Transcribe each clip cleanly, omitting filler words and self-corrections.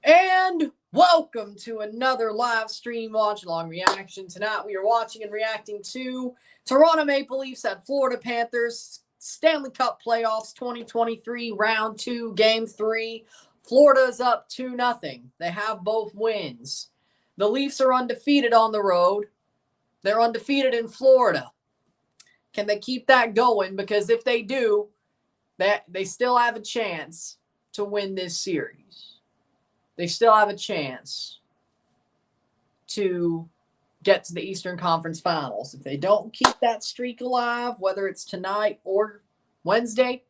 And welcome to another live stream watch-along reaction. Tonight we are watching and reacting to Toronto Maple Leafs at Florida Panthers Stanley Cup Playoffs 2023 Round 2, Game 3. Florida is up 2-0. They have both wins. The Leafs are undefeated on the road. They're undefeated in Florida. Can they keep that going? Because if they do, they still have a chance to win this series. They still have a chance to get to the Eastern Conference Finals. If they don't keep that streak alive, whether it's tonight or Wednesday,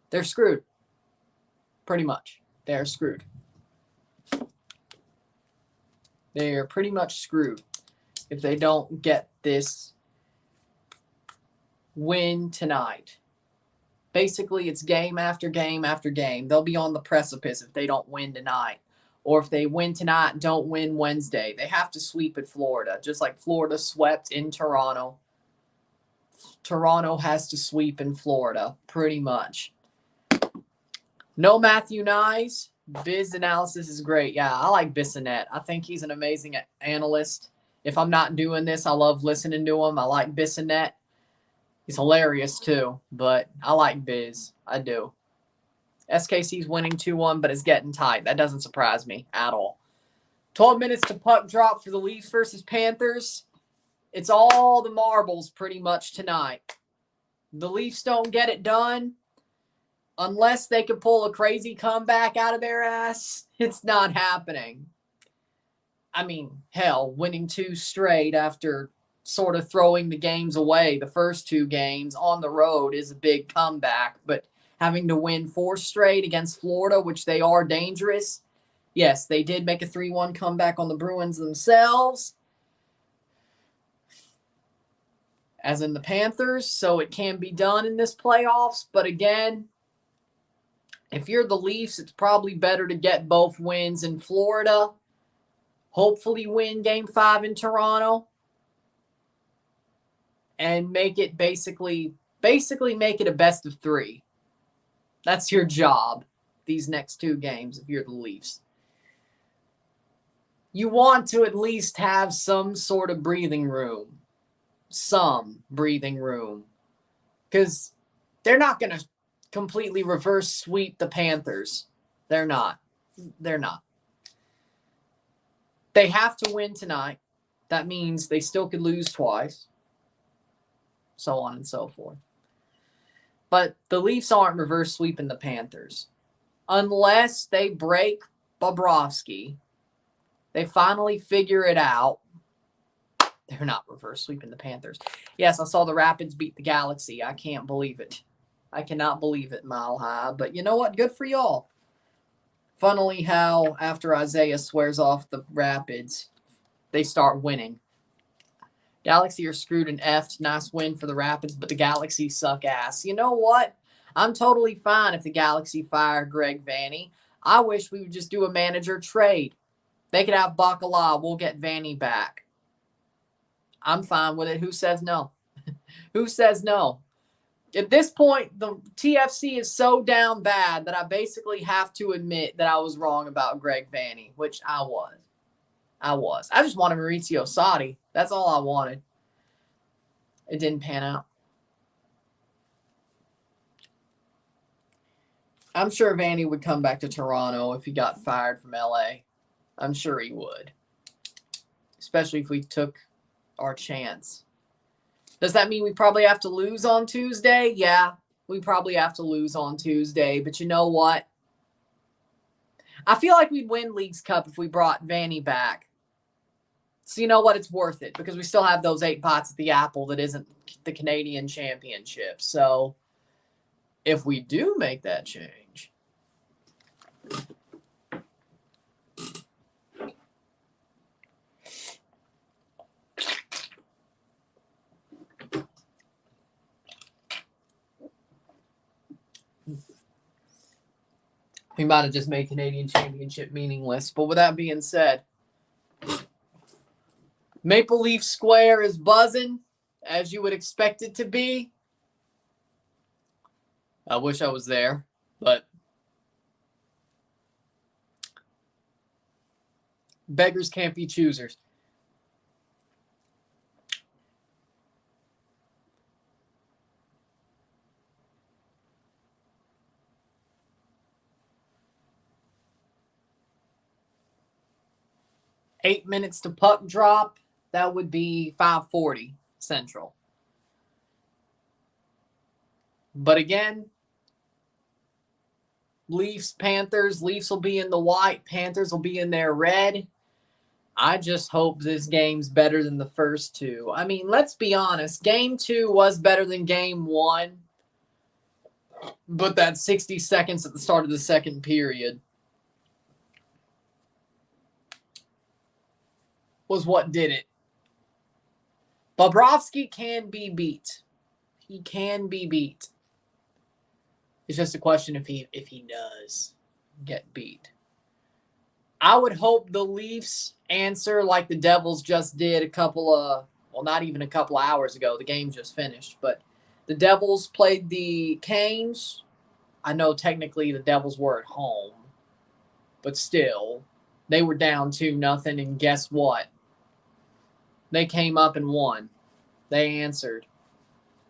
they're screwed. Pretty much. They're screwed. They're pretty much screwed if they don't get this win tonight. Basically, it's game after game after game. They'll be on the precipice if they don't win tonight. Or if they win tonight and don't win Wednesday. They have to sweep at Florida, just like Florida swept in Toronto. Toronto has to sweep in Florida, pretty much. No Matthew Nyes. Biz analysis is great. Yeah, I like Bissonnette. I think he's an amazing analyst. If I'm not doing this, I love listening to him. I like Bissonnette. He's hilarious, too, but I like Biz. I do. SKC's winning 2-1, but it's getting tight. That doesn't surprise me at all. 12 minutes to puck drop for the Leafs versus Panthers. It's all the marbles pretty much tonight. The Leafs don't get it done unless they can pull a crazy comeback out of their ass. It's not happening. I mean, hell, winning 2 straight after sort of throwing the games away, the first 2 games on the road is a big comeback, but having to win 4 straight against Florida, which they are dangerous. Yes, they did make a 3-1 comeback on the Bruins themselves, as in the Panthers, so it can be done in this playoffs. But again, if you're the Leafs, it's probably better to get both wins in Florida, hopefully win Game 5 in Toronto, and make it basically make it a best of 3. That's your job these next 2 games if you're the Leafs. You want to at least have some sort of breathing room. Some breathing room. Because they're not going to completely reverse sweep the Panthers. They're not. They're not. They have to win tonight. That means they still could lose twice. So on and so forth. But the Leafs aren't reverse sweeping the Panthers. Unless they break Bobrovsky, they finally figure it out. They're not reverse sweeping the Panthers. Yes, I saw the Rapids beat the Galaxy. I can't believe it. I cannot believe it, Mile High. But you know what? Good for y'all. Funnily how after Isaiah swears off the Rapids, they start winning. Galaxy are screwed and effed. Nice win for the Rapids, but the Galaxy suck ass. You know what? I'm totally fine if the Galaxy fire Greg Vanney. I wish we would just do a manager trade. They could have Bacala. We'll get Vanney back. I'm fine with it. Who says no? Who says no? At this point, the TFC is so down bad that I basically have to admit that I was wrong about Greg Vanney, which I was. I just wanted Maurizio Sarri. That's all I wanted. It didn't pan out. I'm sure Vanney would come back to Toronto if he got fired from LA. I'm sure he would. Especially if we took our chance. Does that mean we probably have to lose on Tuesday? Yeah, we probably have to lose on Tuesday. But you know what? I feel like we'd win Leagues Cup if we brought Vanney back. So you know what? It's worth it because we still have those 8 bites at the apple that isn't the Canadian Championship. So if we do make that change, we might have just made Canadian Championship meaningless. But with that being said, Maple Leaf Square is buzzing, as you would expect it to be. I wish I was there, but Beggars can't be choosers. Eight minutes to puck drop. That would be 5:40 Central. But again, Leafs, Panthers. Leafs will be in the white. Panthers will be in their red. I just hope this game's better than the first two. I mean, let's be honest. Game 2 was better than game 1. But that 60 seconds at the start of the second period was what did it. Bobrovsky can be beat. He can be beat. It's just a question if he does get beat. I would hope the Leafs answer like the Devils just did not even a couple of hours ago. The game just finished, but the Devils played the Canes. I know technically the Devils were at home, but still, they were down 2-0, and guess what? They came up and won. They answered.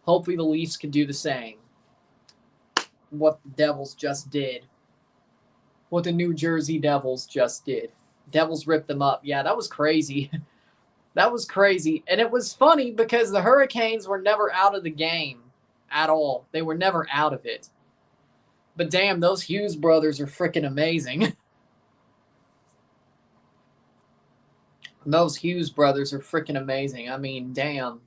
Hopefully the Leafs can do the same. What the Devils just did. What the New Jersey Devils just did. Devils ripped them up. Yeah, that was crazy. That was crazy. And it was funny because the Hurricanes were never out of the game at all. They were never out of it. But damn, those Hughes brothers are freaking amazing. Those Hughes brothers are freaking amazing. I mean, damn.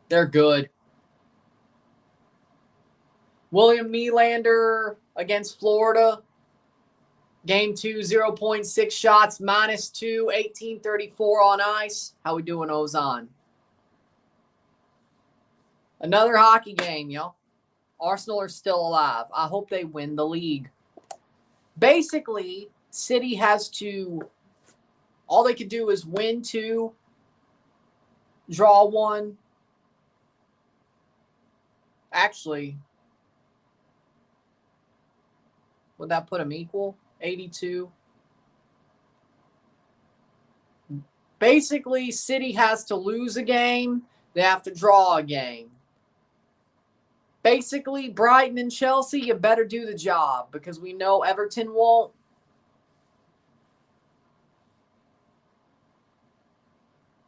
They're good. William Nylander against Florida. Game 2, 0.6 shots, -2, 1834 on ice. How we doing, Ozan? Another hockey game, y'all. Arsenal are still alive. I hope they win the league. Basically, City has to... All they could do is win 2, draw 1. Actually, would that put them equal? 82. Basically, City has to lose a game. They have to draw a game. Basically, Brighton and Chelsea, you better do the job because we know Everton won't.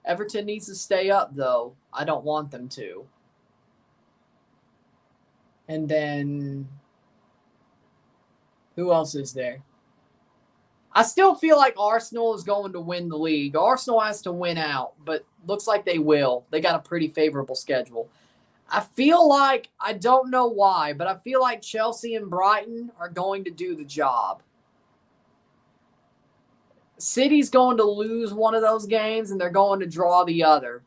Everton needs to stay up, though. I don't want them to. And then, who else is there? I still feel like Arsenal is going to win the league. Arsenal has to win out, but looks like they will. They got a pretty favorable schedule. I feel like, I don't know why, but I feel like Chelsea and Brighton are going to do the job. City's going to lose one of those games, and they're going to draw the other.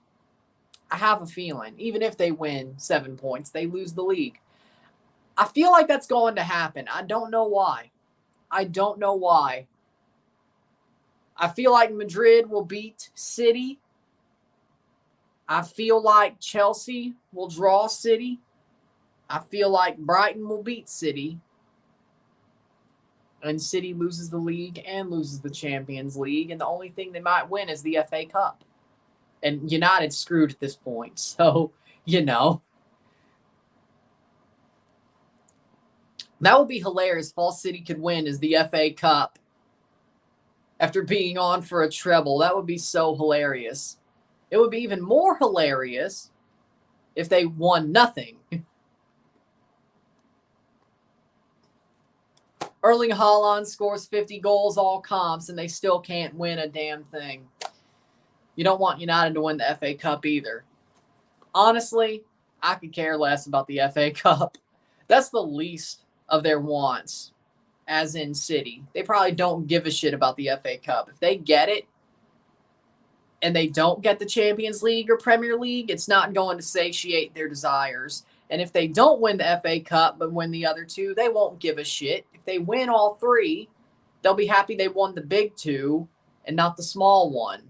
I have a feeling. Even if they win 7 points, they lose the league. I feel like that's going to happen. I don't know why. I don't know why. I feel like Madrid will beat City. I feel like Chelsea will draw City. I feel like Brighton will beat City. And City loses the league and loses the Champions League. And the only thing they might win is the FA Cup. And United's screwed at this point. So, you know. That would be hilarious if all City could win is the FA Cup after being on for a treble. That would be so hilarious. It would be even more hilarious if they won nothing. Erling Haaland scores 50 goals, all comps, and they still can't win a damn thing. You don't want United to win the FA Cup either. Honestly, I could care less about the FA Cup. That's the least of their wants, as in City. They probably don't give a shit about the FA Cup. If they get it, and they don't get the Champions League or Premier League, it's not going to satiate their desires. And if they don't win the FA Cup but win the other two, they won't give a shit. If they win all 3, they'll be happy they won the big 2 and not the small one.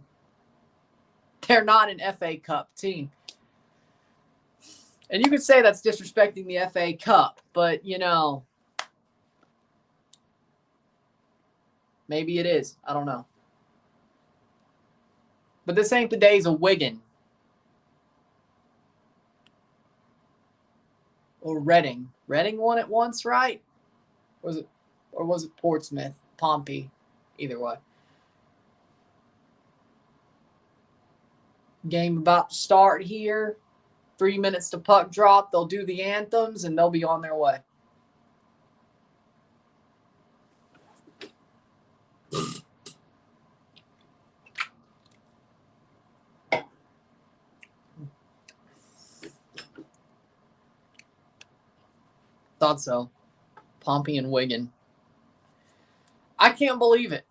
They're not an FA Cup team. And you could say that's disrespecting the FA Cup, but, you know, Maybe it is. I don't know. But this ain't the days of Wigan. Or Reading. Reading won it once, right? Was it Portsmouth? Pompey. Either way. Game about to start here. 3 minutes to puck drop. They'll do the anthems and they'll be on their way. Thought so. Pompey and Wigan. I can't believe it.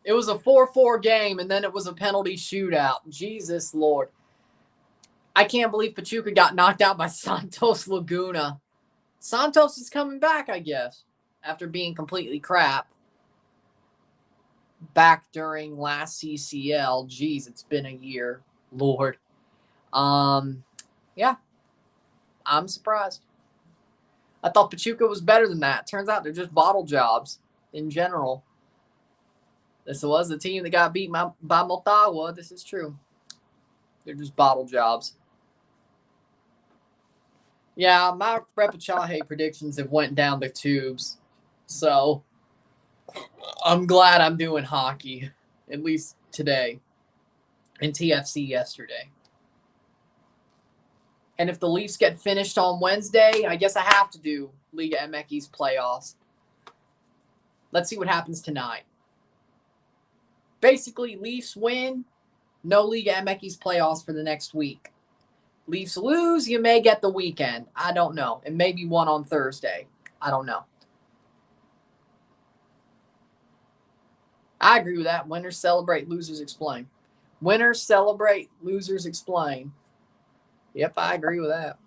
It was a 4-4 game, and then it was a penalty shootout. Jesus Lord. I can't believe Pachuca got knocked out by Santos Laguna. Santos is coming back, I guess, after being completely crap. Back during last CCL. Jeez, it's been a year. Lord. Yeah. I'm surprised. I thought Pachuca was better than that. Turns out they're just bottle jobs in general. This was the team that got beat by Motagua. This is true. They're just bottle jobs. Yeah, my repechaje predictions have went down the tubes. So I'm glad I'm doing hockey, at least today, and TFC yesterday. And if the Leafs get finished on Wednesday, I guess I have to do Liga MX playoffs. Let's see what happens tonight. Basically, Leafs win, no Liga MX playoffs for the next week. Leafs lose, you may get the weekend. I don't know. And maybe one on Thursday. I don't know. I agree with that. Winners celebrate, losers explain. Winners celebrate, losers explain. Yep, I agree with that.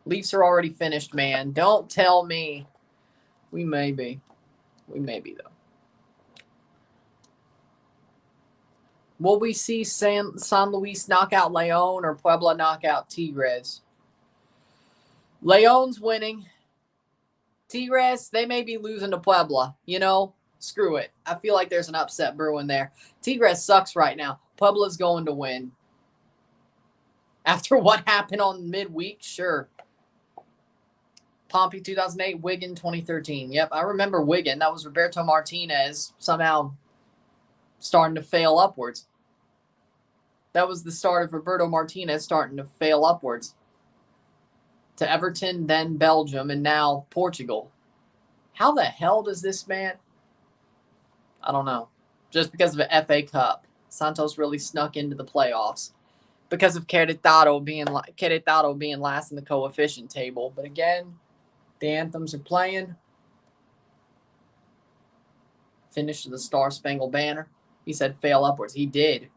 Leafs are already finished, man. Don't tell me. We may be. We may be, though. Will we see San Luis knock out León or Puebla knock out Tigres? León's winning. Tigres, they may be losing to Puebla. You know, screw it. I feel like there's an upset brewing there. Tigres sucks right now. Puebla's going to win. After what happened on midweek, sure. Pompey 2008, Wigan 2013. Yep, I remember Wigan. That was Roberto Martinez somehow starting to fail upwards. That was the start of Roberto Martinez starting to fail upwards. To Everton, then Belgium, and now Portugal. How the hell does this man? I don't know. Just because of an FA Cup, Santos really snuck into the playoffs. Because of Querétaro being last in the coefficient table. But again, the anthems are playing. Finish to the Star Spangled Banner. He said fail upwards. He did.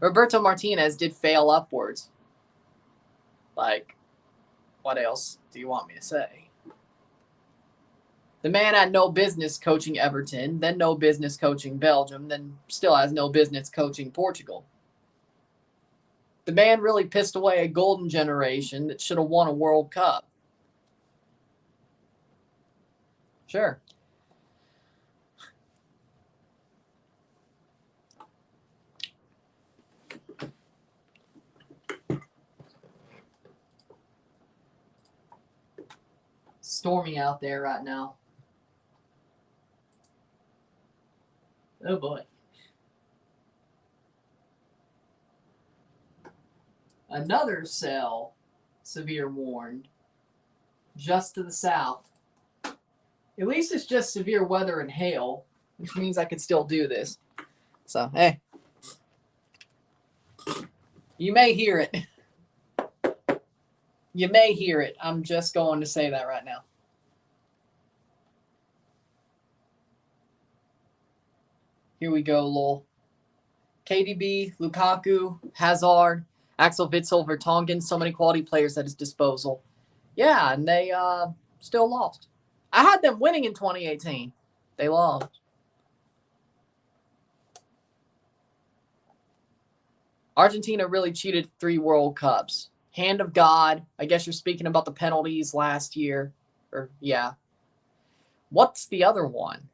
Roberto Martinez did fail upwards. Like, what else do you want me to say? The man had no business coaching Everton, then no business coaching Belgium, then still has no business coaching Portugal. The man really pissed away a golden generation that should have won a World Cup. Sure. Stormy out there right now. Oh boy. Another cell, severe warned, just to the south. At least it's just severe weather and hail, which means I could still do this. So, hey. You may hear it. You may hear it. I'm just going to say that right now. Here we go, lol. KDB, Lukaku, Hazard, Axel Witsel, Vertonghen, so many quality players at his disposal. Yeah, and they still lost. I had them winning in 2018. They lost. Argentina really cheated 3 World Cups. Hand of God. I guess you're speaking about the penalties last year. Or, yeah. What's the other one?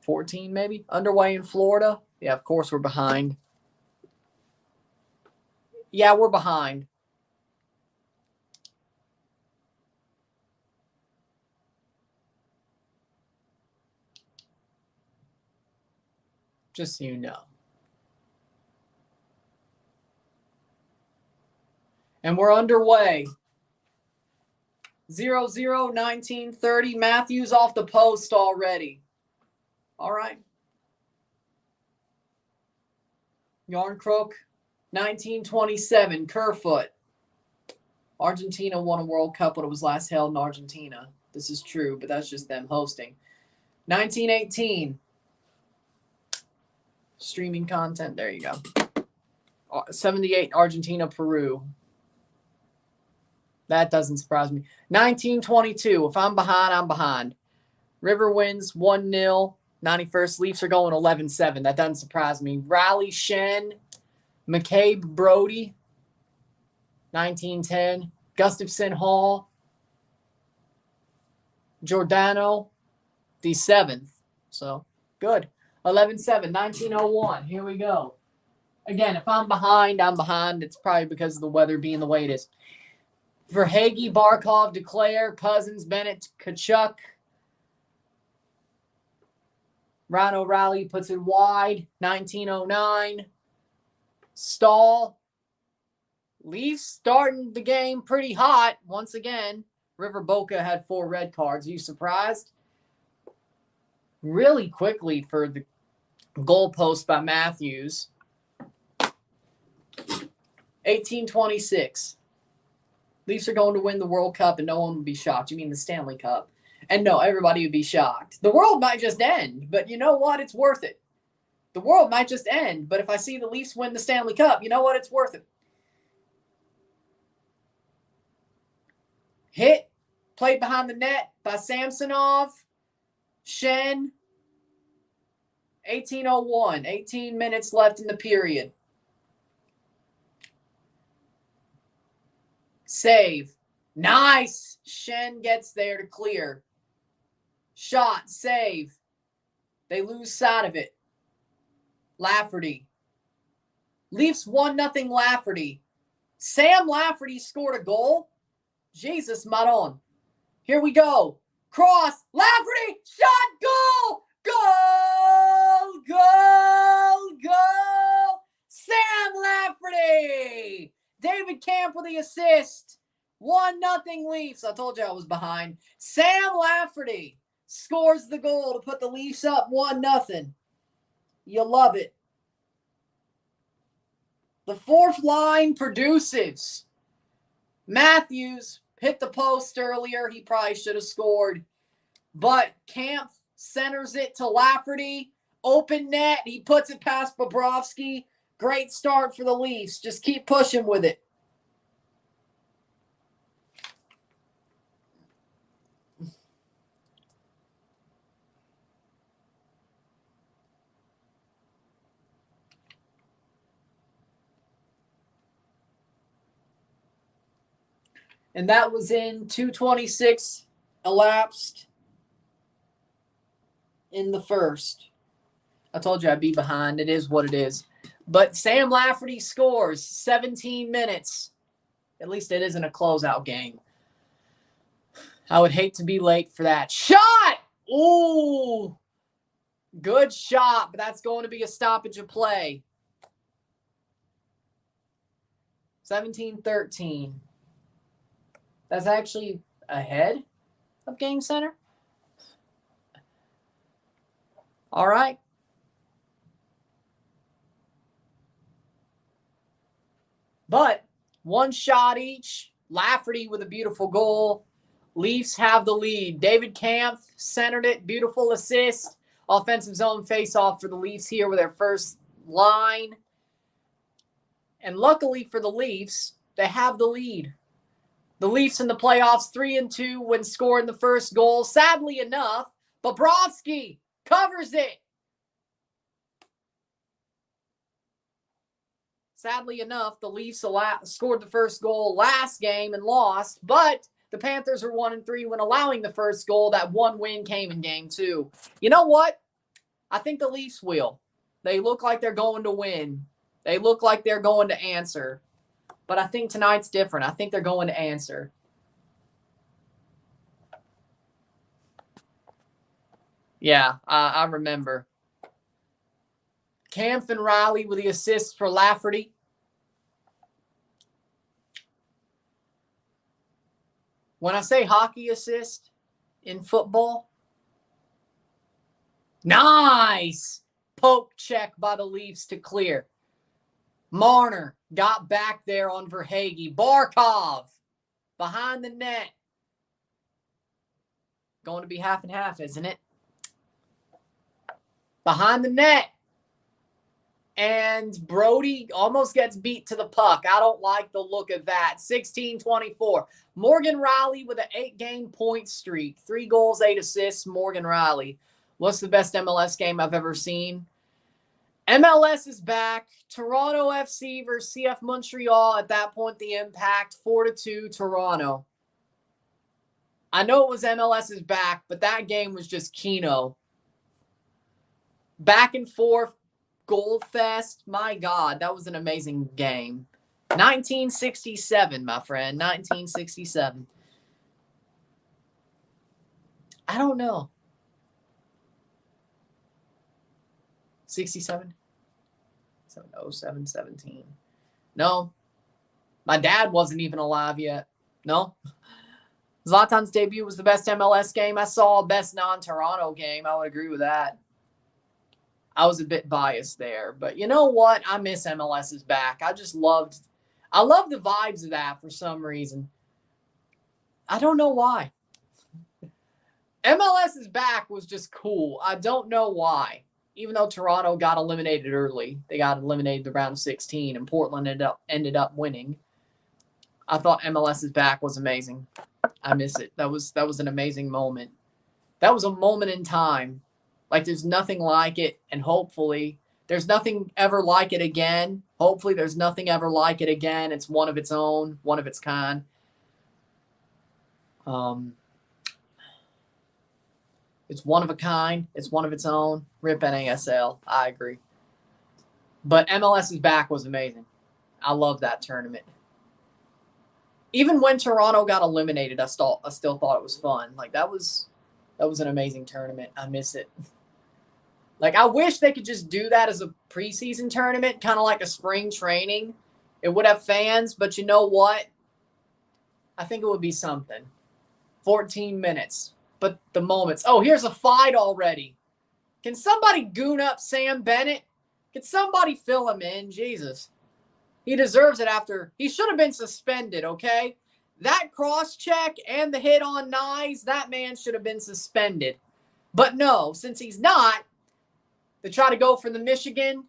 14 maybe. Underway in Florida. Yeah, of course we're behind. Yeah, we're behind. Just so you know. And we're underway. 0-0, 1930. Matthews off the post already. All right. Yarncrook, 1927. Kerfoot. Argentina won a World Cup when it was last held in Argentina. This is true, but that's just them hosting. 1918. Streaming content. There you go. 78, Argentina, Peru. That doesn't surprise me. 1922. If I'm behind, I'm behind. River wins 1-0. 91st. Leafs are going 11-7. That doesn't surprise me. Riley Shen. McCabe Brody. 1910. Gustafson Hall. Giordano. The 7th. So, good. 11-7. 1901. Here we go. Again, if I'm behind, I'm behind. It's probably because of the weather being the way it is. Verhaeghe, Barkov, DeClaire, Cousins, Bennett, Kachuk. Ron O'Reilly puts it wide. 1909. Stahl. Leafs starting the game pretty hot. Once again, River Boca had 4 red cards. Are you surprised? Really quickly for the goalpost by Matthews. 1826. Leafs are going to win the World Cup and no one would be shocked. You mean the Stanley Cup? And no, everybody would be shocked. The world might just end, but you know what? It's worth it. The world might just end, but if I see the Leafs win the Stanley Cup, you know what? It's worth it. Hit, played behind the net by Samsonov. Shen. 1801. 18 minutes left in the period. Save. Nice. Shen gets there to clear. Shot. Save. They lose sight of it. Lafferty. Leafs 1-0 Lafferty. Sam Lafferty scored a goal. Jesus Maron. Here we go. Cross. Lafferty. Shot. Goal. Goal. Goal. Goal. Sam Lafferty. David Camp with the assist. 1-0 Leafs. I told you I was behind. Sam Lafferty scores the goal to put the Leafs up 1-0. You love it. The fourth line produces. Matthews hit the post earlier. He probably should have scored. But Camp centers it to Lafferty. Open net. He puts it past Bobrovsky. Great start for the Leafs. Just keep pushing with it. And that was in 2:26 elapsed in the first. I told you I'd be behind. It is what it is. But Sam Lafferty scores 17 minutes. At least it isn't a closeout game. I would hate to be late for that. Shot! Ooh! Good shot, but that's going to be a stoppage of play. 17-13. That's actually ahead of Game Center. All right. But one shot each. Lafferty with a beautiful goal. Leafs have the lead. David Camp centered it. Beautiful assist. Offensive zone face-off for the Leafs here with their first line. And luckily for the Leafs, they have the lead. The Leafs in the playoffs 3-2 when scoring the first goal. Sadly enough, Bobrovsky covers it. Sadly enough, the Leafs scored the first goal last game and lost, but the Panthers are 1-3 when allowing the first goal. That one win came in game 2. You know what? I think the Leafs will. They look like they're going to win. They look like they're going to answer. But I think tonight's different. I think they're going to answer. Yeah, I remember. Camp and Riley with the assists for Lafferty. When I say hockey assist in football, nice poke check by the Leafs to clear. Marner got back there on Verhaeghe. Barkov behind the net. Going to be half and half, isn't it? Behind the net. And Brody almost gets beat to the puck. I don't like the look of that. 16-24. Morgan Riley with an 8-game point streak. 3 goals, 8 assists. Morgan Riley. What's the best MLS game I've ever seen? MLS is back. Toronto FC versus CF Montreal. At that point, the impact 4-2 Toronto. I know it was MLS is back, but that game was just Keno. Back and forth. Goal fest. My God, that was an amazing game. 1967, my friend. 1967. I don't know. 67? 07, 17. No. My dad wasn't even alive yet. No. Zlatan's debut was the best MLS game I saw. Best non-Toronto game. I would agree with that. I was a bit biased there. But you know what? I miss MLS is back. I love the vibes of that for some reason. I don't know why. MLS is back was just cool. I don't know why. Even though Toronto got eliminated early. They got eliminated the round of 16 and Portland ended up winning. I thought MLS is back was amazing. I miss it. That was an amazing moment. That was a moment in time. Like there's nothing like it, and hopefully there's nothing ever like it again. Hopefully there's nothing ever like it again. It's one of its own, one of its kind. It's one of a kind. It's one of its own. RIP NASL. I agree. But MLS is back was amazing. I love that tournament. Even when Toronto got eliminated, I still thought it was fun. Like that was an amazing tournament. I miss it. Like I wish they could just do that as a preseason tournament, kind of like a spring training. It would have fans, but you know what? I think it would be something. 14 minutes. But the moments. Oh, here's a fight already. Can somebody goon up Sam Bennett? Can somebody fill him in? Jesus. He deserves it after. He should have been suspended, okay? That cross-check and the hit on Nyes, that man should have been suspended. But no, since he's not, they try to go for the Michigan.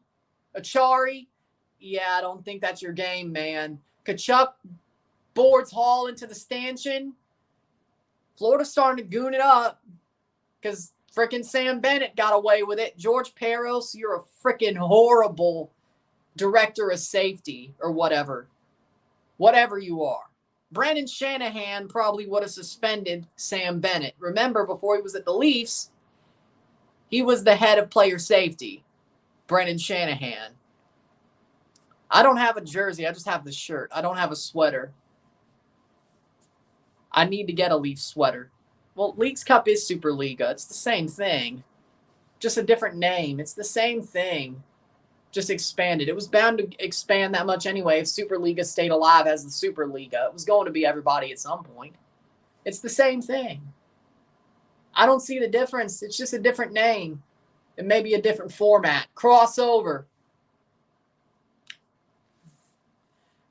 Achari. Yeah, I don't think that's your game, man. Kachuk boards Hall into the stanchion. Florida's starting to goon it up because frickin' Sam Bennett got away with it. George Peros, you're a frickin' horrible director of safety or whatever. Whatever you are. Brandon Shanahan probably would have suspended Sam Bennett. Remember, before he was at the Leafs, he was the head of player safety. Brandon Shanahan. I don't have a jersey. I just have the shirt. I don't have a sweater. I need to get a Leafs sweater. Well, Leagues Cup is Superliga. It's the same thing. Just a different name. It's the same thing. Just expanded. It was bound to expand that much anyway if Superliga stayed alive as the Superliga. It was going to be everybody at some point. It's the same thing. I don't see the difference. It's just a different name. It may be a different format. Crossover.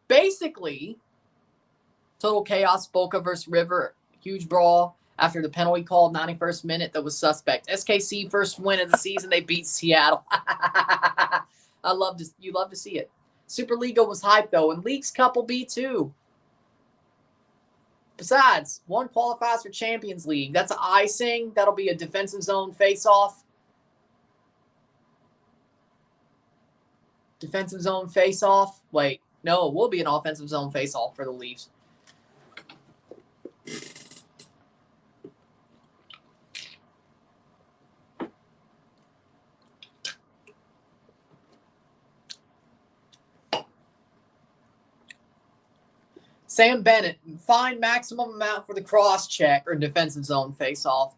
Basically, total chaos, Boca versus River. Huge brawl after the penalty call, 91st minute, that was suspect. SKC first win of the season. They beat Seattle. You love to see it. Superliga was hype, though, and Leagues Cup will be, too. Besides, one qualifies for Champions League. That's an icing. That'll be a defensive zone face-off. Defensive zone face-off. Wait, no, it will be an offensive zone face-off for the Leafs. Sam Bennett, fined maximum amount for the cross check or defensive zone face-off,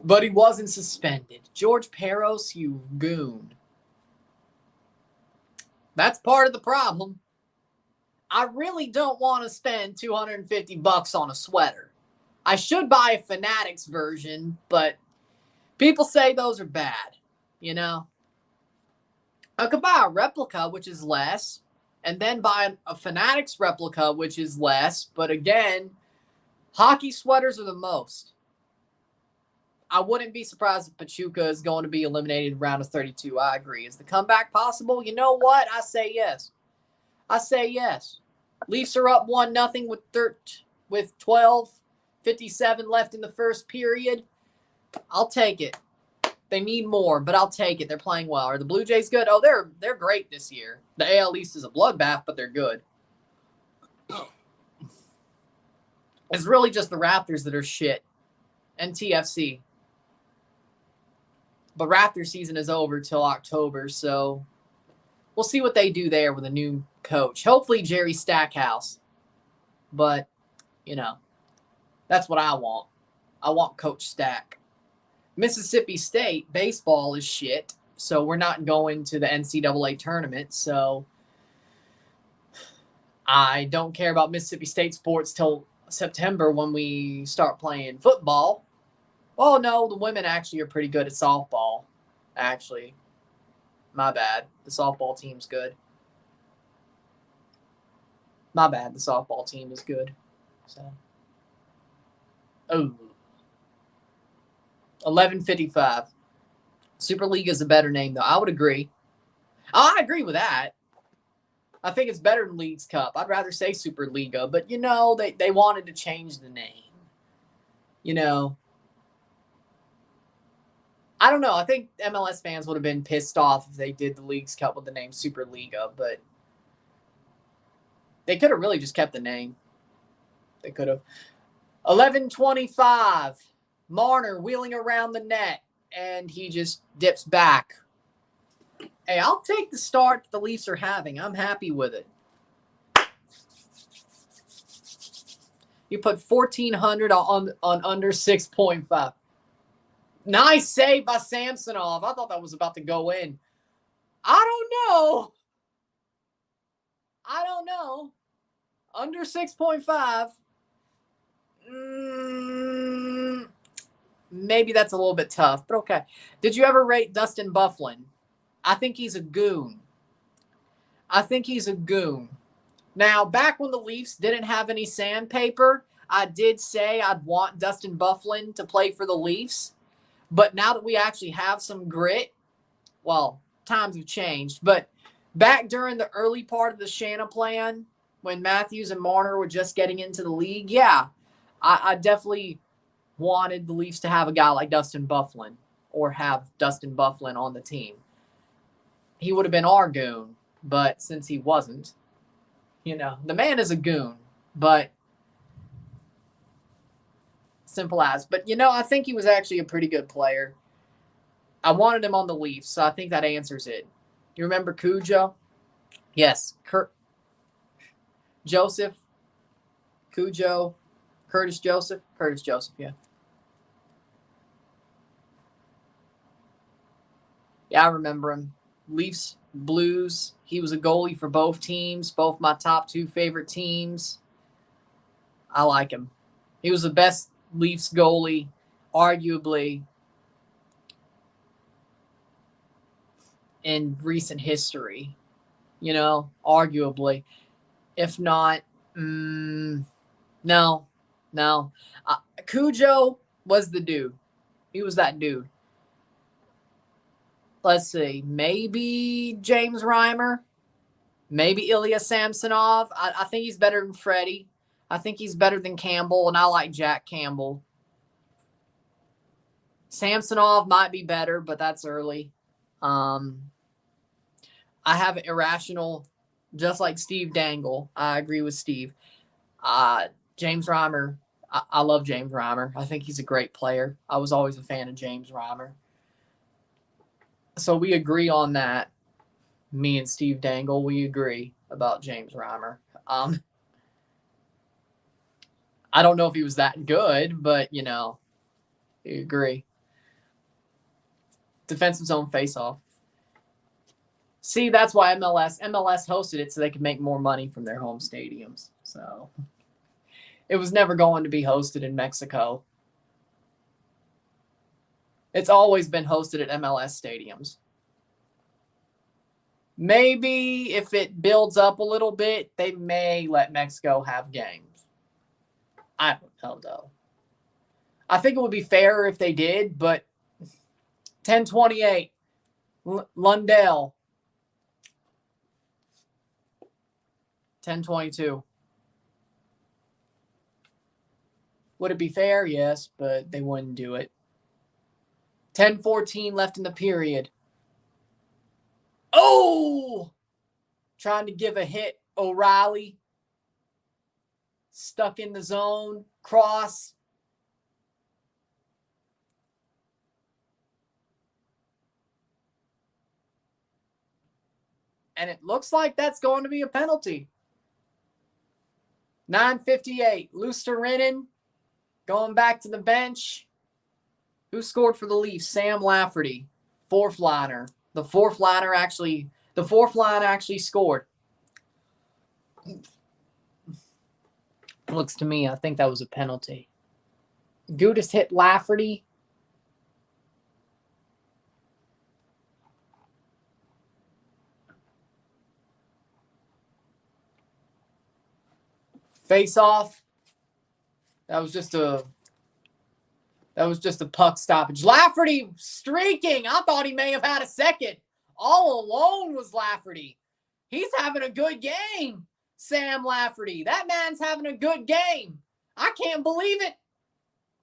but he wasn't suspended. George Peros, you goon. That's part of the problem. I really don't want to spend $250 on a sweater. I should buy a Fanatics version, but people say those are bad, you know? I could buy a replica, which is less, and then buy a Fanatics replica, which is less. But again, hockey sweaters are the most. I wouldn't be surprised if Pachuca is going to be eliminated in round of 32. I agree. Is the comeback possible? You know what? I say yes. I say yes. Leafs are up 1-0 with 12:57 left in the first period. I'll take it. They need more, but I'll take it. They're playing well. Are the Blue Jays good? Oh, they're great this year. The AL East is a bloodbath, but they're good. It's really just the Raptors that are shit and TFC. But Raptor season is over till October, so we'll see what they do there with a new coach. Hopefully Jerry Stackhouse. But, you know, that's what I want. I want Coach Stack. Mississippi State baseball is shit, so we're not going to the NCAA tournament. So I don't care about Mississippi State sports till September when we start playing football. Oh, no, the women actually are pretty good at softball, actually. My bad. The softball team's good. My bad. The softball team is good. So, 11:55. Superliga is a better name, though. I would agree. I agree with that. I think it's better than Leagues Cup. I'd rather say Superliga, but, you know, they wanted to change the name. You know, I don't know. I think MLS fans would have been pissed off if they did the Leagues Cup with the name Superliga, but they could have really just kept the name. They could have. 11:25. Marner wheeling around the net, and he just dips back. Hey, I'll take the start the Leafs are having. I'm happy with it. You put 1,400 on under 6.5. Nice save by Samsonov. I thought that was about to go in. I don't know. Under 6.5. Maybe that's a little bit tough, but okay. Did you ever rate Dustin Byfuglien? I think he's a goon. Now, back when the Leafs didn't have any sandpaper, I did say I'd want Dustin Byfuglien to play for the Leafs. But now that we actually have some grit, well, times have changed. But back during the early part of the Shanna plan, when Matthews and Marner were just getting into the league, yeah, I definitely wanted the Leafs to have a guy like Dustin Byfuglien or have Dustin Byfuglien on the team. He would have been our goon, but since he wasn't, you know, the man is a goon, but simple as. But, you know, I think he was actually a pretty good player. I wanted him on the Leafs, so I think that answers it. You remember Cujo? Yes. Joseph. Cujo. Curtis Joseph, yeah. Yeah, I remember him. Leafs, Blues. He was a goalie for both teams, both my top two favorite teams. I like him. He was the best Leafs goalie, arguably, in recent history. You know, arguably. If not, no. Cujo was the dude. He was that dude. Let's see. Maybe James Reimer. Maybe Ilya Samsonov. I think he's better than Freddie. I think he's better than Campbell, and I like Jack Campbell. Samsonov might be better, but that's early. I have irrational, just like Steve Dangle. I agree with Steve. James Reimer. I love James Reimer. I think he's a great player. I was always a fan of James Reimer. So we agree on that. Me and Steve Dangle, we agree about James Reimer. I don't know if he was that good, but, you know, I agree. Defensive zone face-off. See, that's why MLS hosted it so they could make more money from their home stadiums. So it was never going to be hosted in Mexico. It's always been hosted at MLS stadiums. Maybe if it builds up a little bit, they may let Mexico have games. I don't know, though. I think it would be fairer if they did, but 10-28, Lundell. 10-22. Would it be fair? Yes, but they wouldn't do it. 10-14 left in the period. Oh! Trying to give a hit. O'Reilly. Stuck in the zone. Cross. And it looks like that's going to be a penalty. 9:58. Lusterinen going back to the bench. Who scored for the Leafs? Sam Lafferty. Fourth liner. The fourth line actually scored. Looks to me, I think that was a penalty. Gudis hit Lafferty. Face off. That was just a puck stoppage. Lafferty streaking. I thought he may have had a second. All alone was Lafferty. He's having a good game. Sam Lafferty. That man's having a good game. I can't believe it.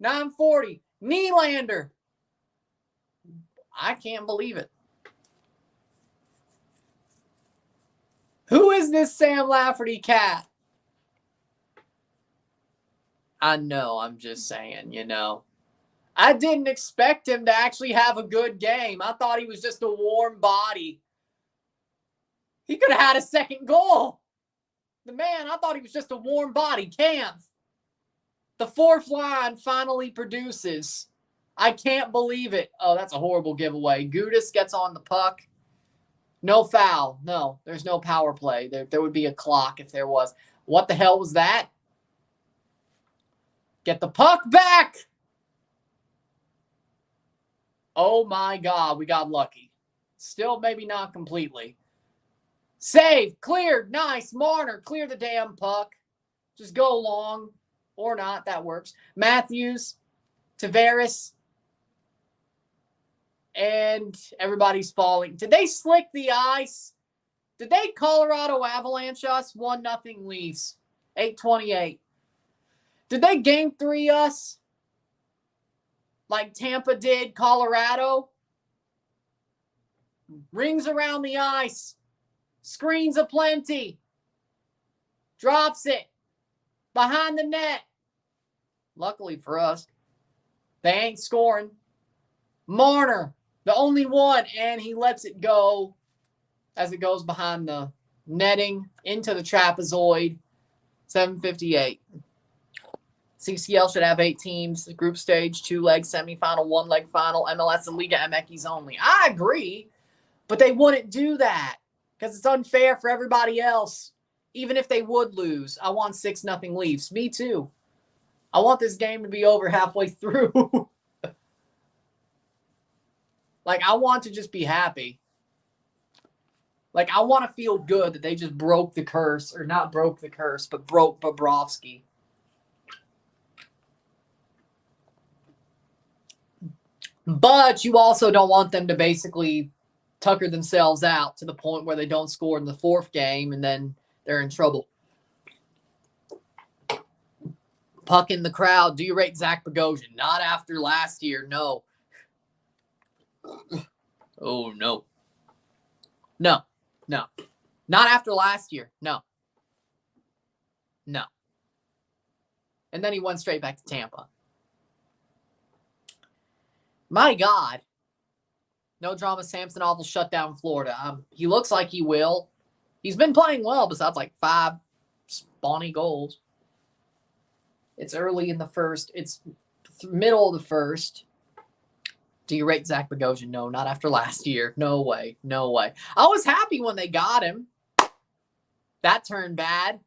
9:40. Nylander. I can't believe it. Who is this Sam Lafferty cat? I know, I'm just saying, you know. I didn't expect him to actually have a good game. I thought he was just a warm body. He could have had a second goal. The man, I thought he was just a warm body. Kampf. The fourth line finally produces. I can't believe it. Oh, that's a horrible giveaway. Gudis gets on the puck. No foul. No, there's no power play. There would be a clock if there was. What the hell was that? Get the puck back. Oh, my God. We got lucky. Still maybe not completely. Save. Cleared. Nice. Marner. Clear the damn puck. Just go long. Or not. That works. Matthews. Tavares. And everybody's falling. Did they slick the ice? Did they Colorado Avalanche us? 1-0 Leafs. 8:28. Did they game 3 us? Like Tampa did Colorado? Rings around the ice. Screens aplenty. Drops it. Behind the net. Luckily for us, they ain't scoring. Marner, the only one, and he lets it go as it goes behind the netting into the trapezoid. 7:58. CCL should have 8 teams. Group stage, 2-leg semifinal, 1-leg final. MLS and Liga MX only. I agree, but they wouldn't do that because it's unfair for everybody else. Even if they would lose, I want 6-0 Leafs. Me too. I want this game to be over halfway through. Like, I want to just be happy. Like, I want to feel good that they just broke the curse, or not broke the curse, but broke Bobrovsky. But you also don't want them to basically tucker themselves out to the point where they don't score in the 4th game and then they're in trouble. Puck in the crowd. Do you rate Zach Bogosian? Not after last year, no. Oh, no. No. Not after last year, no. And then he went straight back to Tampa. My God. No drama. Samsonov will shut down Florida. He looks like he will. He's been playing well besides like 5 spawny goals. It's early in the first. It's middle of the first. Do you rate Zach Bogosian? No, not after last year. No way. No way. I was happy when they got him. That turned bad.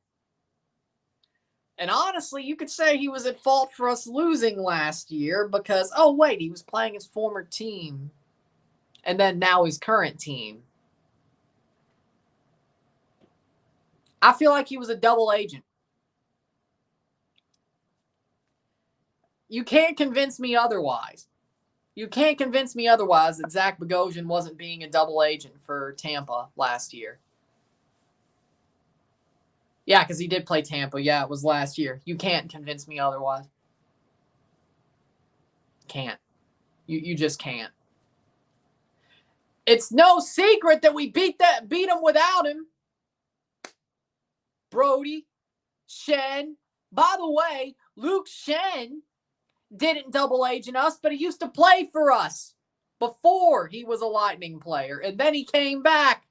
And honestly, you could say he was at fault for us losing last year because, oh, wait, he was playing his former team. And then now his current team. I feel like he was a double agent. You can't convince me otherwise. You can't convince me otherwise that Zach Bogosian wasn't being a double agent for Tampa last year. Yeah, because he did play Tampa. Yeah, it was last year. You can't convince me otherwise. Can't. You just can't. It's no secret that we beat him without him. Brody, Schenn. By the way, Luke Schenn didn't double agent us, but he used to play for us before he was a Lightning player, and then he came back.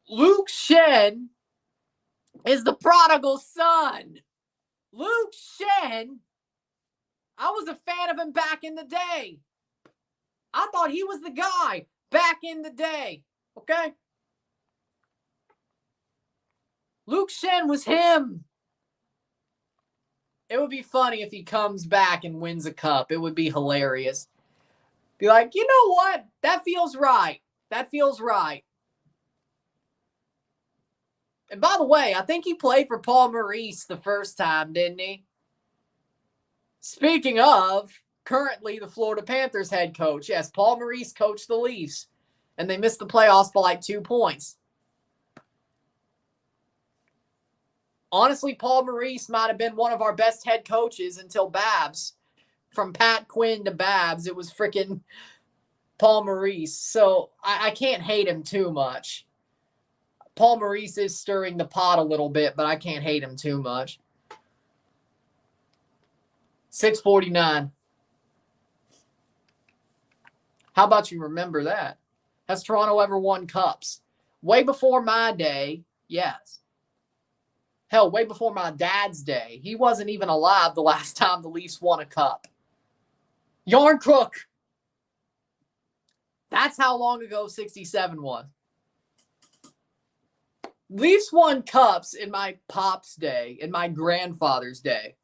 Luke Schenn is the prodigal son. Luke Schenn, I was a fan of him back in the day. I thought he was the guy back in the day, okay? Luke Schenn was him. It would be funny if he comes back and wins a cup. It would be hilarious. Be like, you know what? That feels right. That feels right. And by the way, I think he played for Paul Maurice the first time, didn't he? Speaking of, currently the Florida Panthers head coach. Yes, Paul Maurice coached the Leafs. And they missed the playoffs by like 2 points. Honestly, Paul Maurice might have been one of our best head coaches until Babs. From Pat Quinn to Babs, it was freaking Paul Maurice. So I can't hate him too much. Paul Maurice is stirring the pot a little bit, but I can't hate him too much. 649. How about you remember that? Has Toronto ever won cups? Way before my day, yes. Hell, way before my dad's day. He wasn't even alive the last time the Leafs won a cup. Yarn Crook. That's how long ago 67 was. Leafs won cups in my pop's day, in my grandfather's day.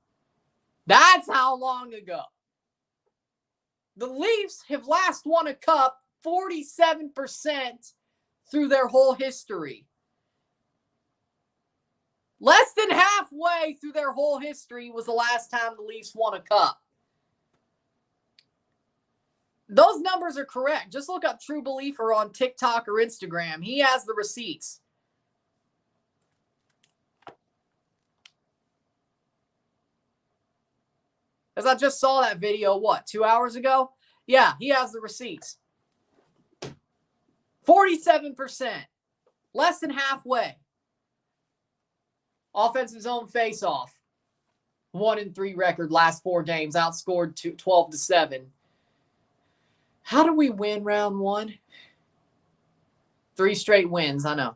That's how long ago. The Leafs have last won a cup 47% through their whole history. Less than halfway through their whole history was the last time the Leafs won a cup. Those numbers are correct. Just look up True Believer on TikTok or Instagram. He has the receipts. As I just saw that video, 2 hours ago? Yeah, he has the receipts. 47%. Less than halfway. Offensive zone face-off. 1-3 record last 4 games. Outscored 12-7. How do we win round 1? 3 straight wins, I know.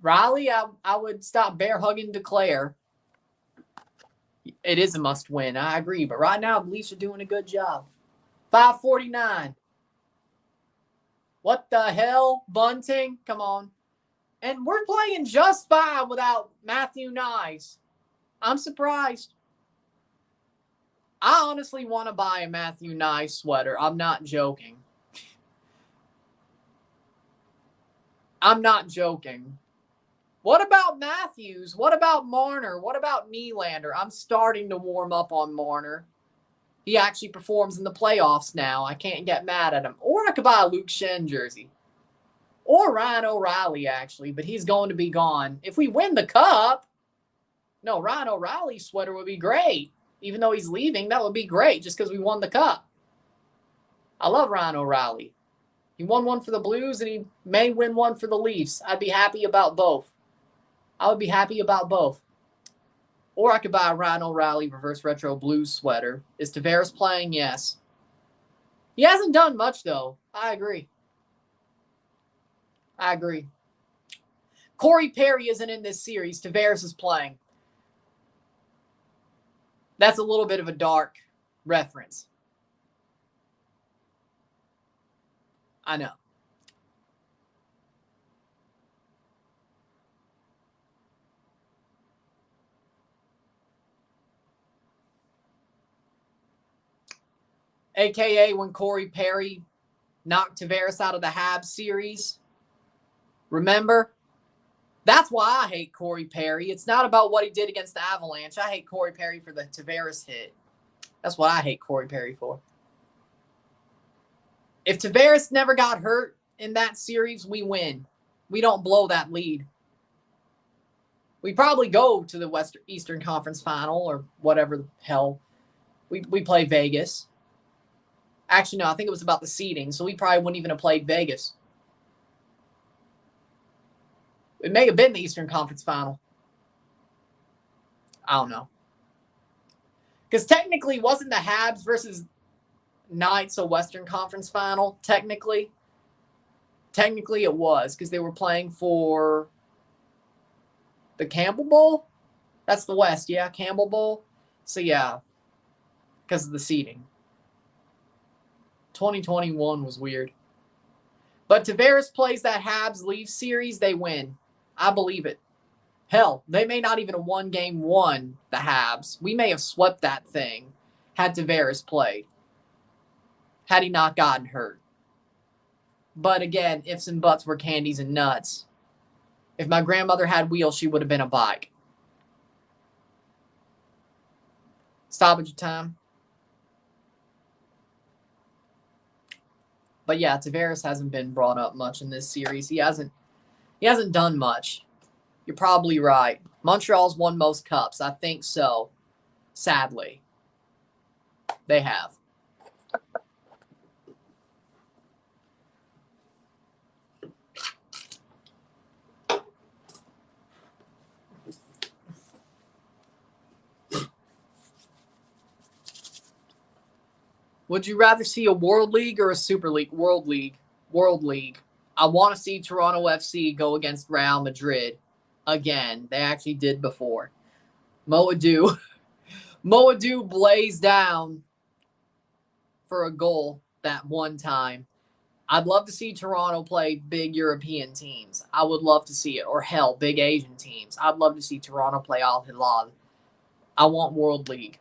Riley, I would stop bear hugging Declare. It is a must win, I agree. But right now, the Leafs are doing a good job. 549. What the hell? Bunting? Come on. And we're playing just fine without Matthew Knies. I'm surprised. I honestly want to buy a Matthew Knies sweater. I'm not joking. I'm not joking. What about Matthews? What about Marner? What about Nylander? I'm starting to warm up on Marner. He actually performs in the playoffs now. I can't get mad at him. Or I could buy a Luke Schenn jersey. Or Ryan O'Reilly, actually, but he's going to be gone. If we win the cup, no, Ryan O'Reilly's sweater would be great. Even though he's leaving, that would be great just because we won the cup. I love Ryan O'Reilly. He won one for the Blues, and he may win one for the Leafs. I'd be happy about both. I would be happy about both. Or I could buy a Ryan O'Reilly reverse retro Blues sweater. Is Tavares playing? Yes. He hasn't done much, though. I agree. Corey Perry isn't in this series. Tavares is playing. That's a little bit of a dark reference. I know. AKA when Corey Perry knocked Tavares out of the Habs series. Remember? That's why I hate Corey Perry. It's not about what he did against the Avalanche. I hate Corey Perry for the Tavares hit. That's what I hate Corey Perry for. If Tavares never got hurt in that series, we win. We don't blow that lead. We probably go to the Eastern Conference Final or whatever the hell. We play Vegas. Actually, no, I think it was about the seeding, so we probably wouldn't even have played Vegas. It may have been the Eastern Conference Final. I don't know. Because technically, wasn't the Habs versus Knights a Western Conference Final? Technically it was, because they were playing for the Campbell Bowl. That's the West, yeah, Campbell Bowl. So, yeah, because of the seeding. 2021 was weird. But Tavares plays that Habs-Leafs series, they win. I believe it. Hell, they may not even have won game one, the Habs. We may have swept that thing had Tavares played. Had he not gotten hurt. But again, ifs and buts were candies and nuts. If my grandmother had wheels, she would have been a bike. Stoppage time. But yeah, Tavares hasn't been brought up much in this series. He hasn't done much. You're probably right. Montreal's won most cups. I think so. Sadly. They have. Would you rather see a World League or a Super League? World League. World League. I want to see Toronto FC go against Real Madrid again. They actually did before. Moadou blazed down for a goal that one time. I'd love to see Toronto play big European teams. I would love to see it. Or hell, big Asian teams. I'd love to see Toronto play Al Hilal. I want World League.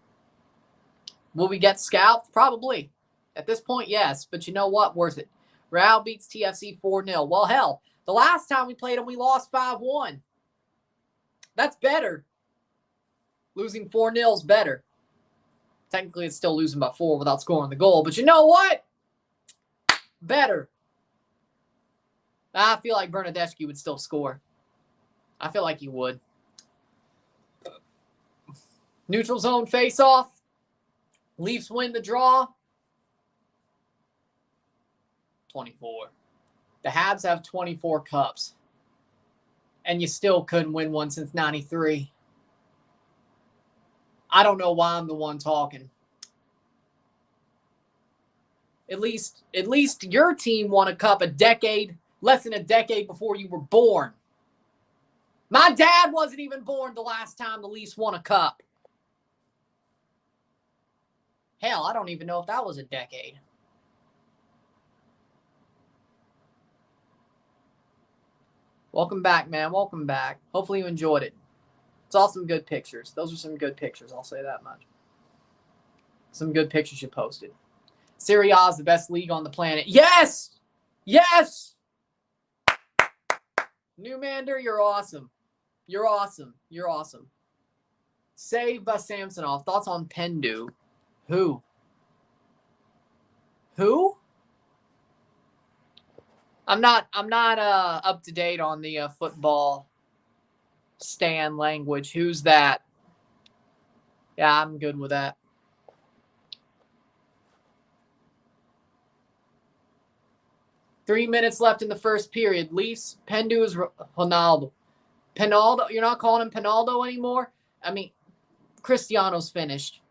Will we get scalped? Probably. At this point, yes. But you know what? Worth it. Real beats TFC 4-0. Well, hell, the last time we played them, we lost 5-1. That's better. Losing 4-0 is better. Technically, it's still losing by 4 without scoring the goal. But you know what? Better. I feel like Bernadeschi would still score. I feel like he would. Neutral zone face-off. Leafs win the draw. 24. The Habs have 24 cups. And you still couldn't win one since 93. I don't know why I'm the one talking. At least your team won a cup less than a decade before you were born. My dad wasn't even born the last time the Leafs won a cup. Hell, I don't even know if that was a decade. Welcome back, man. Welcome back. Hopefully you enjoyed it. It's all some good pictures. Those are some good pictures, I'll say that much. Some good pictures you posted. Serie A is the best league on the planet. Yes! Yes! Newmander, you're awesome. You're awesome. You're awesome. Saved by Samsonov. Thoughts on Pendu? Who? I'm not up to date on the football Stan language. Who's that? Yeah, I'm good with that. Three minutes left in the first period. Leafs, Pendu is Ronaldo. Penaldo, you're not calling him Penaldo anymore? I mean, Cristiano's finished.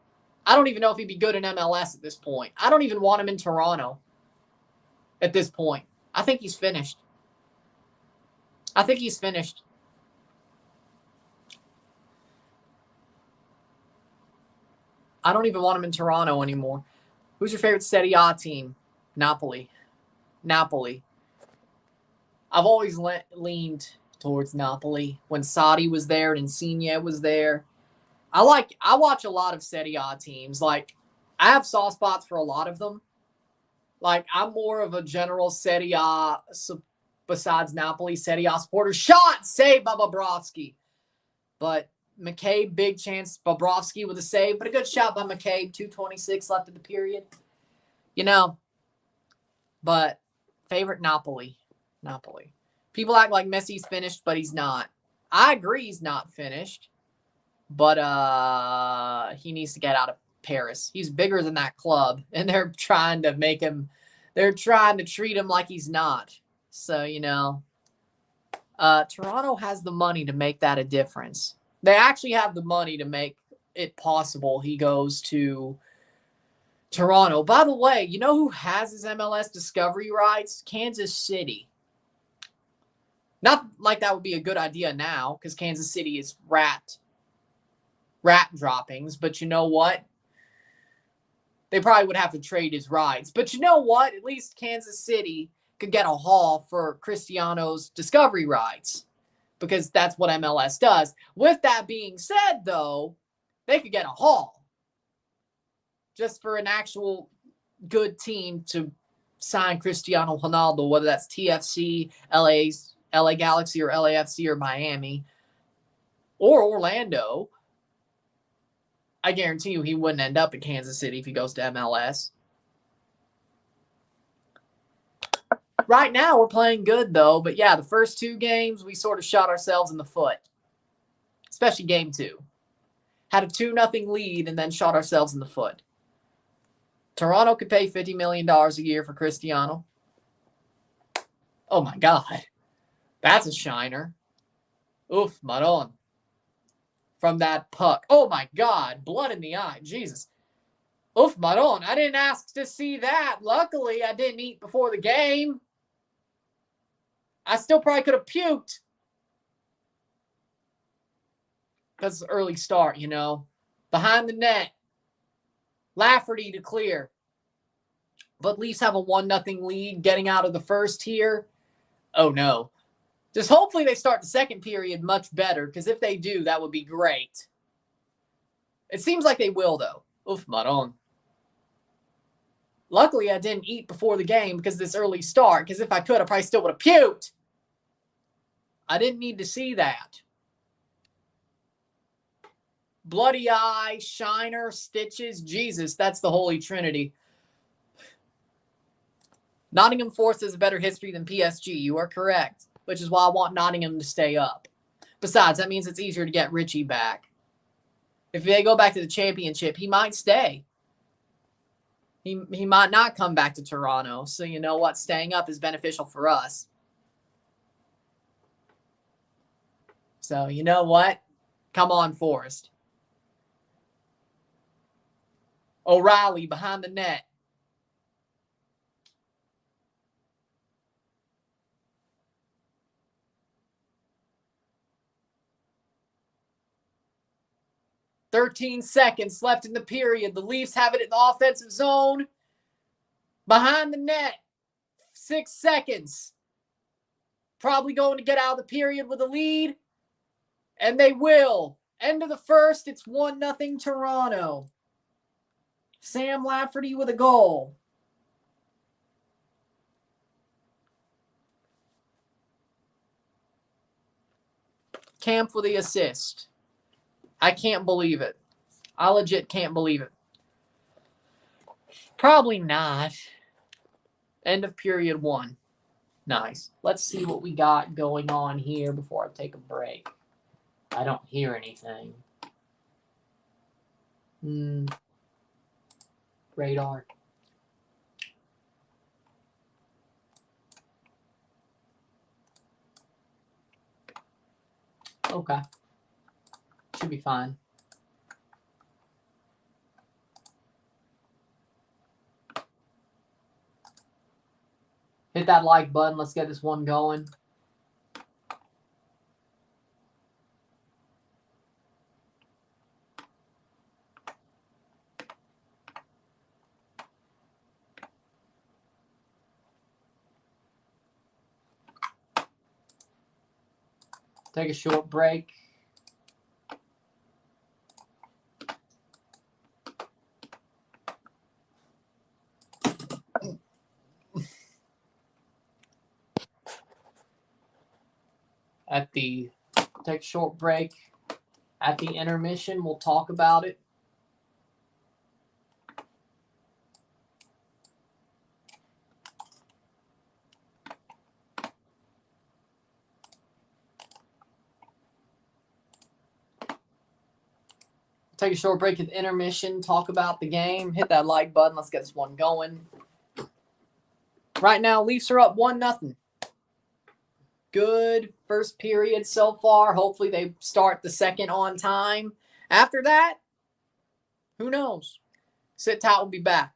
I don't even know if he'd be good in MLS at this point. I don't even want him in Toronto at this point. I think he's finished. I don't even want him in Toronto anymore. Who's your favorite Serie A team? Napoli. Napoli. I've always leaned towards Napoli. When Sadi was there and Insigne was there. I watch a lot of Serie A teams. Like, I have soft spots for a lot of them. Like, I'm more of a general Serie A, besides Napoli, Serie A supporter. Shot! Save by Bobrovsky. But McCabe, big chance. Bobrovsky with a save, but a good shot by McCabe. 2:26 left in the period. You know, but favorite Napoli. Napoli. People act like Messi's finished, but he's not. I agree he's not finished, but he needs to get out of Paris. He's bigger than that club, and they're trying to make him – they're trying to treat him like he's not. So, Toronto has the money to make that a difference. They actually have the money to make it possible he goes to Toronto. By the way, you know who has his MLS discovery rights? Kansas City. Not like that would be a good idea now, because Kansas City is rat droppings. But you know what? They probably would have to trade his rights. But you know what? At least Kansas City could get a haul for Cristiano's discovery rights, because that's what MLS does. With that being said, though, they could get a haul just for an actual good team to sign Cristiano Ronaldo, whether that's TFC, LA Galaxy, or LAFC, or Miami, or Orlando. I guarantee you he wouldn't end up in Kansas City if he goes to MLS. Right now, we're playing good, though. But, yeah, the first two games, we sort of shot ourselves in the foot. Especially game 2. Had a 2-0 lead and then shot ourselves in the foot. Toronto could pay $50 million a year for Cristiano. Oh, my God. That's a shiner. Oof, Maron. From that puck. Oh, my God. Blood in the eye. Jesus. Oof, Maron. I didn't ask to see that. Luckily, I didn't eat before the game. I still probably could have puked. Because it's an early start, Behind the net. Lafferty to clear. But Leafs have a 1-0 lead getting out of the first here. Oh, no. Just hopefully they start the second period much better, because if they do, that would be great. It seems like they will, though. Oof, Maron. Luckily, I didn't eat before the game because of this early start, because if I could, I probably still would have puked. I didn't need to see that. Bloody eye, shiner, stitches. Jesus, that's the Holy Trinity. Nottingham Forest has a better history than PSG. You are correct, which is why I want Nottingham to stay up. Besides, that means it's easier to get Richie back. If they go back to the championship, he might stay. He might not come back to Toronto. So you know what? Staying up is beneficial for us. So you know what? Come on, Forest. O'Reilly behind the net. "13 seconds left in the period. The Leafs have it in the offensive zone. Behind the net. 6 seconds. Probably going to get out of the period with a lead. And they will. End of the first. It's 1-0 Toronto. Sam Lafferty with a goal. Camp with the assist. I can't believe it. I legit can't believe it. Probably not. End of period 1. Nice. Let's see what we got going on here before I take a break. I don't hear anything. Radar. Okay. Should be fine. Hit that like button. Let's get this one going. Take a short break. Take a short break. At the intermission, we'll talk about it. Take a short break at the intermission, talk about the game. Hit that like button. Let's get this one going. Right now, Leafs are up 1-0. Good first period so far. Hopefully they start the second on time. After that, who knows? Sit tight, we'll be back.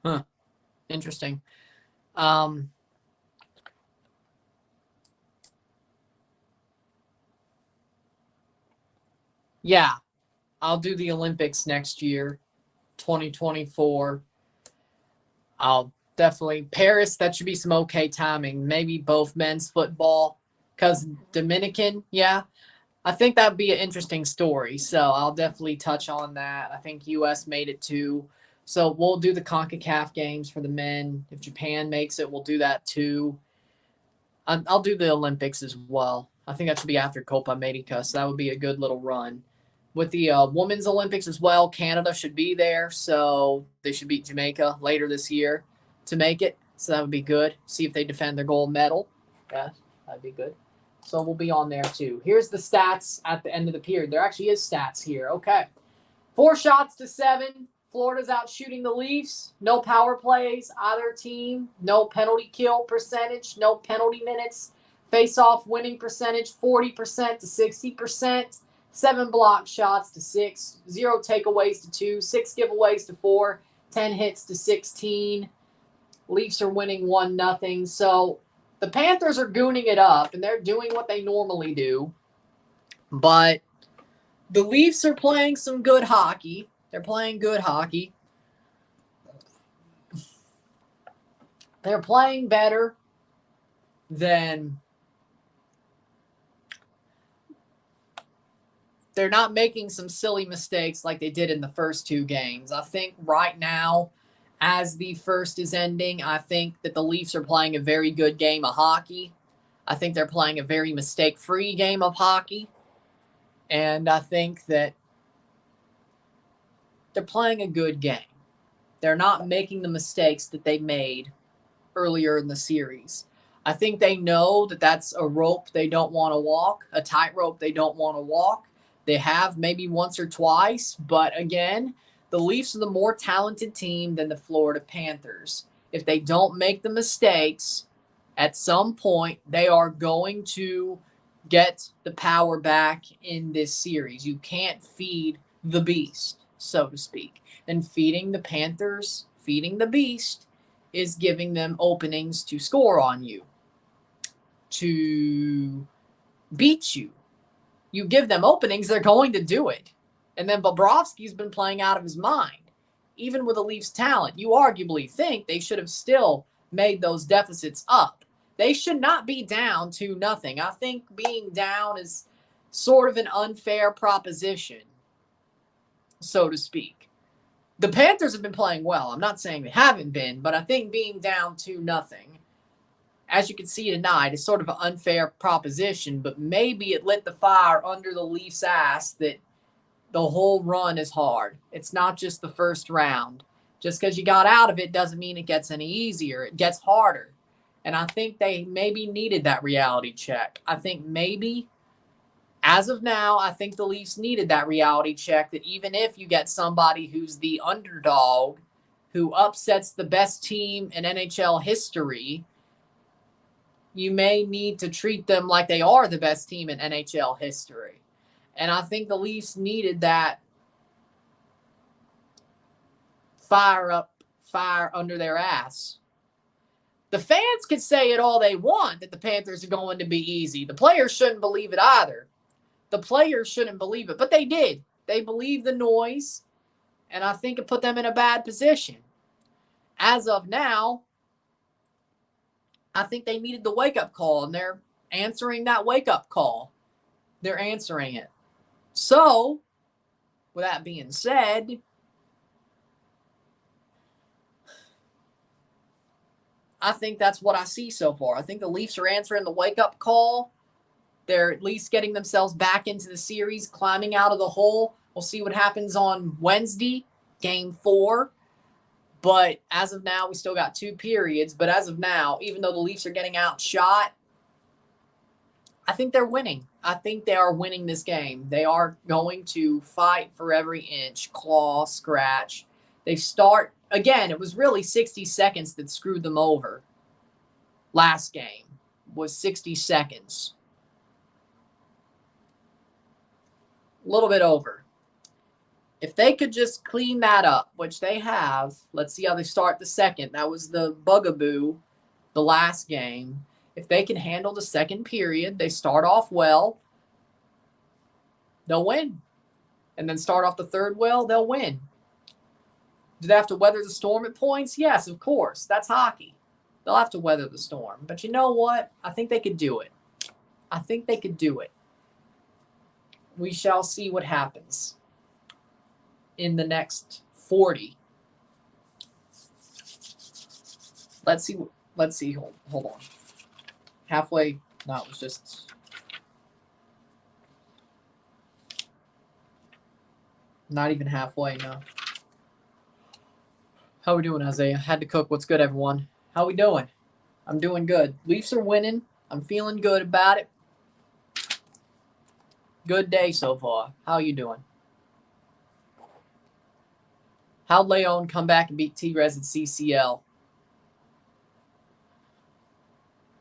Huh. Interesting. Yeah, I'll do the Olympics next year, 2024. I'll definitely Paris. That should be some okay timing. Maybe both men's football, because Dominican. Yeah, I think that'd be an interesting story. So I'll definitely touch on that. I think U.S. made it too. So we'll do the CONCACAF games for the men. If Japan makes it, we'll do that too. I'll do the Olympics as well. I think that should be after Copa America, so that would be a good little run. With the Women's Olympics as well, Canada should be there, so they should beat Jamaica later this year to make it. So that would be good. See if they defend their gold medal. Yeah, that'd be good. So we'll be on there too. Here's the stats at the end of the period. There actually is stats here. Okay. 4 shots to 7. Florida's out shooting the Leafs. No power plays, either team. No penalty kill percentage. No penalty minutes. Face-off winning percentage, 40% to 60%. 7 block shots to 6. 0 takeaways to 2. 6 giveaways to 4. 10 hits to 16. Leafs are winning 1-0. So the Panthers are gooning it up, and they're doing what they normally do. But the Leafs are playing some good hockey. They're playing good hockey. They're playing better than... They're not making some silly mistakes like they did in the first 2 games. I think right now, as the first is ending, I think that the Leafs are playing a very good game of hockey. I think they're playing a very mistake-free game of hockey. And I think that they're playing a good game. They're not making the mistakes that they made earlier in the series. I think they know that that's a rope they don't want to walk, a tightrope they don't want to walk. They have maybe once or twice, but again, the Leafs are the more talented team than the Florida Panthers. If they don't make the mistakes, at some point, they are going to get the power back in this series. You can't feed the beast, so to speak. And feeding the Panthers, feeding the beast, is giving them openings to score on you, to beat you. You give them openings, they're going to do it. And then Bobrovsky's been playing out of his mind. Even with the Leafs' talent, you arguably think they should have still made those deficits up. They should not be down 2-0. I think being down is sort of an unfair proposition, so to speak. The Panthers have been playing well. I'm not saying they haven't been, but I think being down 2-0, as you can see tonight, is sort of an unfair proposition, but maybe it lit the fire under the Leafs' ass that the whole run is hard. It's not just the first round. Just because you got out of it doesn't mean it gets any easier. It gets harder. And I think they maybe needed that reality check. I think maybe, as of now, I think the Leafs needed that reality check that even if you get somebody who's the underdog, who upsets the best team in NHL history, you may need to treat them like they are the best team in NHL history. And I think the Leafs needed that fire under their ass. The fans could say it all they want that the Panthers are going to be easy. The players shouldn't believe it either. The players shouldn't believe it, but they did. They believed the noise, and I think it put them in a bad position. As of now, I think they needed the wake-up call, and they're answering that wake-up call. They're answering it. So, with that being said, I think that's what I see so far. I think the Leafs are answering the wake-up call. They're at least getting themselves back into the series, climbing out of the hole. We'll see what happens on Wednesday, Game 4. But as of now, we still got 2 periods. But as of now, even though the Leafs are getting outshot, I think they're winning. I think they are winning this game. They are going to fight for every inch, claw, scratch. They start, again, it was really 60 seconds that screwed them over. Last game was 60 seconds. A little bit over. If they could just clean that up, which they have, let's see how they start the second. That was the bugaboo, the last game. If they can handle the second period, they start off well, they'll win. And then start off the third well, they'll win. Do they have to weather the storm at points? Yes, of course. That's hockey. They'll have to weather the storm. But you know what? I think they could do it. I think they could do it. We shall see what happens in the next 40. Let's see. Hold on. halfway. No, it was just not even halfway. No. How we doing, Isaiah? Had to cook. What's good, everyone? How we doing? I'm doing good. Leafs are winning. I'm feeling good about it. Good day so far. How you doing? How'd Leon come back and beat T-Rez at CCL?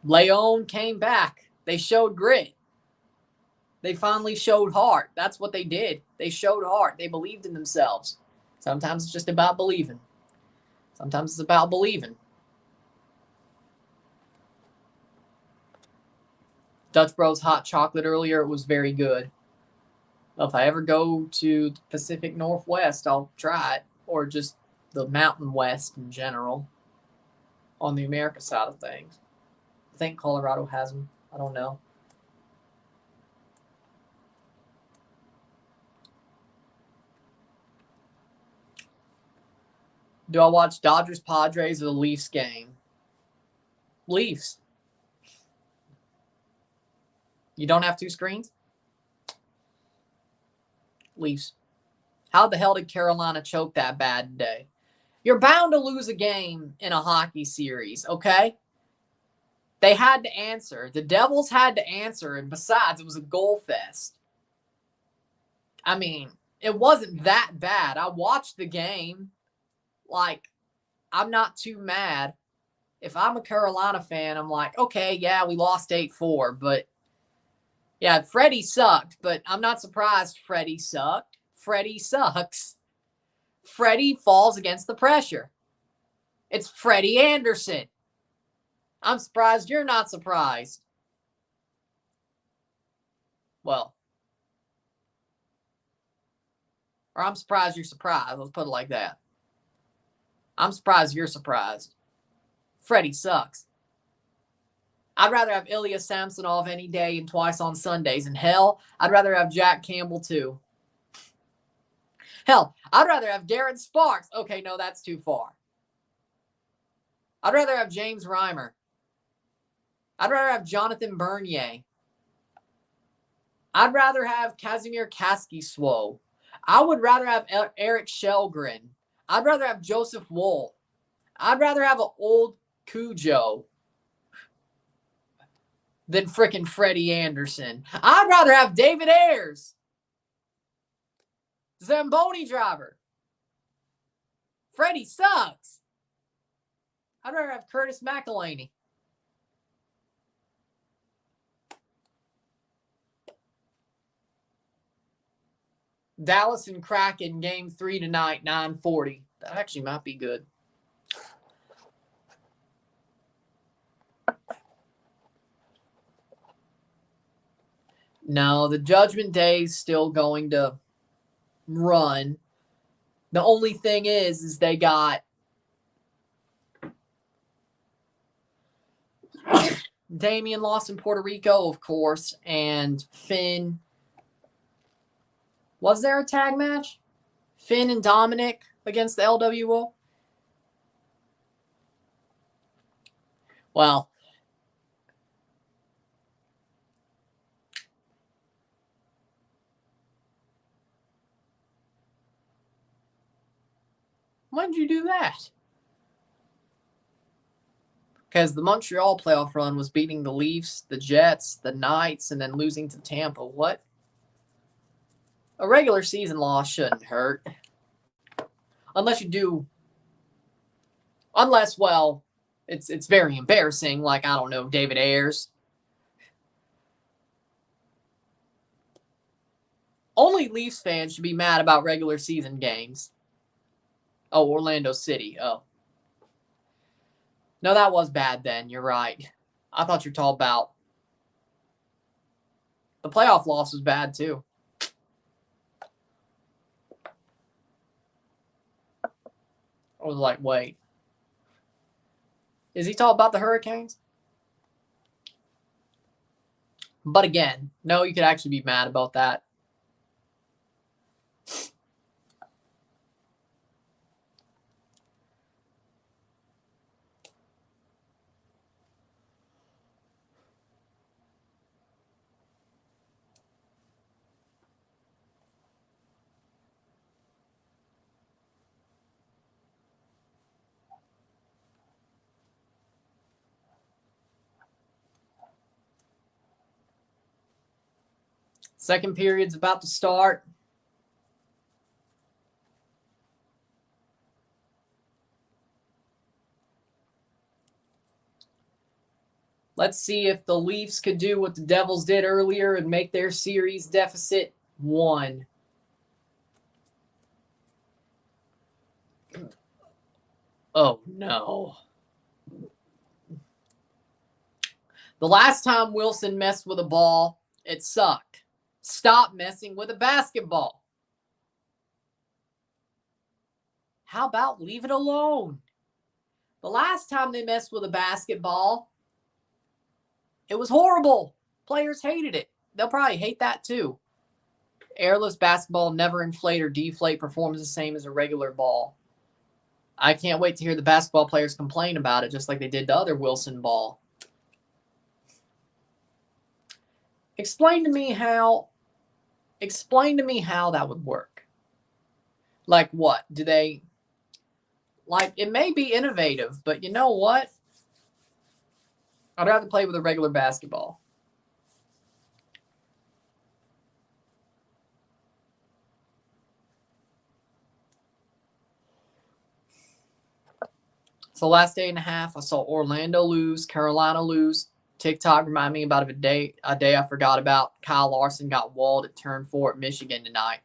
Leon came back. They showed grit. They finally showed heart. That's what they did. They showed heart. They believed in themselves. Sometimes it's just about believing. Sometimes it's about believing. Dutch Bros hot chocolate earlier, it was very good. Well, if I ever go to the Pacific Northwest, I'll try it. Or just the Mountain West in general. On the America side of things. I think Colorado has them. I don't know. Do I watch Dodgers Padres or the Leafs game? Leafs. You don't have 2 screens? Leafs. How the hell did Carolina choke that bad today? You're bound to lose a game in a hockey series, okay? They had to answer. The Devils had to answer, and besides, it was a goal fest. I mean, it wasn't that bad. I watched the game. Like, I'm not too mad. If I'm a Carolina fan, I'm like, okay, yeah, we lost 8-4, but yeah, Freddie sucked, but I'm not surprised Freddie sucked. Freddie sucks. Freddie falls against the pressure. It's Freddie Anderson. I'm surprised you're not surprised. Well, or I'm surprised you're surprised. Let's put it like that. I'm surprised you're surprised. Freddie sucks. I'd rather have Ilya Samsonov any day and twice on Sundays. And hell, I'd rather have Jack Campbell too. Hell, I'd rather have Darren Sparks. Okay, no, that's too far. I'd rather have James Reimer. I'd rather have Jonathan Bernier. I'd rather have Kazimir Kaskisuo. I would rather have Eric Shelgren. I'd rather have Joseph Woll. I'd rather have an old Cujo than frickin' Freddie Anderson. I'd rather have David Ayers. Zamboni driver. Freddie sucks. I'd rather have Curtis McElhaney. Dallas and Kraken game 3 tonight, 9:40. That actually might be good. No, the Judgment Day is still going to run. The only thing is they got Damian lost in Puerto Rico, of course, and Finn. Was there a tag match? Finn and Dominic against the LWO? Well, when did you do that? Because the Montreal playoff run was beating the Leafs, the Jets, the Knights, and then losing to Tampa. What? A regular season loss shouldn't hurt. Unless you do. Unless, well, it's very embarrassing, like, I don't know, David Ayers. Only Leafs fans should be mad about regular season games. Oh, Orlando City. Oh. No, that was bad then. You're right. I thought you were talking about. The playoff loss was bad too. I was like, wait. Is he talking about the Hurricanes? But again, no, you could actually be mad about that. Second period's about to start. Let's see if the Leafs could do what the Devils did earlier and make their series deficit 1. Oh, no. The last time Wilson messed with a ball, it sucked. Stop messing with a basketball. How about leave it alone? The last time they messed with a basketball, it was horrible. Players hated it. They'll probably hate that too. Airless basketball never inflate or deflate, performs the same as a regular ball. I can't wait to hear the basketball players complain about it, just like they did the other Wilson ball. Explain to me how that would work. Like what? Do they, like, it may be innovative, but you know what? I'd rather play with a regular basketball. So last day and a half, I saw Orlando lose, Carolina lose. TikTok reminded me about a day I forgot about. Kyle Larson got walled at turn 4 at Michigan tonight.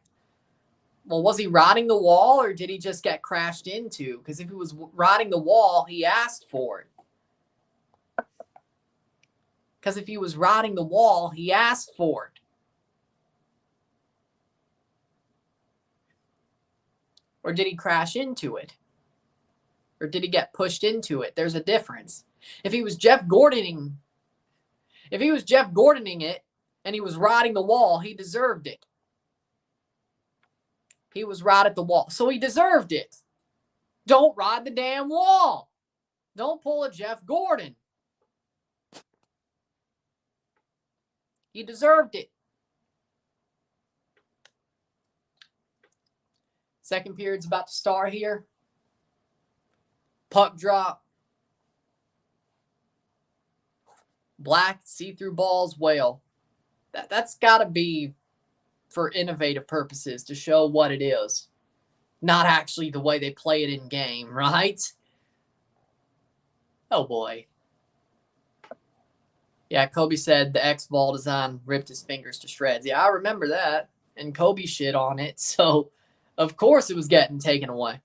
Well, was he riding the wall or did he just get crashed into? Because if he was riding the wall, he asked for it. Because if he was riding the wall, he asked for it. Or did he crash into it? Or did he get pushed into it? There's a difference. If he was Jeff Gordoning it and he was riding the wall, he deserved it. He was right at the wall, so he deserved it. Don't ride the damn wall. Don't pull a Jeff Gordon. He deserved it. Second period's about to start here. Puck drop. Black see-through balls whale. That's got to be for innovative purposes to show what it is. Not actually the way they play it in game, right? Oh boy. Yeah, Kobe said the X-ball design ripped his fingers to shreds. Yeah, I remember that. And Kobe shit on it. So, of course it was getting taken away.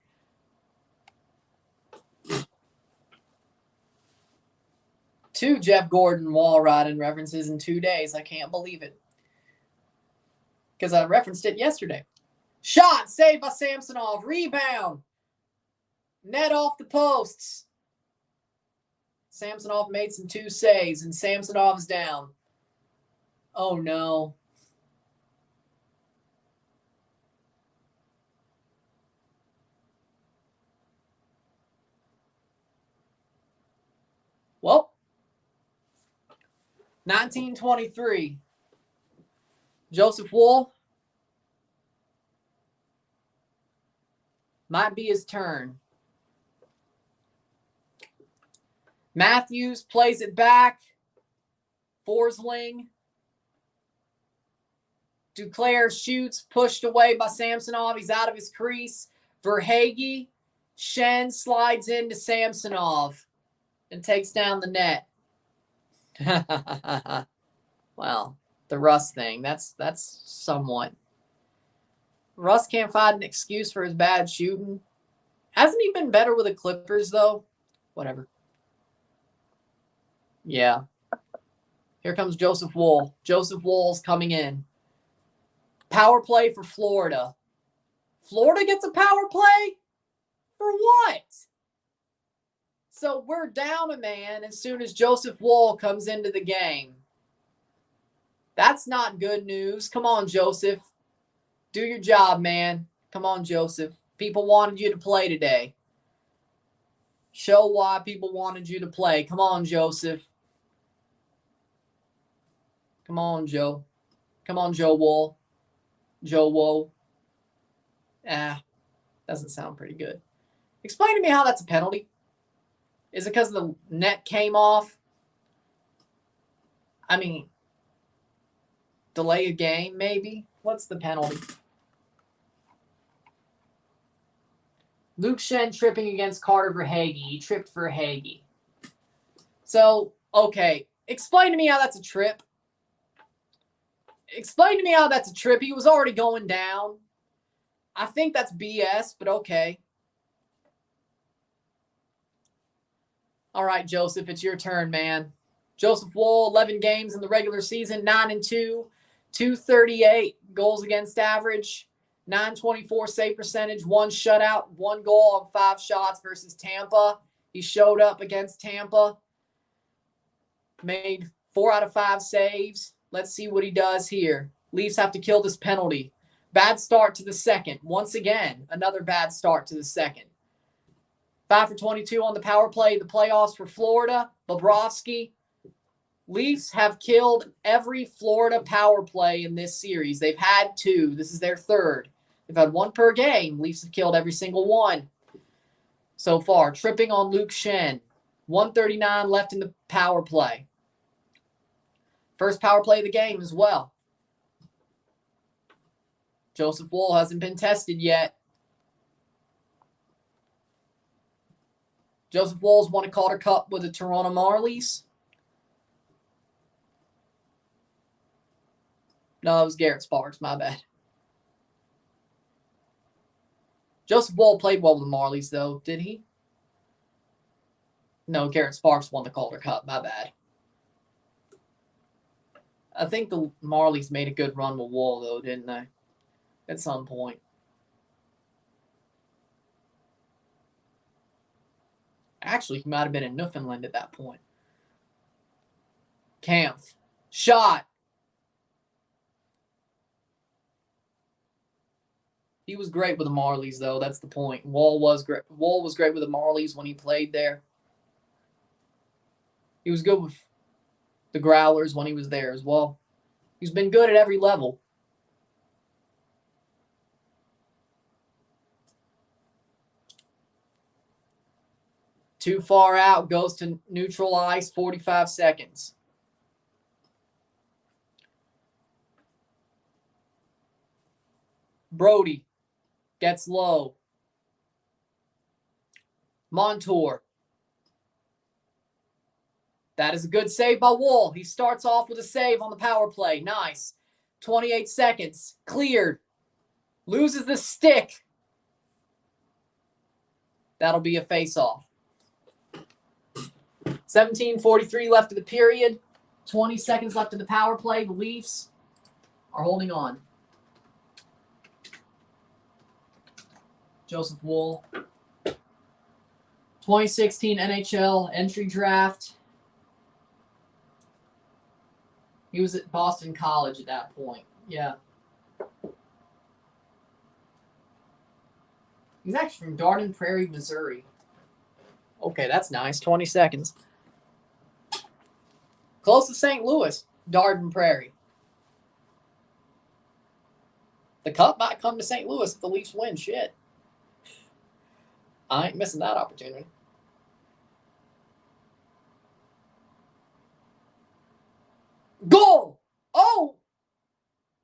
Two Jeff Gordon wall riding references in 2 days. I can't believe it. Because I referenced it yesterday. Shot saved by Samsonov. Rebound. Net off the posts. Samsonov made some 2 saves, and Samsonov's down. Oh, no. Well, 1923. Joseph Wolff. Might be his turn. Matthews plays it back. Forsling. Duclair shoots, pushed away by Samsonov. He's out of his crease. Verhaeghe. Shen slides into Samsonov and takes down the net. Well, the Russ thing, that's somewhat. Russ can't find an excuse for his bad shooting. Hasn't he been better with the Clippers, though? Whatever. Yeah. Here comes Joseph Woll. Joseph Woll's coming in. Power play for Florida. Florida gets a power play? For what? So we're down a man as soon as Joseph Woll comes into the game. That's not good news. Come on, Joseph. Do your job, man. Come on, Joseph. People wanted you to play today. Show why people wanted you to play. Come on, Joseph. Come on, Joe. Come on, Joe Woll. Joe Woll. Doesn't sound pretty good. Explain to me how that's a penalty. Is it because the net came off? I mean, Delay a game, maybe? What's the penalty? Luke Schenn tripping against Carter Verhaeghe. He tripped Verhaeghe. So, okay. Explain to me how that's a trip. Explain to me how that's a trip. He was already going down. I think that's BS, but okay. All right, Joseph, it's your turn, man. Joseph Woll, 11 games in the regular season, 9-2, 238 goals against average, 924 save percentage, 1 shutout, 1 goal on 5 shots versus Tampa. He showed up against Tampa, made 4 out of 5 saves. Let's see what he does here. Leafs have to kill this penalty. Bad start to the second. Once again, another bad start to the second. 5 for 22 on the power play. The playoffs for Florida. Bobrovsky. Leafs have killed every Florida power play in this series. They've had 2. This is their 3rd. They've had 1 per game. Leafs have killed every single one so far. Tripping on Luke Schenn. 139 left in the power play. First power play of the game as well. Joseph Woll hasn't been tested yet. Joseph Woll's won a Calder Cup with the Toronto Marlies. No, it was Garrett Sparks. My bad. Joseph Woll played well with the Marlies, though. Did he? No, Garrett Sparks won the Calder Cup. My bad. I think the Marlies made a good run with Woll, though, didn't they? At some point. Actually, he might have been in Newfoundland at that point. Kampf. Shot. He was great with the Marlies, though. That's the point. Woll was great. Woll was great with the Marlies when he played there. He was good with the Growlers when he was there as well. He's been good at every level. Too far out, goes to neutral ice, 45 seconds. Brody gets low. Montour. That is a good save by Woll. He starts off with a save on the power play. Nice. 28 seconds. Cleared. Loses the stick. That'll be a face-off. 17:43 left of the period. 20 seconds left of the power play. The Leafs are holding on. Joseph Woll. 2016 NHL entry draft. He was at Boston College at that point. Yeah. He's actually from Garden Prairie, Missouri. Okay, that's nice. 20 seconds. Close to St. Louis, Garden Prairie. The Cup might come to St. Louis if the Leafs win. Shit. I ain't missing that opportunity. Goal! Oh!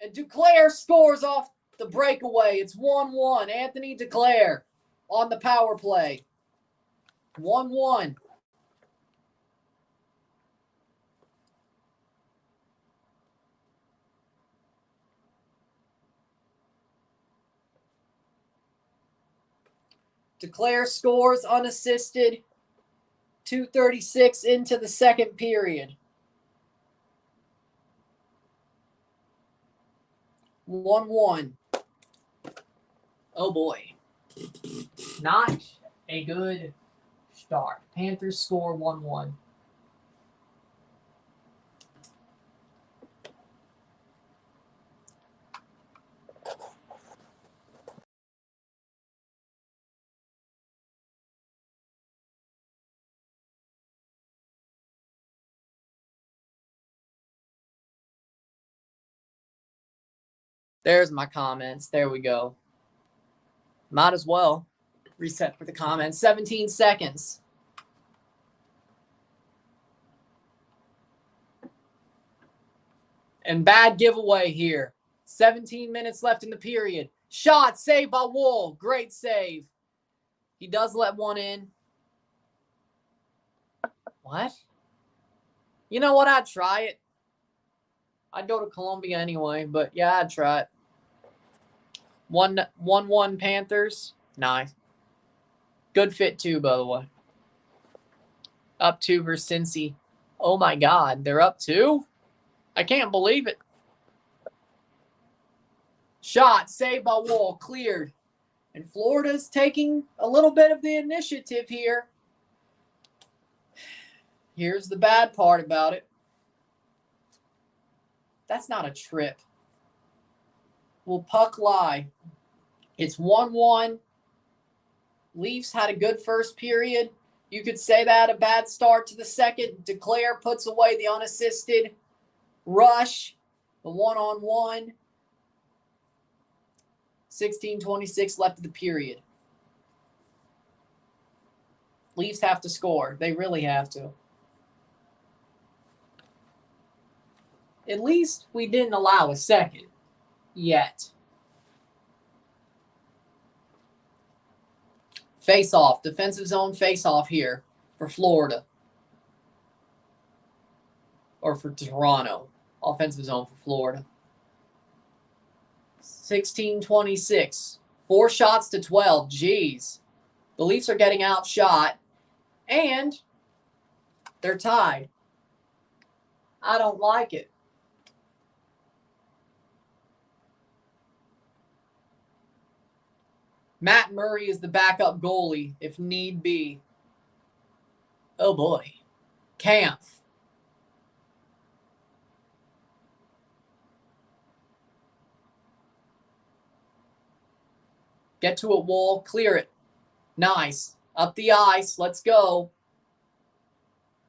And Duclair scores off the breakaway. It's 1-1. Anthony Duclair on the power play. 1-1. Duclair scores unassisted. 2:36 into the second period. 1-1. Oh boy. Not a good start. Panthers score 1-1. There's my comments. There we go. Might as well reset for the comments. 17 seconds. And bad giveaway here. 17 minutes left in the period. Shot saved by Wolff. Great save. He does let one in. What? You know what? I'd try it. I'd go to Columbia anyway, but yeah, I'd try it. 1-1 Panthers. Nice. Good fit too, by the way. Up 2 versus Cincy. Oh my God, they're up 2? I can't believe it. Shot saved by Wolff, cleared. And Florida's taking a little bit of the initiative here. Here's the bad part about it. That's not a trip. Will puck lie? It's 1-1. Leafs had a good first period. You could say that a bad start to the second. Declare puts away the unassisted rush, the one-on-one. 16:26 left of the period. Leafs have to score. They really have to. At least we didn't allow a second yet. Face-off. Defensive zone face-off here for Florida. Or for Toronto. Offensive zone for Florida. 16:26. 4 shots to 12. Jeez. The Leafs are getting outshot. And they're tied. I don't like it. Matt Murray is the backup goalie, if need be. Oh boy. Kampf. Get to it, Wall. Clear it. Nice. Up the ice. Let's go.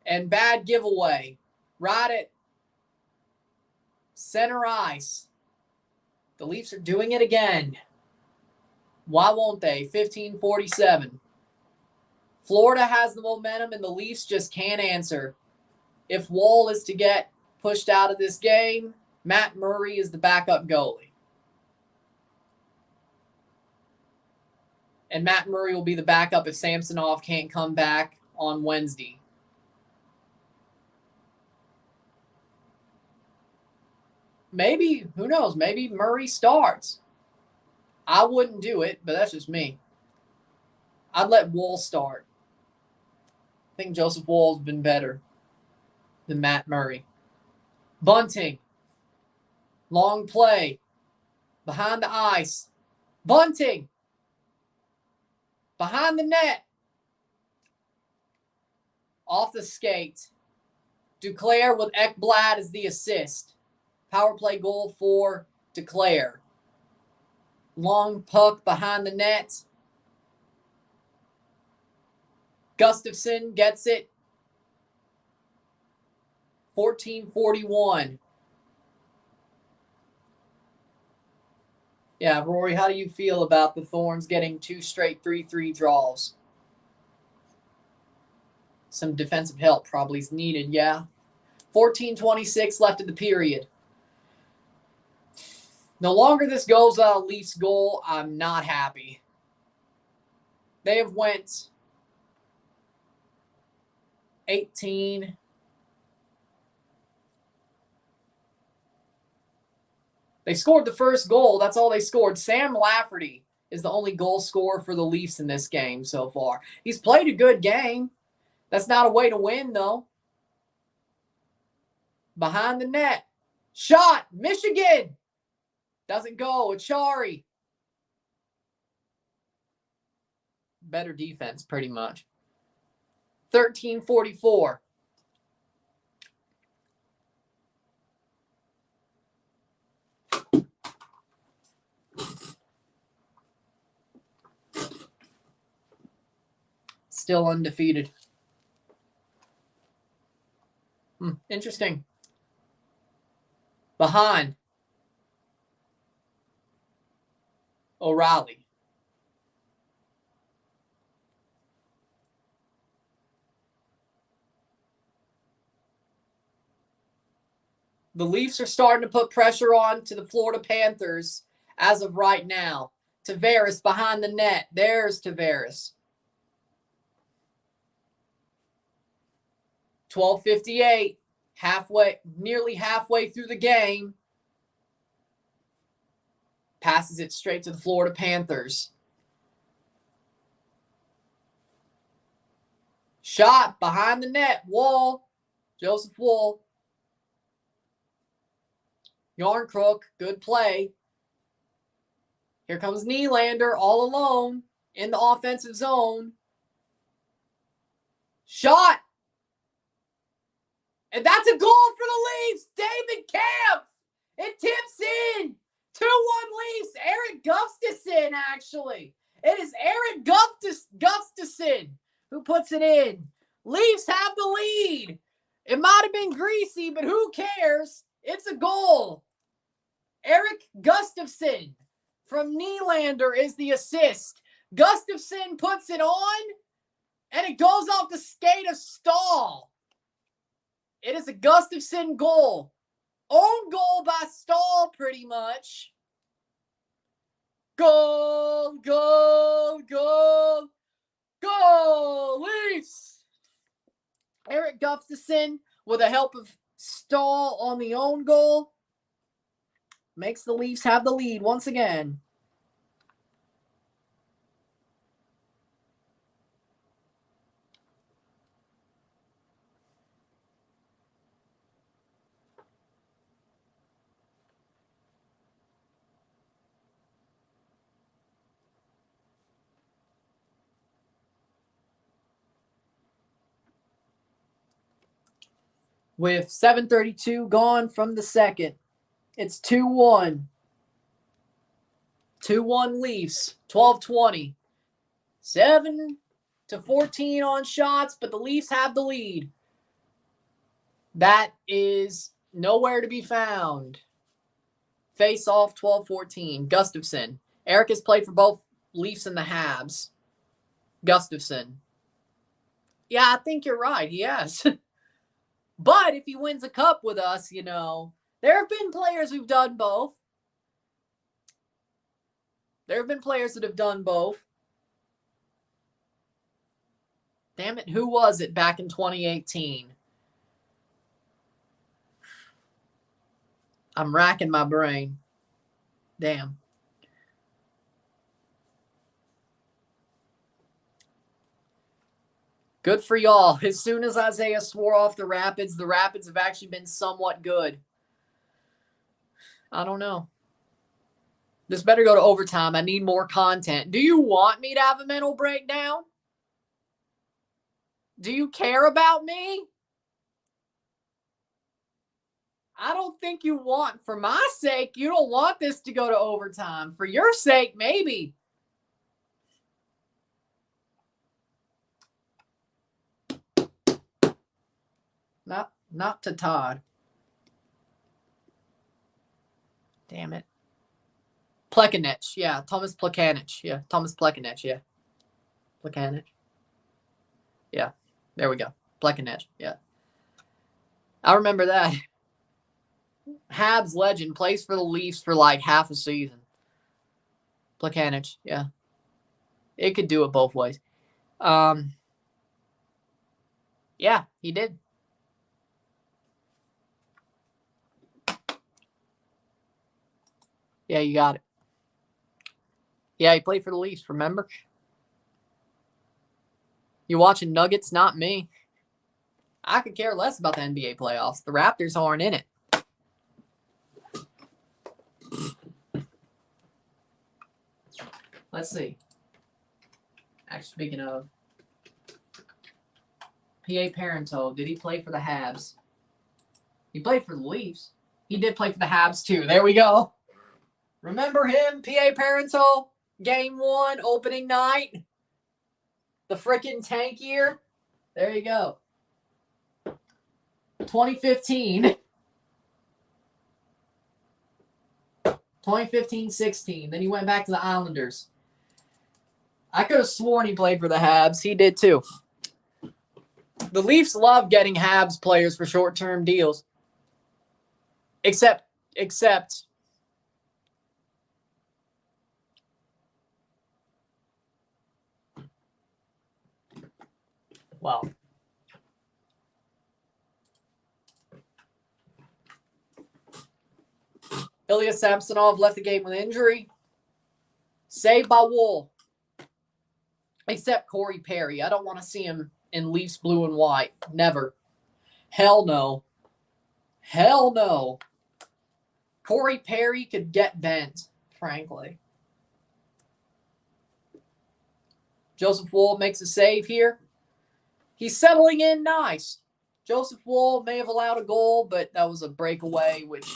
And bad giveaway. Right at center ice. The Leafs are doing it again. Why won't they? 15:47. Florida has the momentum and the Leafs just can't answer. If Wall is to get pushed out of this game, Matt Murray is the backup goalie. And Matt Murray will be the backup if Samsonov can't come back on Wednesday. Maybe, who knows, maybe Murray starts. I wouldn't do it, but that's just me. I'd let Wall start. I think Joseph Wall's been better than Matt Murray. Bunting. Long play. Behind the ice. Bunting. Behind the net. Off the skate. Duclair with Ekblad as the assist. Power play goal for Duclair. Long puck behind the net. Gustafsson gets it. 14:41. Yeah, Rory, how do you feel about the Thorns getting 2 straight 3-3 draws? Some defensive help probably is needed, yeah. 14:26 left of the period. The longer this goes without a Leafs goal, I'm not happy. They have went 18. They scored the first goal. That's all they scored. Sam Lafferty is the only goal scorer for the Leafs in this game so far. He's played a good game. That's not a way to win, though. Behind the net. Shot. Michigan. Doesn't go. Achari. Better defense, pretty much. 13:44. Still undefeated. Interesting. Behind. O'Reilly. The Leafs are starting to put pressure on to the Florida Panthers as of right now. Tavares behind the net. There's Tavares. 12:58. Nearly halfway through the game. Passes it straight to the Florida Panthers. Shot behind the net. Wall. Joseph Woll. Yarncrook. Good play. Here comes Nylander all alone in the offensive zone. Shot. And that's a goal for the Leafs. David Kampf. It tips in. 2-1 Leafs. Eric Gustafsson, actually. It is Eric Gustafsson who puts it in. Leafs have the lead. It might have been greasy, but who cares? It's a goal. Eric Gustafsson from Nylander is the assist. Gustafsson puts it on, and it goes off the skate of Stahl. It is a Gustafsson goal. Own goal by Stahl, pretty much. Goal, goal, goal, goal, Leafs! Eric Gustafsson, with the help of Stahl on the own goal, makes the Leafs have the lead once again. With 7:32 gone from the second, it's 2-1. 2-1 Leafs, 12:20. 7-14 on shots, but the Leafs have the lead. That is nowhere to be found. Face off 12-14. Gustafsson. Eric has played for both Leafs and the Habs. Gustafsson. Yeah, I think you're right. He has. But if he wins a cup with us, there have been players who've done both. There have been players that have done both. Damn it, who was it back in 2018? I'm racking my brain. Damn. Good for y'all. As soon as Isaiah swore off the Rapids have actually been somewhat good. I don't know. This better go to overtime. I need more content. Do you want me to have a mental breakdown? Do you care about me? I don't think you want. For my sake, you don't want this to go to overtime. For your sake, maybe. Not to Todd. Damn it. Plekanec. Yeah, Thomas Plekanec. Yeah, Thomas Plekanec. Yeah. Plekanec. Yeah, there we go. Plekanec. Yeah. I remember that. Habs legend, plays for the Leafs for like half a season. Plekanec. Yeah. It could do it both ways. Yeah, he did. Yeah, you got it. Yeah, he played for the Leafs, remember? You watching Nuggets, not me. I could care less about the NBA playoffs. The Raptors aren't in it. Let's see. Actually, speaking of, P.A. Parenteau, did he play for the Habs? He played for the Leafs. He did play for the Habs, too. There we go. Remember him, P.A. Parenteau? Game 1, opening night? The frickin' tank year? There you go. 2015. 2015-16. Then he went back to the Islanders. I could have sworn he played for the Habs. He did, too. The Leafs love getting Habs players for short-term deals. Except, well, Ilya Samsonov left the game with injury. Saved by Wolff. Except Corey Perry. I don't want to see him in Leafs blue and white. Never. Hell no. Hell no. Corey Perry could get bent, frankly. Joseph Woll makes a save here. He's settling in nice. Joseph Woll may have allowed a goal, but that was a breakaway, which,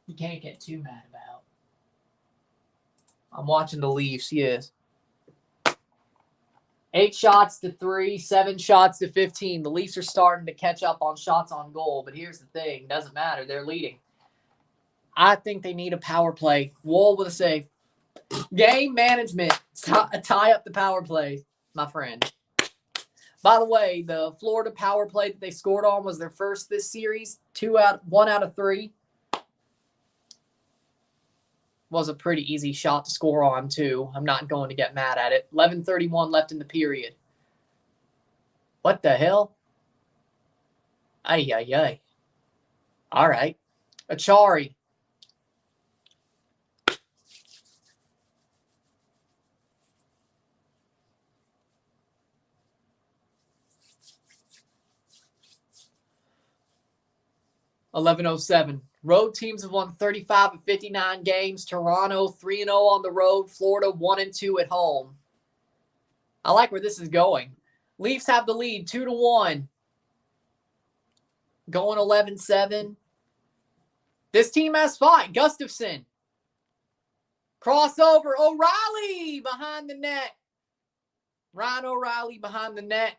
you can't get too mad about. I'm watching the Leafs, yes. 8 shots to 3, 7 shots to 15. The Leafs are starting to catch up on shots on goal, but here's the thing. Doesn't matter. They're leading. I think they need a power play. Woll with a save. Game management. Tie up the power play, my friend. By the way, the Florida power play that they scored on was their first this series. 1 out of 3. Was a pretty easy shot to score on, too. I'm not going to get mad at it. 11:31 left in the period. What the hell? Ay, ay, ay. All right. Achari. $11:07. Road teams have won 35 of 59 games. Toronto 3-0 on the road. Florida 1-2 at home. I like where this is going. Leafs have the lead 2-1. Going 11-7. This team has fight. Gustafsson. Crossover. O'Reilly behind the net. Ryan O'Reilly behind the net.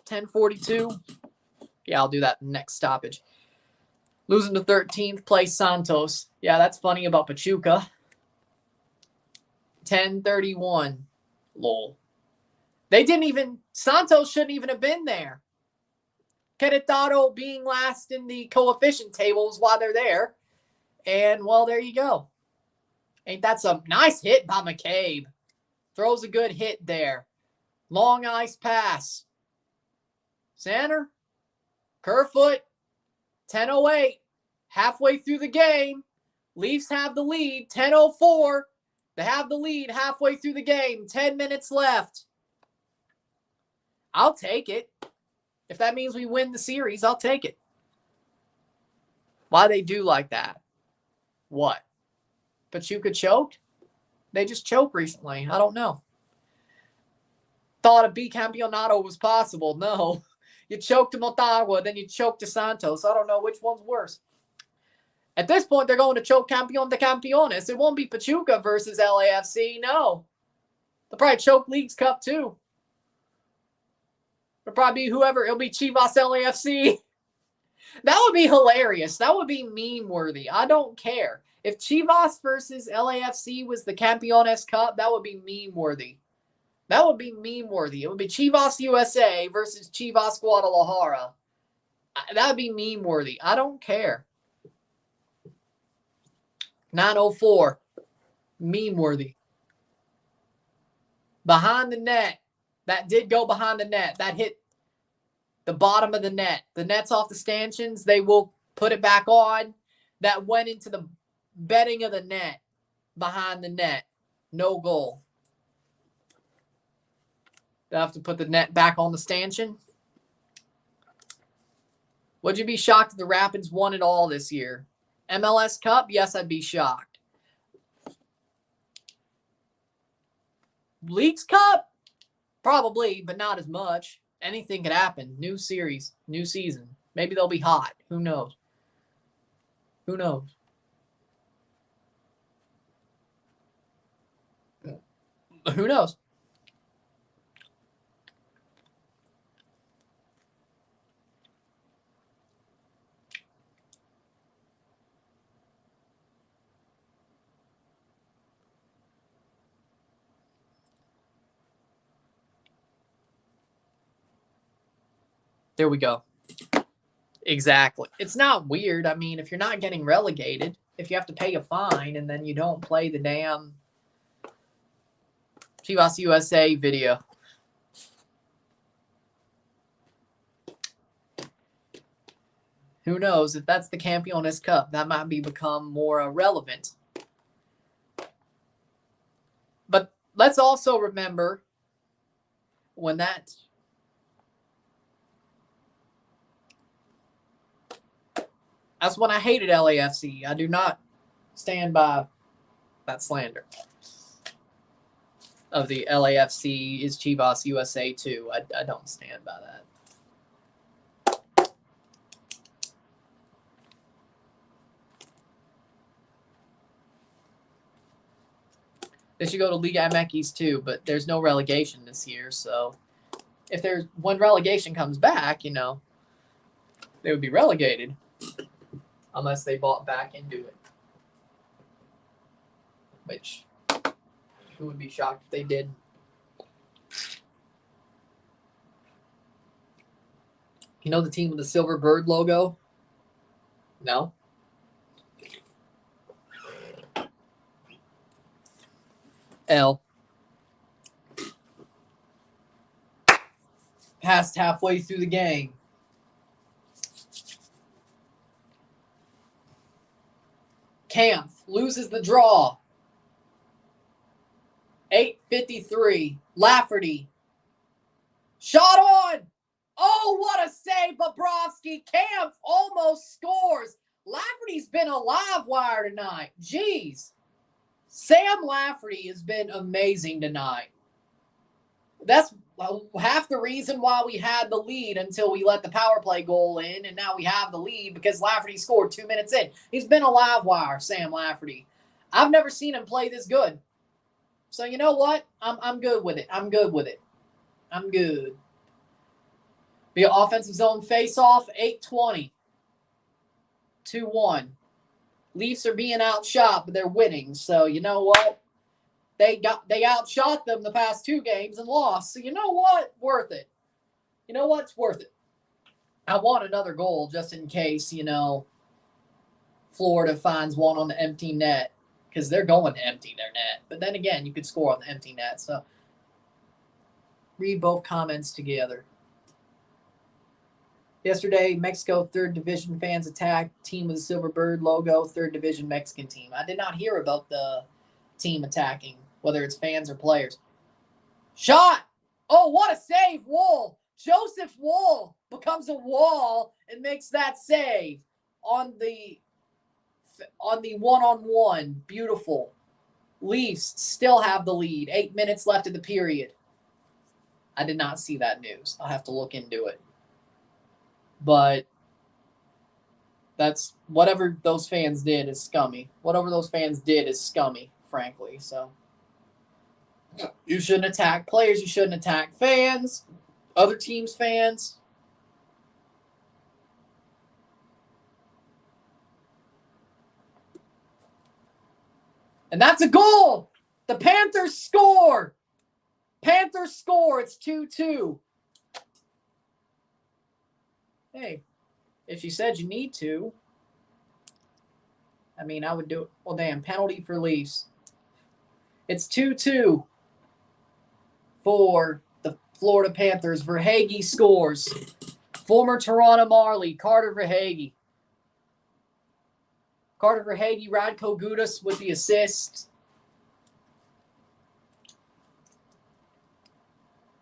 10:42. Yeah, I'll do that next stoppage. Losing to 13th place Santos. Yeah, that's funny about Pachuca. 10:31. Lol. Santos shouldn't even have been there. Querétaro being last in the coefficient tables while they're there. And, well, there you go. Ain't that some nice hit by McCabe. Throws a good hit there. Long ice pass. Center. Kerfoot. 10:08. Halfway through the game. Leafs have the lead. 10:04. They have the lead halfway through the game. 10 minutes left. I'll take it. If that means we win the series, I'll take it. Why they do like that? What? Pachuca choked? They just choked recently. I don't know. Thought a bicampeonato was possible. No. You choked to Motagua, then you choked to Santos. I don't know which one's worse. At this point, they're going to choke Campeón de Campeones. It won't be Pachuca versus LAFC. No. They'll probably choke Leagues Cup, too. It'll probably be whoever. It'll be Chivas LAFC. That would be hilarious. That would be meme-worthy. I don't care. If Chivas versus LAFC was the Campeones Cup, that would be meme-worthy. That would be meme-worthy. It would be Chivas USA versus Chivas Guadalajara. That would be meme-worthy. I don't care. 9:04. Meme-worthy. Behind the net. That did go behind the net. That hit the bottom of the net. The net's off the stanchions. They will put it back on. That went into the bedding of the net. Behind the net. No goal. They'll have to put the net back on the stanchion. Would you be shocked if the Rapids won it all this year? MLS Cup? Yes, I'd be shocked. Leagues Cup? Probably, but not as much. Anything could happen. New series, new season. Maybe they'll be hot. Who knows? Who knows? Who knows? There we go. Exactly. It's not weird. I mean, if you're not getting relegated, if you have to pay a fine and then you don't play the damn Chivas USA video. Who knows? If that's the Campeones Cup, that might become more relevant. But let's also remember when that's when I hated LAFC. I do not stand by that slander of the LAFC is Chivas USA too. I don't stand by that. They should go to Liga MX too, but there's no relegation this year. So if when relegation comes back, they would be relegated unless they bought back into it. Which, who would be shocked if they did? You know the team with the silver bird logo? No? L. Passed halfway through the game. Kampf loses the draw. 8:53. Lafferty. Shot on! Oh, what a save, Bobrovsky. Kampf almost scores. Lafferty's been a live wire tonight. Jeez. Sam Lafferty has been amazing tonight. That's half the reason why we had the lead until we let the power play goal in, and now we have the lead because Lafferty scored 2 minutes in. He's been a live wire, Sam Lafferty. I've never seen him play this good. So you know what? I'm good with it. I'm good. The offensive zone face-off, 8:20. 2-1. Leafs are being outshot, but they're winning. So you know what? They outshot them the past 2 games and lost. So you know what? Worth it. You know what? It's worth it. I want another goal just in case, Florida finds one on the empty net because they're going to empty their net. But then again, you could score on the empty net. So read both comments together. Yesterday, Mexico 3rd Division fans attacked team with the Silver Bird logo, 3rd Division Mexican team. I did not hear about the team attacking, whether it's fans or players. Shot! Oh, what a save, Wolff! Joseph Wolff becomes a wall and makes that save on the one-on-one. Beautiful. Leafs still have the lead. 8 minutes left of the period. I did not see that news. I'll have to look into it. But that's whatever those fans did is scummy. Whatever those fans did is scummy, frankly. So you shouldn't attack players. You shouldn't attack fans, other teams' fans. And that's a goal. The Panthers score. It's 2-2. Hey, if you said you need to, I would do it. Well, damn, penalty for Leafs. It's 2-2 for the Florida Panthers. Verhaeghe scores. Former Toronto Marley, Carter Verhaeghe. Radko Gudas with the assist.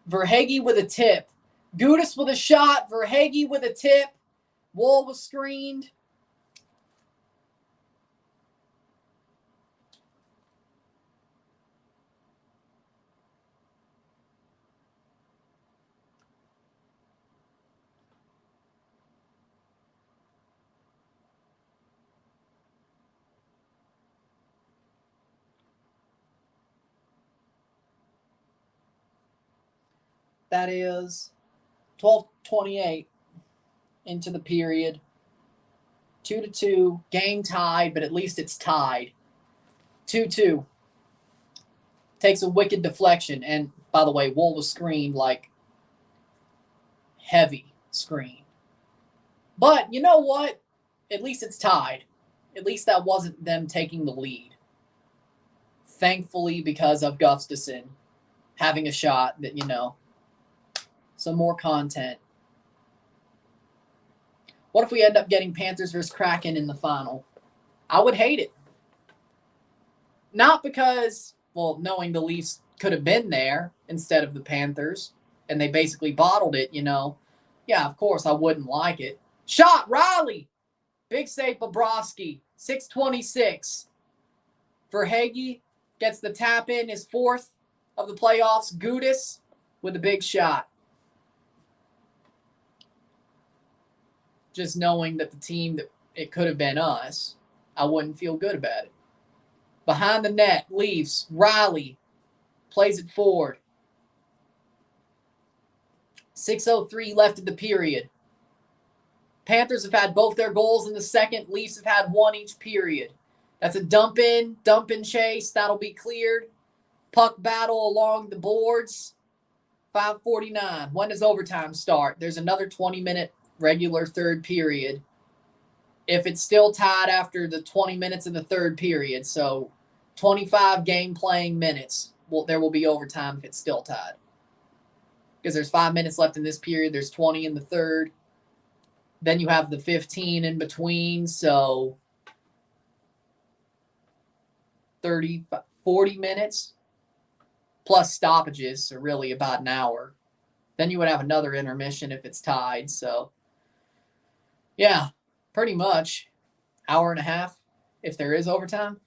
Verhaeghe with a tip. Gudas with a shot. Verhaeghe with a tip. Wall was screened. That is 12:28 into the period. 2-2. Game tied, but at least it's tied. 2-2. Takes a wicked deflection. And, by the way, Wool was screened like heavy screen. But you know what? At least it's tied. At least that wasn't them taking the lead. Thankfully, because of Gustafson having a shot that, some more content. What if we end up getting Panthers versus Kraken in the final? I would hate it. Not because, knowing the Leafs could have been there instead of the Panthers, and they basically bottled it, Yeah, of course, I wouldn't like it. Shot, Riley! Big save, Bobrovsky. 6:26. Verhaeghe gets the tap in, his fourth of the playoffs. Gudis with a big shot. Just knowing that the team that it could have been us, I wouldn't feel good about it. Behind the net, Leafs. Riley plays it forward. 6:03 left in the period. Panthers have had both their goals in the second. Leafs have had one each period. That's a dump in chase. That'll be cleared. Puck battle along the boards. 5:49. When does overtime start? There's another 20-minute regular third period. If it's still tied after the 20 minutes of the third period, so 25 game playing minutes, there will be overtime if it's still tied. Because there's 5 minutes left in this period. There's 20 in the third. Then you have the 15 in between, so 30, 40 minutes plus stoppages, so really about an hour. Then you would have another intermission if it's tied. So, yeah, pretty much hour and a half if there is overtime.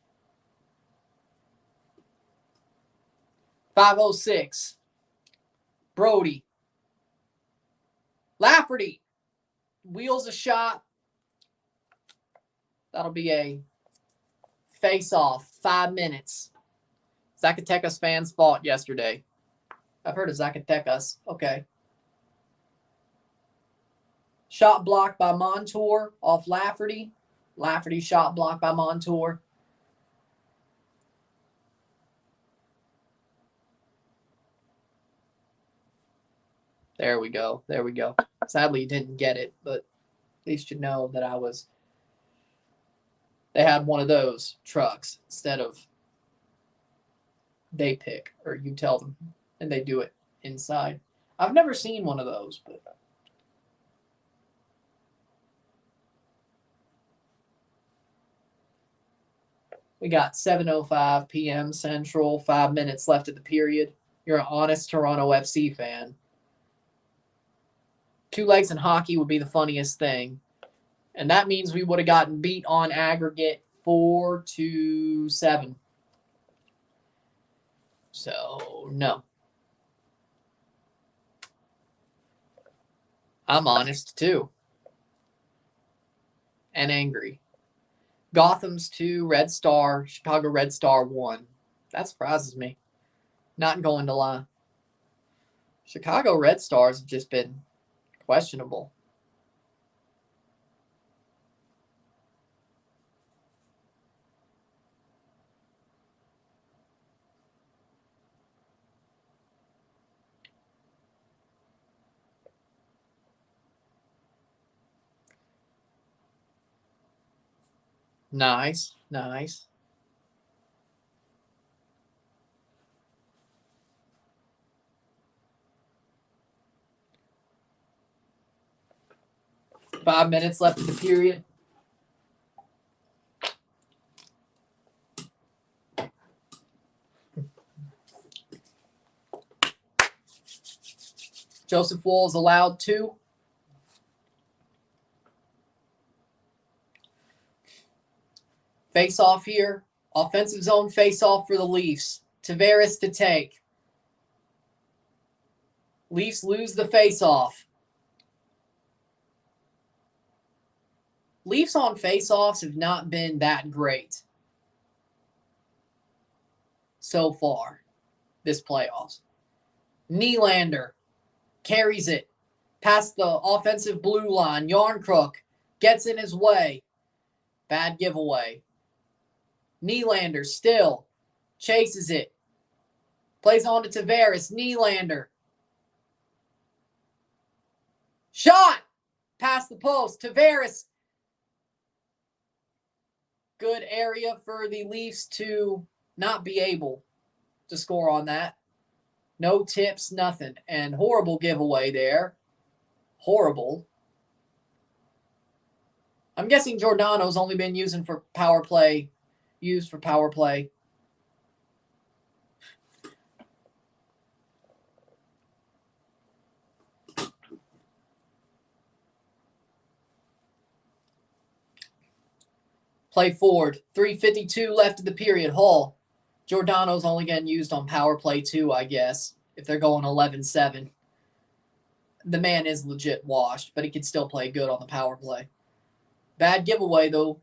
5:06. Brody. Lafferty wheels a shot. That'll be a face-off. 5 minutes. Zacatecas fans fought yesterday. I've heard of Zacatecas. Okay. Shot blocked by Montour off Lafferty. Lafferty shot blocked by Montour. There we go. There we go. Sadly, you didn't get it, but at least you know that they had one of those trucks instead of they pick or you tell them and they do it inside. I've never seen one of those, but we got 7:05 p.m. Central, 5 minutes left of the period. You're an honest Toronto FC fan. Two legs in hockey would be the funniest thing. And that means we would have gotten beat on aggregate 4-7. So, no. I'm honest, too. And angry. Gotham's 2, Red Star, Chicago Red Star 1. That surprises me. Not going to lie. Chicago Red Stars have just been questionable. Nice, nice. Five minutes left in the period. Joseph Woll is allowed 2. Face off here. Offensive zone face off for the Leafs. Tavares to take. Leafs lose the face off. Leafs on face offs have not been that great so far this playoffs. Nylander carries it past the offensive blue line. Yarncrook gets in his way. Bad giveaway. Nylander still chases it. Plays on to Tavares. Nylander. Shot! Past the post. Tavares. Good area for the Leafs to not be able to score on that. No tips, nothing. And horrible giveaway there. Horrible. I'm guessing Giordano's only been used for power play. Play forward. 3:52 left of the period. Hall. Giordano's only getting used on power play too, I guess, if they're going 11-7. The man is legit washed, but he can still play good on the power play. Bad giveaway, though.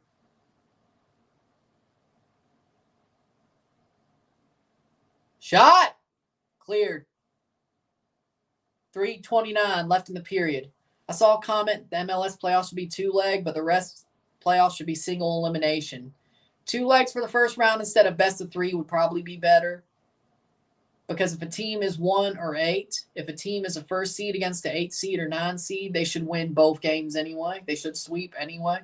Shot! Cleared. 3:29 left in the period. I saw a comment the MLS playoffs should be 2-leg, but the rest playoffs should be single elimination. 2 legs for the first round instead of best of 3 would probably be better. Because if a team is 1 or 8, if a team is a first seed against an 8 seed or 9 seed, they should win both games anyway. They should sweep anyway.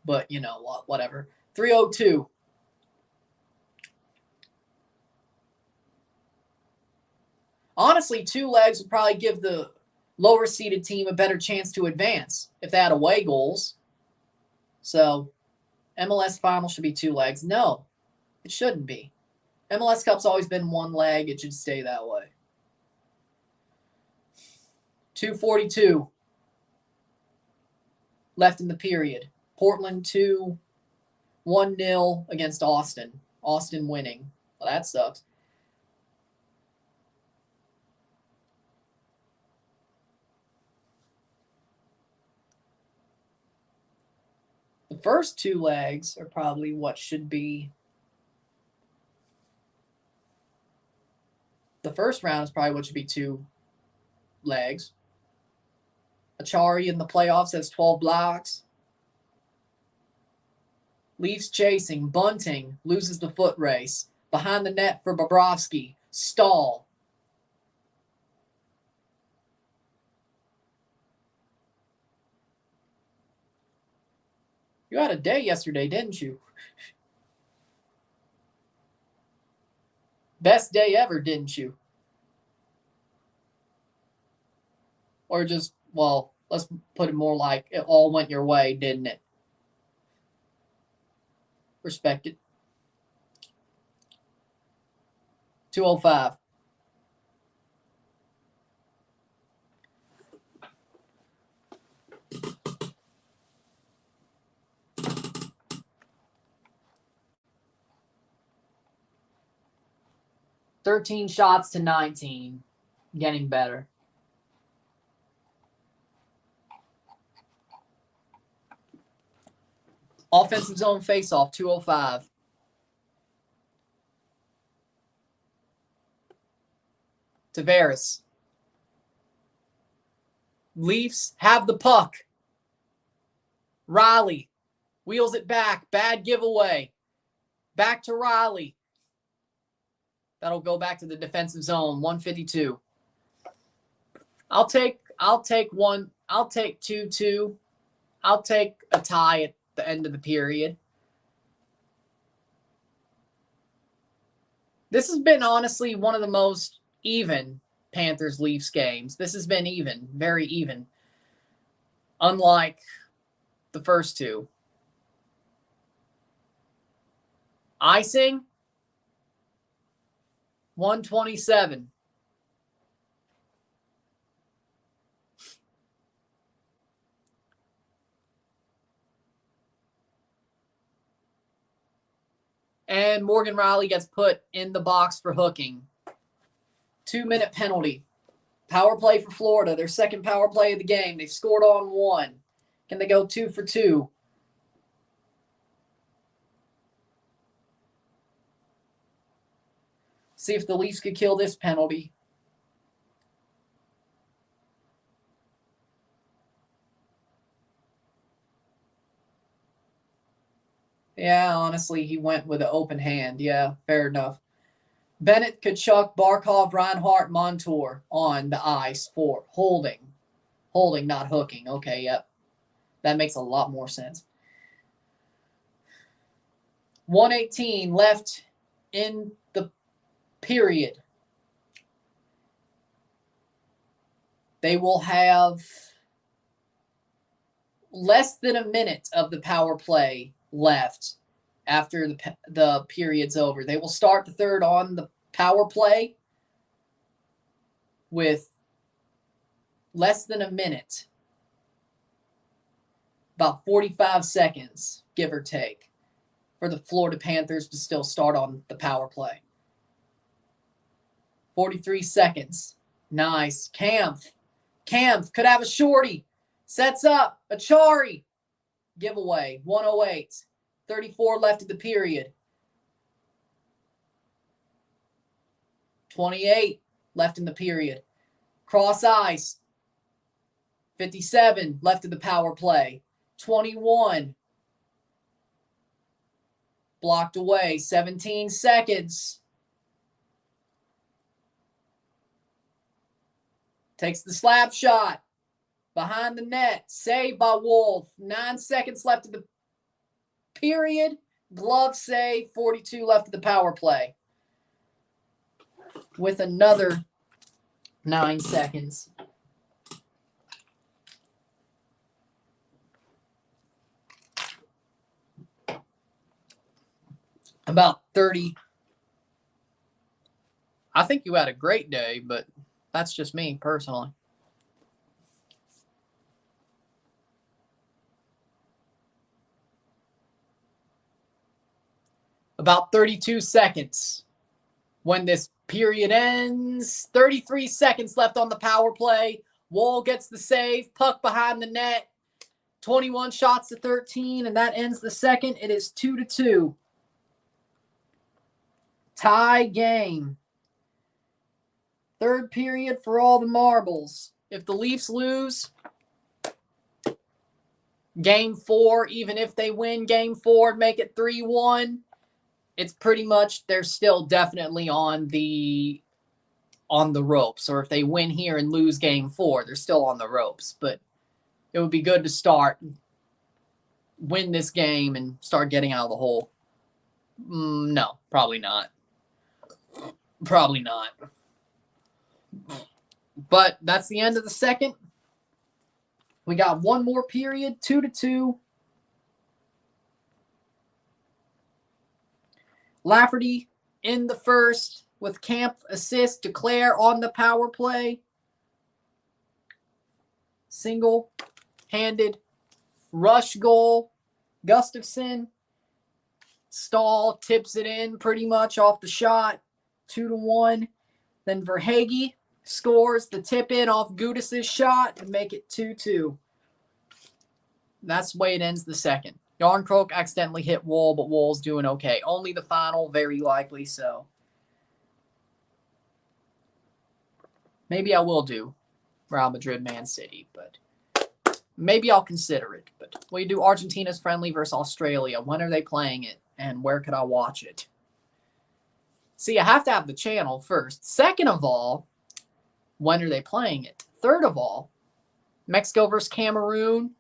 But, you know, whatever. 3:02. Honestly, 2 legs would probably give the lower seeded team a better chance to advance if they had away goals. So, MLS final should be 2 legs. No, it shouldn't be. MLS Cup's always been 1 leg. It should stay that way. 2:42 left in the period. Portland 2, 1-0 against Austin. Austin winning. Well, that sucks. The first 2 legs are probably what should be. The first round is probably what should be 2 legs. Achari in the playoffs has 12 blocks. Leafs chasing. Bunting loses the foot race. Behind the net for Bobrovsky. Stahl. You had a day yesterday, didn't you? Best day ever, didn't you? Or just, well, let's put it more like it all went your way, didn't it? Respect it. 2:05. $13 shots to 19. Getting better. Offensive zone faceoff, 2:05. Tavares. Leafs have the puck. Riley wheels it back. Bad giveaway. Back to Riley. That'll go back to the defensive zone. 1:52. I'll take 1. I'll take 2-2. I'll take a tie at the end of the period. This has been honestly one of the most even Panthers Leafs games. This has been even, very even. Unlike the first 2. Icing 127. And Morgan Riley gets put in the box for hooking. 2-minute penalty. Power play for Florida. Their second power play of the game. They scored on 1. Can they go 2 for 2? See if the Leafs could kill this penalty. Yeah, honestly, he went with an open hand. Yeah, fair enough. Bennett, Kachuk, Barkov, Reinhart, Montour on the ice for holding. Holding, not hooking. Okay, yep. That makes a lot more sense. 1:18 left in the period. They will have less than a minute of the power play left after the period's over. They will start the third on the power play with less than a minute, about 45 seconds, give or take, for the Florida Panthers to still start on the power play. 43 seconds. Nice. Kampf could have a shorty. Sets up. Achari. Giveaway. 108. 34 left of the period. 28 left in the period. Cross ice. 57 left of the power play. 21. Blocked away. 17 seconds. Takes the slap shot. Behind the net. Saved by Wolff. 9 seconds left of the period. Glove save. 42 left of the power play. With another 9 seconds. About 30. I think you had a great day, but that's just me personally. About 32 seconds when this period ends. 33 seconds left on the power play. Wall gets the save. Puck behind the net. 21 shots to 13, and that ends the second. It is 2-2. Tie game. Third period for all the marbles. If the Leafs lose game 4, even if they win game 4 and make it 3-1, it's pretty much they're still definitely on the ropes. Or if they win here and lose game 4, they're still on the ropes. But it would be good to start, win this game, and start getting out of the hole. No, probably not. Probably not. But that's the end of the second. We got one more period, 2-2. Lafferty in the first with Kampf assist. Declare on the power play. Single-handed rush goal. Gustafsson. Stahl tips it in pretty much off the shot. 2-1. Then Verhaeghe scores the tip in off Gudis' shot to make it 2-2. That's the way it ends the second. Yarncroke accidentally hit Woll, but Woll's doing okay. Only the final, very likely so. Maybe I will do Real Madrid, Man City, but maybe I'll consider it. But we do Argentina's friendly versus Australia. When are they playing it, and where could I watch it? See, I have to have the channel first. Second of all, when are they playing it? Third of all, Mexico versus Cameroon.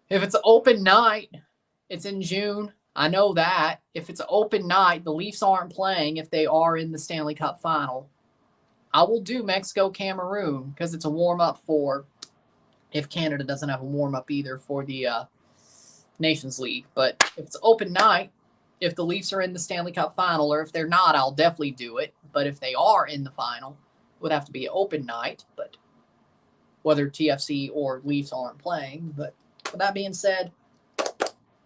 If it's an open night, it's in June. I know that. If it's an open night, the Leafs aren't playing if they are in the Stanley Cup final. I will do Mexico-Cameroon because it's a warm-up for, if Canada doesn't have a warm-up either, for the Nations League. But if it's an open night, if the Leafs are in the Stanley Cup final, or if they're not, I'll definitely do it. But if they are in the final, it would have to be an open night. But whether TFC or Leafs aren't playing. But with that being said, the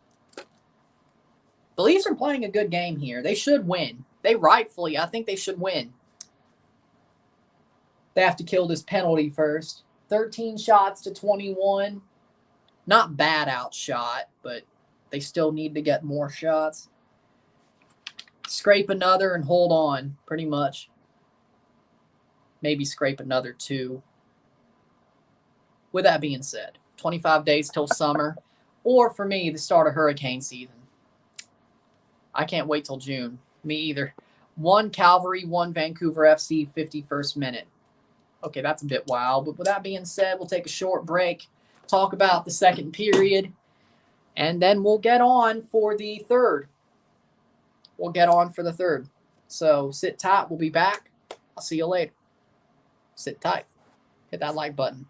Leafs are playing a good game here. They should win. I think they should win. They have to kill this penalty first. 13 shots to 21. Not bad outshot, but they still need to get more shots. Scrape another and hold on, pretty much. Maybe scrape another 2. With that being said, 25 days till summer, or for me, the start of hurricane season. I can't wait till June. Me either. 1 Calvary, 1 Vancouver FC, 51st minute. Okay, that's a bit wild. But with that being said, we'll take a short break, talk about the second period, and then we'll get on for the third. So sit tight. We'll be back. I'll see you later. Sit tight. Hit that like button.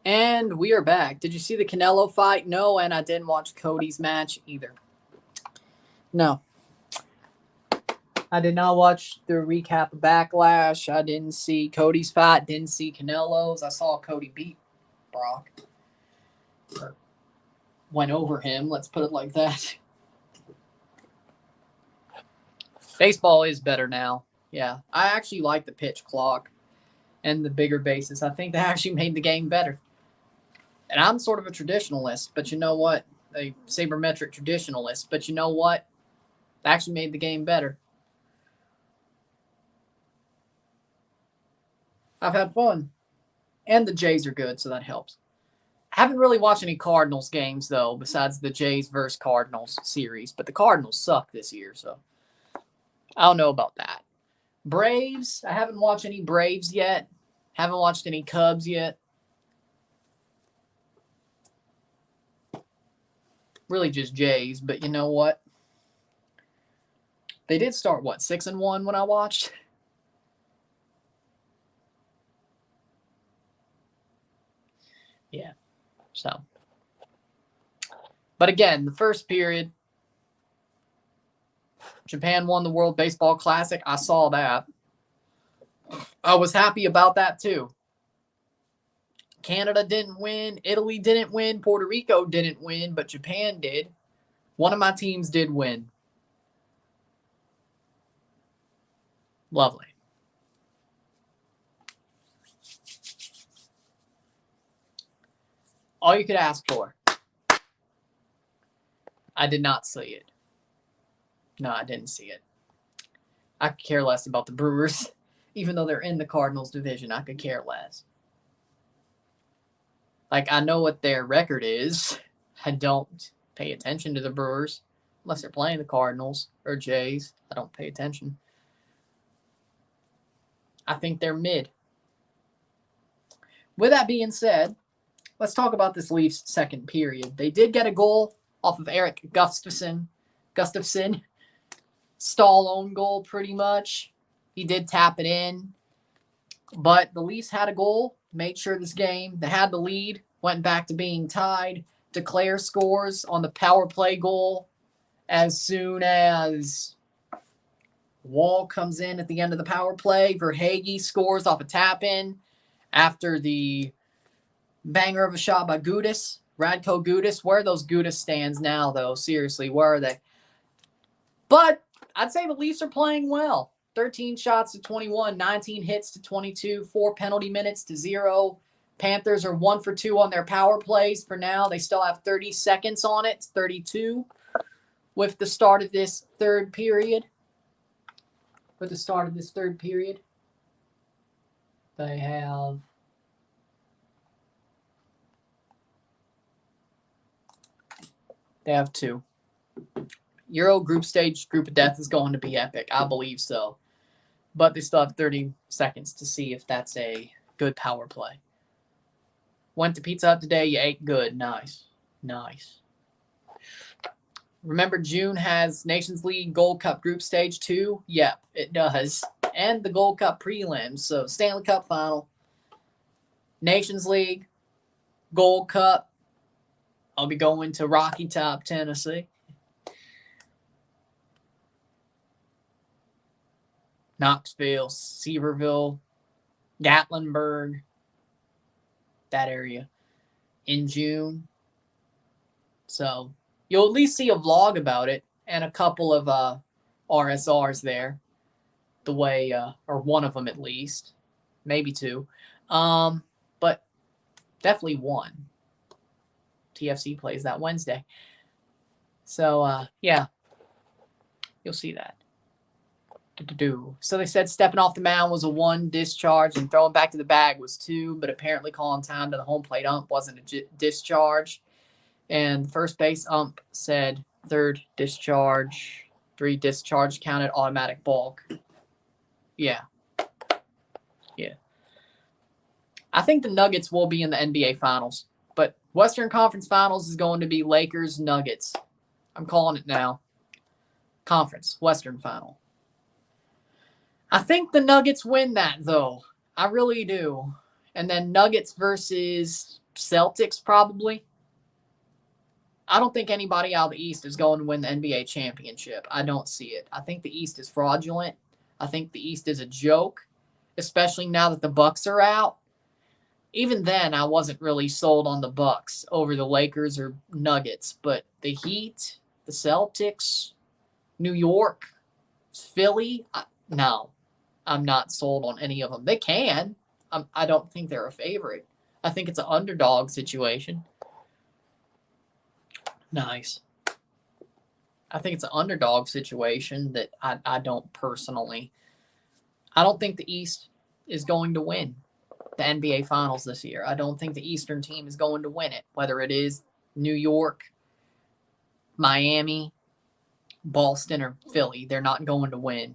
And we are back. Did you see the Canelo fight? No, and I didn't watch Cody's match either. No. I did not watch the recap of Backlash. I didn't see Cody's fight. Didn't see Canelo's. I saw Cody beat Brock. Went over him. Let's put it like that. Baseball is better now. Yeah. I actually like the pitch clock and the bigger bases. I think they actually made the game better. And I'm sort of a traditionalist, but you know what? a sabermetric traditionalist. But you know what? It actually made the game better. I've had fun. And the Jays are good, so that helps. I haven't really watched any Cardinals games, though, besides the Jays versus Cardinals series. But the Cardinals suck this year, so I don't know about that. Braves, I haven't watched any Braves yet. Haven't watched any Cubs yet. Really just Jays, but you know what? They did start, 6-1 when I watched? Yeah, so. But again, the first period, Japan won the World Baseball Classic. I saw that. I was happy about that too. Canada didn't win. Italy didn't win. Puerto Rico didn't win, but Japan did. One of my teams did win. Lovely. All you could ask for. I did not see it. No, I didn't see it. I could care less about the Brewers. Even though they're in the Cardinals division, I could care less. Like, I know what their record is. I don't pay attention to the Brewers. Unless they're playing the Cardinals or Jays. I don't pay attention. I think they're mid. With that being said, let's talk about this Leafs second period. They did get a goal off of Eric Gustafsson. Stall own goal, pretty much. He did tap it in. But the Leafs had a goal, made sure this game, they had the lead, went back to being tied. Declare scores on the power play goal as soon as Wall comes in at the end of the power play. Verhaeghe scores off a tap-in after the banger of a shot by Gudas. Radko Gudas. Where are those Gudas stands now, though? Seriously, where are they? But I'd say the Leafs are playing well. 13 shots to 21, 19 hits to 22, 4 penalty minutes to 0. Panthers are 1 for 2 on their power plays for now. They still have 30 seconds on it. It's 32 with the start of this third period. They have 2. Euro group stage group of death is going to be epic. I believe so. But they still have 30 seconds to see if that's a good power play. Went to Pizza Hut today. You ate good. Nice. Remember, June has Nations League Gold Cup Group Stage 2? Yep, it does. And the Gold Cup prelims. So, Stanley Cup Final, Nations League, Gold Cup. I'll be going to Rocky Top, Tennessee. Knoxville, Sevierville, Gatlinburg, that area in June. So you'll at least see a vlog about it and a couple of RSRs there. The way, or one of them at least, maybe 2. But definitely 1. TFC plays that Wednesday. So, yeah, you'll see that. So they said stepping off the mound was a 1 discharge and throwing back to the bag was 2, but apparently calling time to the home plate ump wasn't a discharge. And the first base ump said 3rd discharge, 3 discharge counted automatic balk. Yeah. I think the Nuggets will be in the NBA Finals, but Western Conference Finals is going to be Lakers-Nuggets. I'm calling it now. Conference, Western Final. I think the Nuggets win that, though. I really do. And then Nuggets versus Celtics, probably. I don't think anybody out of the East is going to win the NBA championship. I don't see it. I think the East is fraudulent. I think the East is a joke, especially now that the Bucks are out. Even then, I wasn't really sold on the Bucks over the Lakers or Nuggets. But the Heat, the Celtics, New York, Philly, no. I'm not sold on any of them. They can. I don't think they're a favorite. I think it's an underdog situation. Nice. I think it's an underdog situation that I don't personally. I don't think the East is going to win the NBA Finals this year. I don't think the Eastern team is going to win it, whether it is New York, Miami, Boston, or Philly. They're not going to win.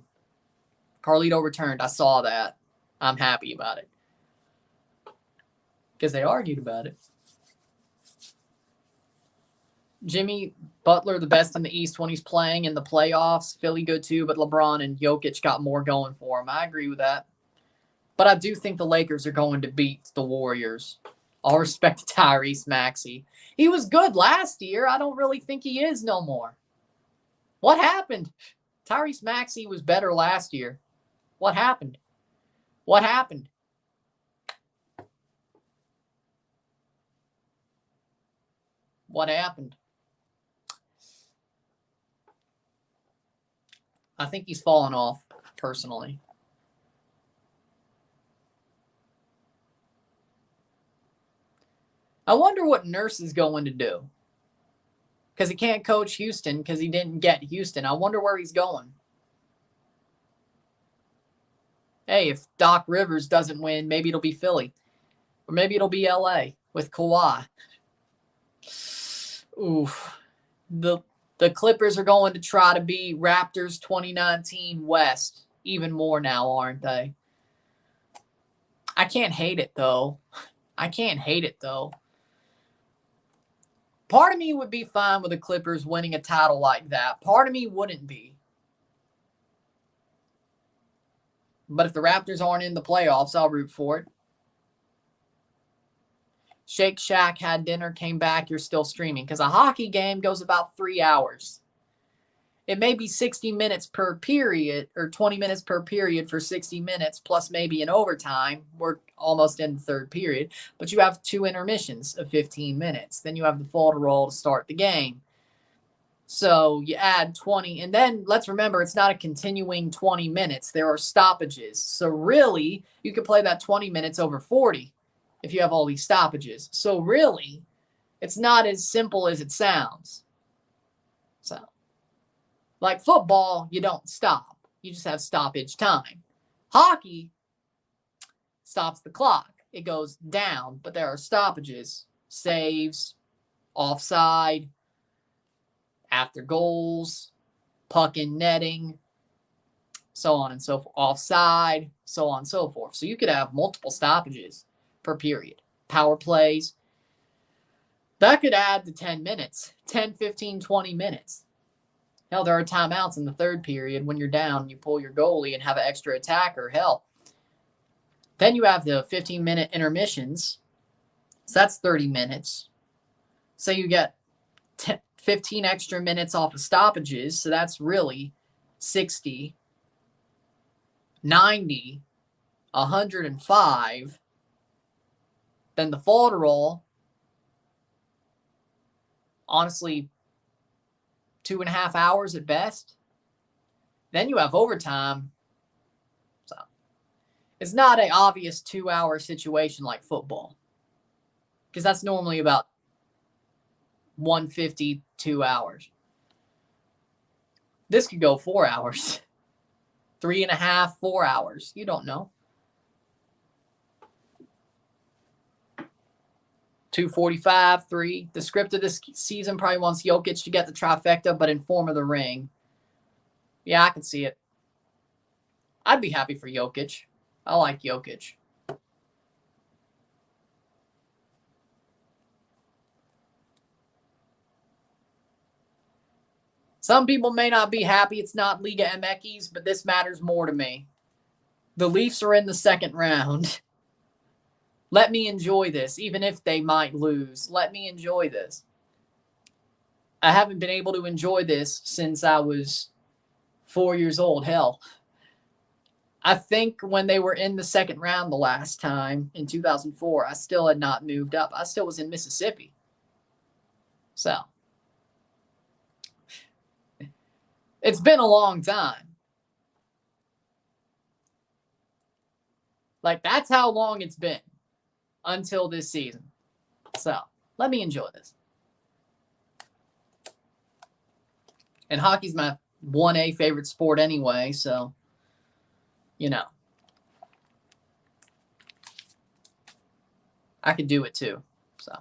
Carlito returned. I saw that. I'm happy about it. Because they argued about it. Jimmy Butler, the best in the East when he's playing in the playoffs. Philly good too, but LeBron and Jokic got more going for him. I agree with that. But I do think the Lakers are going to beat the Warriors. All respect to Tyrese Maxey. He was good last year. I don't really think he is no more. What happened? Tyrese Maxey was better last year. What happened? What happened? What happened? I think he's fallen off, personally. I wonder what Nurse is going to do. Because he can't coach Houston because he didn't get Houston. I wonder where he's going. Hey, if Doc Rivers doesn't win, maybe it'll be Philly. Or maybe it'll be LA with Kawhi. Oof. The Clippers are going to try to be Raptors 2019 West even more now, aren't they? I can't hate it, though. Part of me would be fine with the Clippers winning a title like that. Part of me wouldn't be. But if the Raptors aren't in the playoffs, I'll root for it. Shake Shack had dinner, came back, you're still streaming. Because a hockey game goes about 3 hours. It may be 60 minutes per period or 20 minutes per period for 60 minutes plus maybe an overtime. We're almost in the third period. But you have 2 intermissions of 15 minutes. Then you have the fall to roll to start the game. So you add 20. And then let's remember, it's not a continuing 20 minutes. There are stoppages. So really, you could play that 20 minutes over 40 if you have all these stoppages. So really, it's not as simple as it sounds. So, like football, you don't stop. You just have stoppage time. Hockey stops the clock. It goes down, but there are stoppages, saves, offside, after goals, puck in netting, so on and so forth. Offside, so on and so forth. So you could have multiple stoppages per period. Power plays. That could add to 10 minutes, 10, 15, 20 minutes. Hell, there are timeouts in the third period when you're down, you pull your goalie and have an extra attacker. Hell. Then you have the 15-minute intermissions. So that's 30 minutes. So you get 15 extra minutes off of stoppages. So that's really 60, 90, 105. Then the fall to roll, honestly, 2.5 hours at best. Then you have overtime. So it's not an obvious 2-hour situation like football. Because that's normally about 150, 2 hours. This could go 4 hours. 3.5, 4 hours. You don't know. 245, 3. The script of this season probably wants Jokic to get the trifecta, but in form of the ring. Yeah, I can see it. I'd be happy for Jokic. I like Jokic. Some people may not be happy it's not Liga MX, but this matters more to me. The Leafs are in the second round. Let me enjoy this, even if they might lose. Let me enjoy this. I haven't been able to enjoy this since I was 4 years old. Hell, I think when they were in the second round the last time in 2004, I still had not moved up. I still was in Mississippi. So, it's been a long time. Like, that's how long it's been until this season. So, let me enjoy this. And hockey's my 1A favorite sport anyway, so, you know. I could do it too, so.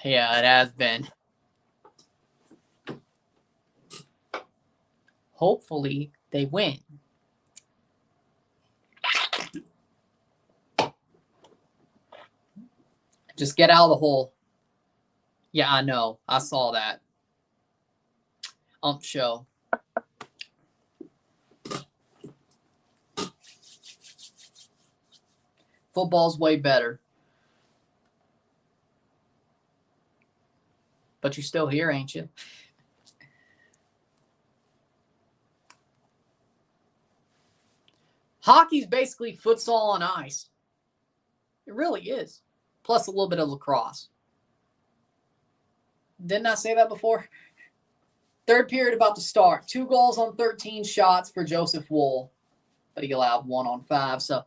Yeah, it has been. Hopefully, they win. Just get out of the hole. Yeah, I know. I saw that. Show. Football's way better. But you're still here, ain't you? Hockey's basically futsal on ice. It really is. Plus a little bit of lacrosse. Didn't I say that before? Third period about to start. 2 goals on 13 shots for Joseph Wolff. But he allowed 1 on 5. So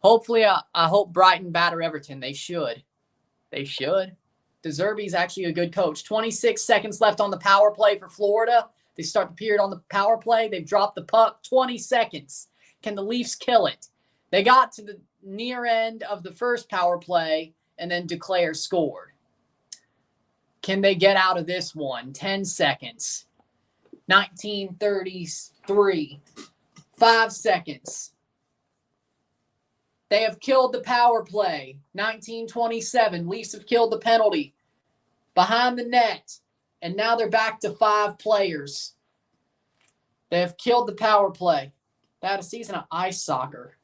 hopefully, I hope Brighton batter Everton. They should. They should. De Zerbi's actually a good coach. 26 seconds left on the power play for Florida. They start the period on the power play. They've dropped the puck. 20 seconds. Can the Leafs kill it? They got to the near end of the first power play, and then Duclair scored. Can they get out of this one? 10 seconds. 1933. 5 seconds. They have killed the power play. 1927. Leafs have killed the penalty. Behind the net. And now they're back to 5 players. They have killed the power play. They had a season of ice soccer.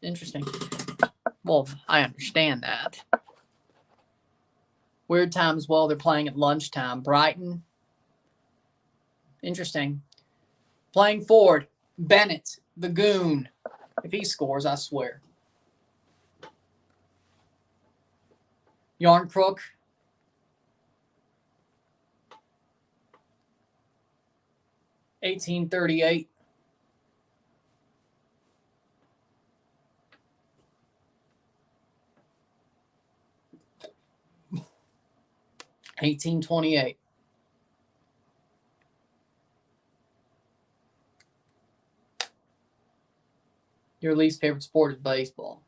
Interesting. Well, I understand that. Weird time as well. They're playing at lunchtime. Brighton. Interesting. Playing forward. Bennett, the goon. If he scores, I swear. Yarncrook. $18.38. $18.28. Your least favorite sport is baseball.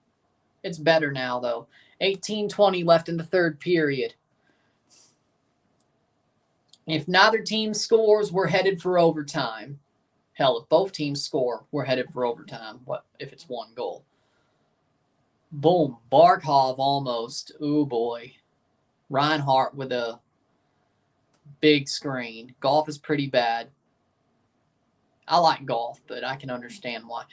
It's better now, though. 18:20 left in the third period. If neither team scores, we're headed for overtime. Hell, if both teams score, we're headed for overtime. What if it's 1 goal? Boom. Barkov almost. Ooh, boy. Reinhardt with a big screen. Golf is pretty bad. I like golf, but I can understand why.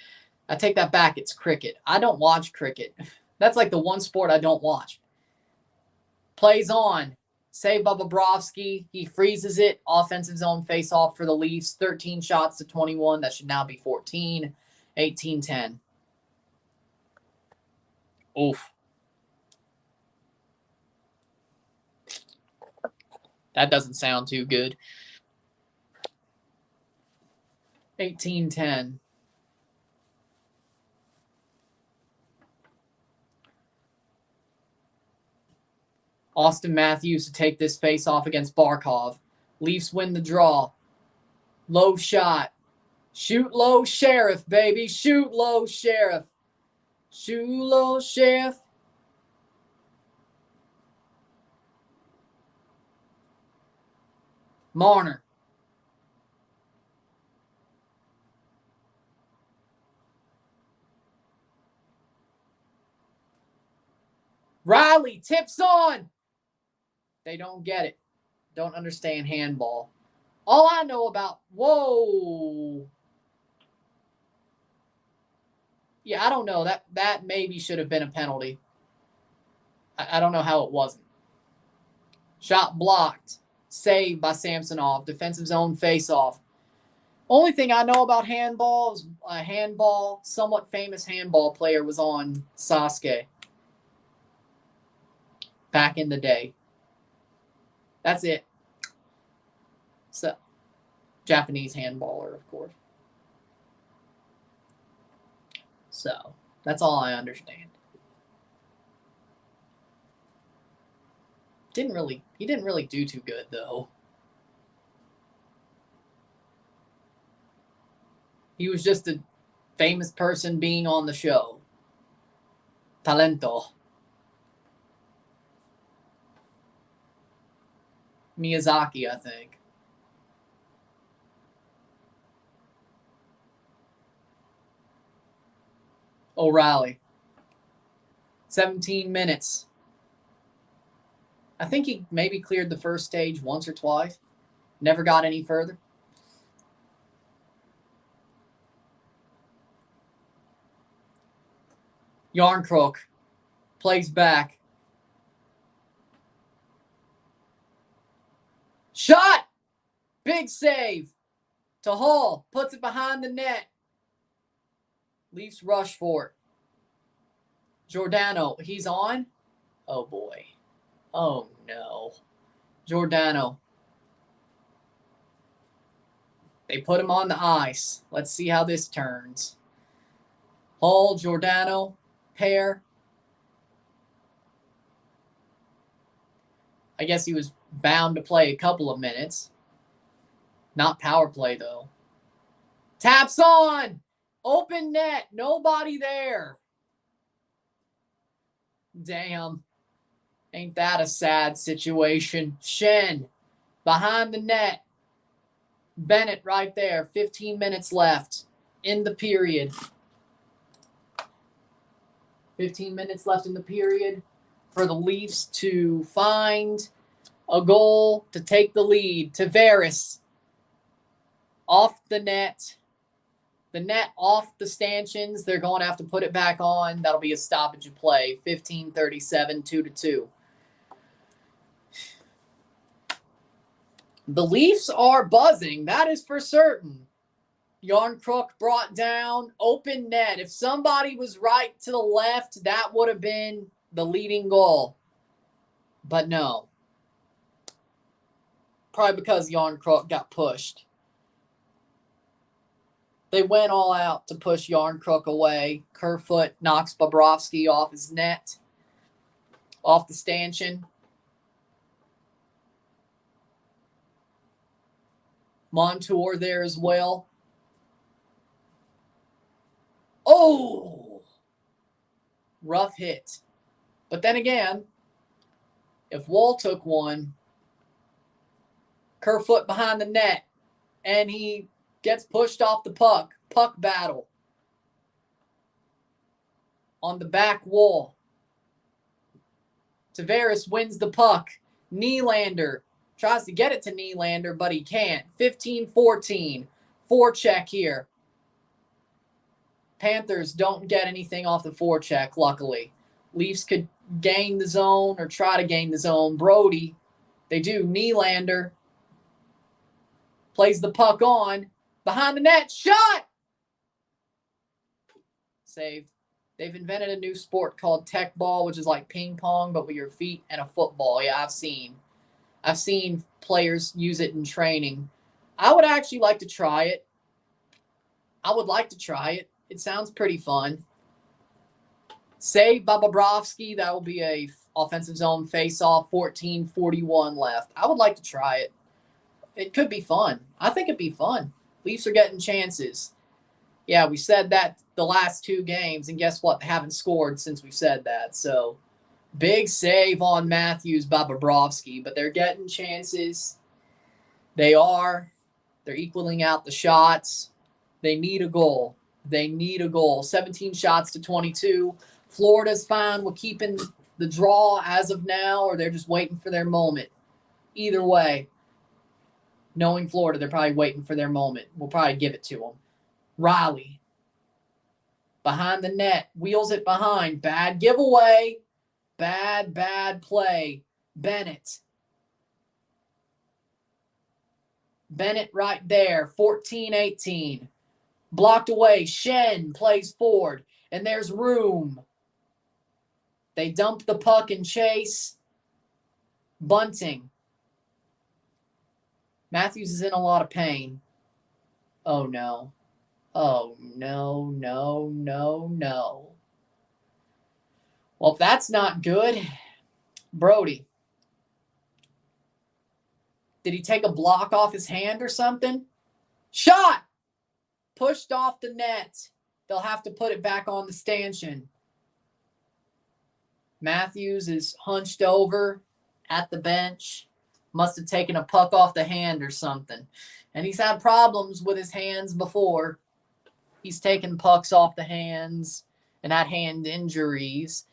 I take that back. It's cricket. I don't watch cricket. That's like the one sport I don't watch. Plays on. Saved by Bobrovsky. He freezes it. Offensive zone face-off for the Leafs. 13 shots to 21. That should now be 14. 18-10. Oof. That doesn't sound too good. 18-10. Austin Matthews to take this face off against Barkov. Leafs win the draw. Low shot. Shoot low, Sheriff, baby. Shoot low, Sheriff. Shoot low, Sheriff. Marner. Riley tips on. They don't get it. Don't understand handball. All I know about, whoa. Yeah, I don't know. That maybe should have been a penalty. I don't know how it wasn't. Shot blocked. Saved by Samsonov. Defensive zone face-off. Only thing I know about handball is a handball, somewhat famous handball player was on Sasuke back in the day. That's it. So, Japanese handballer, of course. So, that's all I understand. He didn't really do too good, though. He was just a famous person being on the show. Talento. Miyazaki, I think. O'Reilly. 17 minutes. I think he maybe cleared the first stage once or twice. Never got any further. Yarncrook plays back. Shot! Big save to Hall. Puts it behind the net. Leafs rush for it. Giordano, he's on. Oh, boy. Oh, no. Giordano. They put him on the ice. Let's see how this turns. Hall, Giordano, pair. I guess he was bound to play a couple of minutes. Not power play, though. Taps on. Open net. Nobody there. Damn. Ain't that a sad situation? Shen behind the net. Bennett right there. 15 minutes left in the period. 15 minutes left in the period for the Leafs to find a goal to take the lead. Tavares off the net. The net off the stanchions. They're going to have to put it back on. That'll be a stoppage of play. 15:37, 2-2. The Leafs are buzzing. That is for certain. Yarncrook brought down. Open net. If somebody was right to the left, that would have been the leading goal. But no. Probably because Yarncrook got pushed. They went all out to push Yarncrook away. Kerfoot knocks Bobrovsky off his net. Off the stanchion. Montour there as well. Oh! Rough hit. But then again, if Wall took one, Kerfoot behind the net, and he gets pushed off the puck. Puck battle. On the back wall. Tavares wins the puck. Nylander tries to get it to Nylander, but he can't. 15-14. Forecheck here. Panthers don't get anything off the forecheck, luckily. Leafs could gain the zone or try to gain the zone. Brody, they do. Nylander plays the puck on. Behind the net. Shot! Saved. They've invented a new sport called tech ball, which is like ping pong, but with your feet and a football. Yeah, I've seen players use it in training. I would actually like to try it. It sounds pretty fun. Save by Bobrovsky. That will be a offensive zone face-off. 14:41 left. I would like to try it. It could be fun. I think it'd be fun. Leafs are getting chances. Yeah, we said that the last two games, and guess what? They haven't scored since we said that. So, big save on Matthews by Bobrovsky, but they're getting chances. They're equaling out the shots. They need a goal. 17 shots to 22. Florida's fine with keeping the draw as of now, or they're just waiting for their moment. Either way, knowing Florida, they're probably waiting for their moment. We'll probably give it to them. Riley, behind the net, wheels it behind. Bad giveaway. Bad play. Bennett right there. 14-18. Blocked away. Shen plays forward. And there's room. They dump the puck and chase. Bunting. Matthews is in a lot of pain. Oh, no. Oh, no, no, no, no. Well, if that's not good, Brody, did he take a block off his hand or something? Shot! Pushed off the net. They'll have to put it back on the stanchion. Matthews is hunched over at the bench. Must have taken a puck off the hand or something. And he's had problems with his hands before. He's taken pucks off the hands and had hand injuries.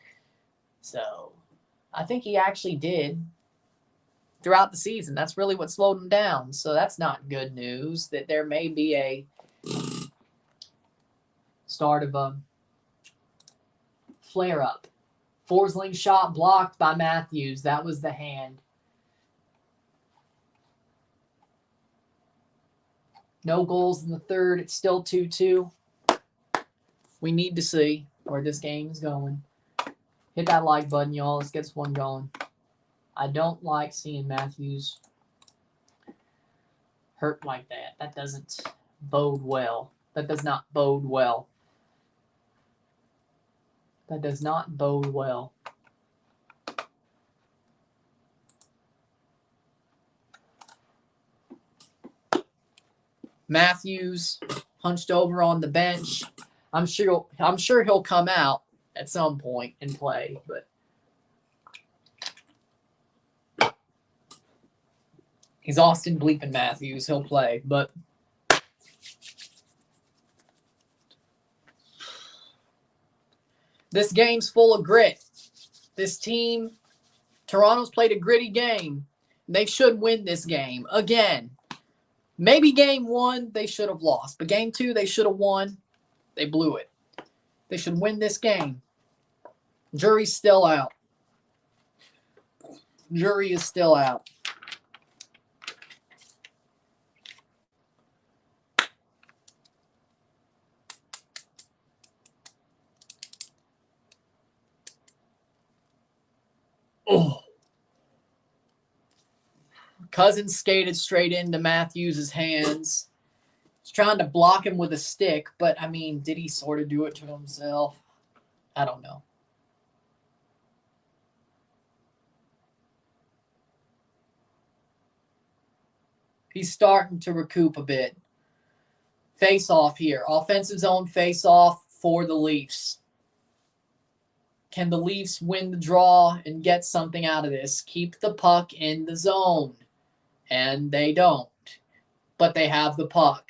So I think he actually did throughout the season. That's really what slowed him down. So that's not good news, that there may be a start of a flare-up. Forsling shot blocked by Matthews. That was the hand. No goals in the third. It's still 2-2. We need to see where this game is going. Hit that like button, y'all. Let's get this one going. I don't like seeing Matthews hurt like that. That doesn't bode well. That does not bode well. That does not bode well. Matthews hunched over on the bench. I'm sure he'll come out at some point and play, but he's Austin bleeping Matthews. He'll play, but this game's full of grit. This team, Toronto's played a gritty game. They should win this game again. Maybe game one, they should have lost. But game two, they should have won. They blew it. They should win this game. Jury's still out. Jury is still out. Oh. Cousins skated straight into Matthews' hands. He's trying to block him with a stick, but, I mean, did he sort of do it to himself? I don't know. He's starting to recoup a bit. Face-off here. Offensive zone face-off for the Leafs. Can the Leafs win the draw and get something out of this? Keep the puck in the zone. And they don't. But they have the puck.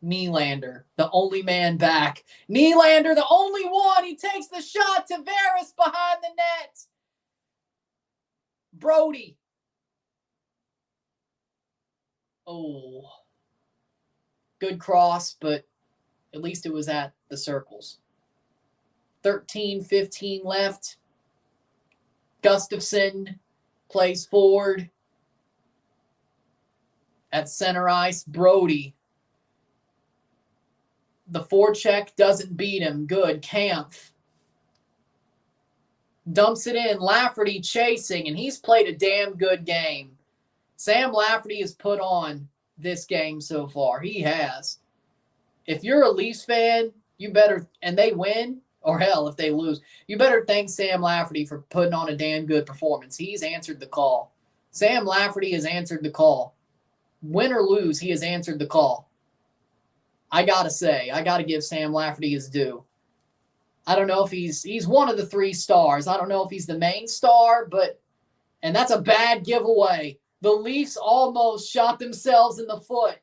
Nylander, the only man back. Nylander, the only one. He takes the shot. Tavares behind the net. Brody. Oh. Good cross, but at least it was at the circles. 13-15 left. Gustafsson plays forward. At center ice, Brody. The forecheck doesn't beat him. Good. Kampf. Dumps it in. Lafferty chasing, and he's played a damn good game. Sam Lafferty has put on this game so far. He has. If you're a Leafs fan, you better, and they win, or hell, if they lose, you better thank Sam Lafferty for putting on a damn good performance. He's answered the call. Sam Lafferty has answered the call. Win or lose, he has answered the call. I got to give Sam Lafferty his due. I don't know if he's one of the 3 stars. I don't know if he's the main star, and that's a bad giveaway. The Leafs almost shot themselves in the foot.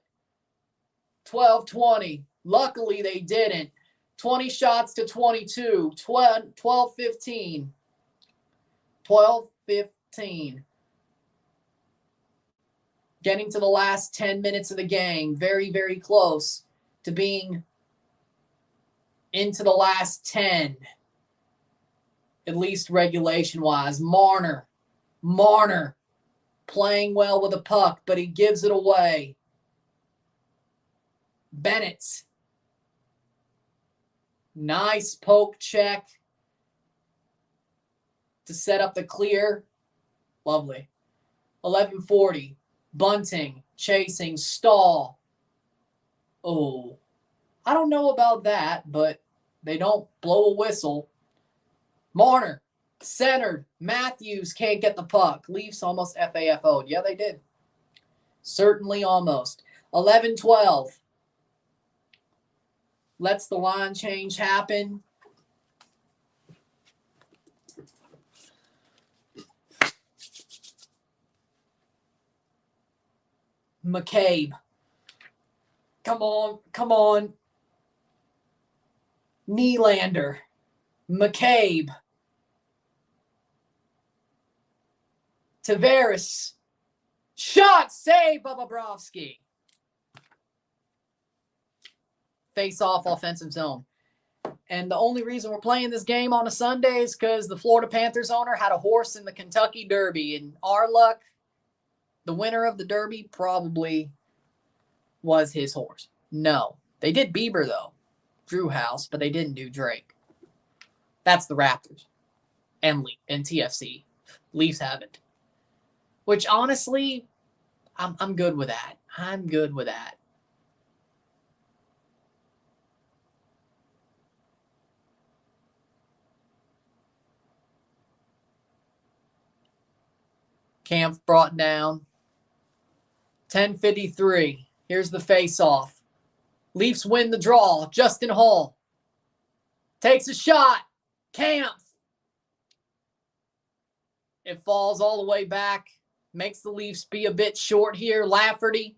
12-20. Luckily, they didn't. 20 shots to 22. 12-15. 12-15. Getting to the last 10 minutes of the game. Very, very close to being into the last 10. At least regulation-wise. Marner playing well with a puck, but he gives it away. Bennett. Nice poke check to set up the clear. Lovely. 11:40. Bunting chasing, Stahl. Oh, I don't know about that, but they don't blow a whistle. Marner, centered. Matthews can't get the puck. Leafs almost FAFO'd. Yeah, they did. Certainly almost. 11-12. Lets the line change happen. McCabe. Come on, come on. Nylander. McCabe. Tavares. Shot, save, Bobrovsky. Face-off offensive zone. And the only reason we're playing this game on a Sunday is because the Florida Panthers owner had a horse in the Kentucky Derby. And our luck, the winner of the Derby probably was his horse. No. They did Bieber, though. Drew House, but they didn't do Drake. That's the Raptors. And TFC. Leafs haven't. Which, honestly, I'm good with that. I'm good with that. Kampf brought down. 10:53. Here's the face-off. Leafs win the draw. Justin Hall takes a shot. Kampf. It falls all the way back. Makes the Leafs be a bit short here. Lafferty.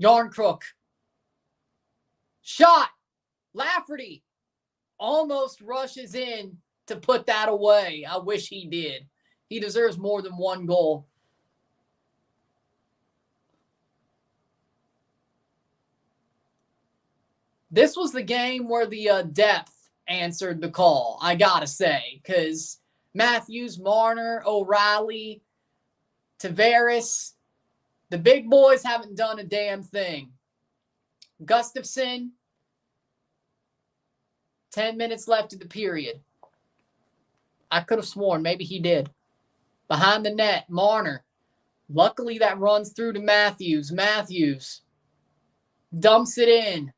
Yarncrook. Shot. Lafferty almost rushes in to put that away. I wish he did. He deserves more than one goal. This was the game where the depth answered the call, I gotta say, because Matthews, Marner, O'Reilly, Tavares, the big boys haven't done a damn thing. Gustafsson, 10 minutes left of the period. I could have sworn maybe he did. Behind the net, Marner. Luckily, that runs through to Matthews. Matthews dumps it in.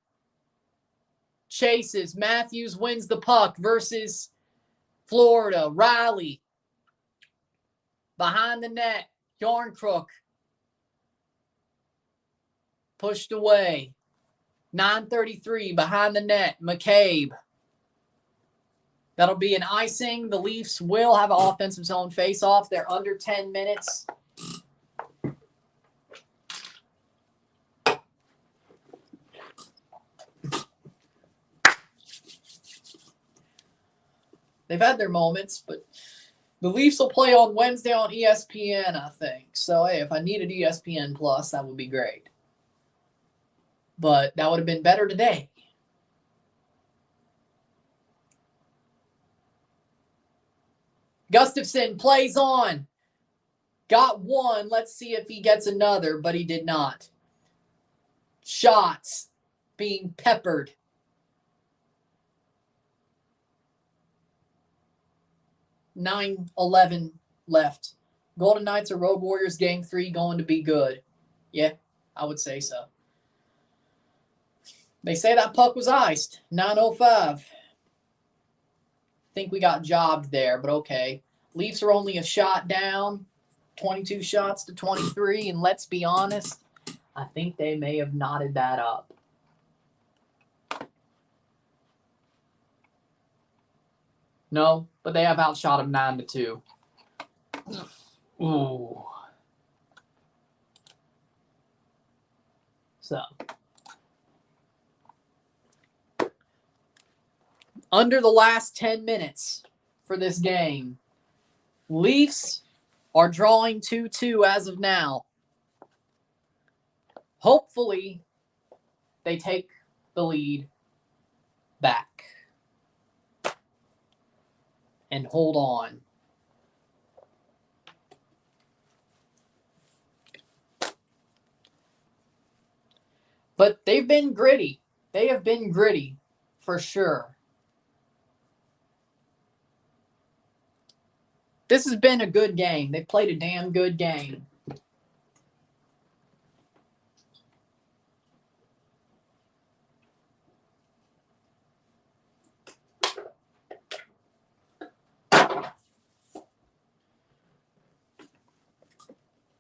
Chases. Matthews wins the puck versus Florida. Riley. Behind the net, Yarncrook. Pushed away. 9:33 behind the net, McCabe. That'll be an icing. The Leafs will have an offensive zone face-off. They're under 10 minutes. They've had their moments, but the Leafs will play on Wednesday on ESPN, I think. So, hey, if I needed ESPN Plus, that would be great. But that would have been better today. Gustafsson plays on. Got one. Let's see if he gets another, but he did not. Shots being peppered. $9:11 left. Golden Knights or Road Warriors game 3 going to be good. Yeah, I would say so. They say that puck was iced. 9:05. Think we got jobbed there, but okay. Leafs are only a shot down. 22 shots to 23, and let's be honest, I think they may have knotted that up. No, but they have outshot them 9-2. Ooh. So. Under the last 10 minutes for this game, Leafs are drawing 2-2 as of now. Hopefully, they take the lead back and hold on. But they've been gritty. They have been gritty for sure. This has been a good game. They've played a damn good game.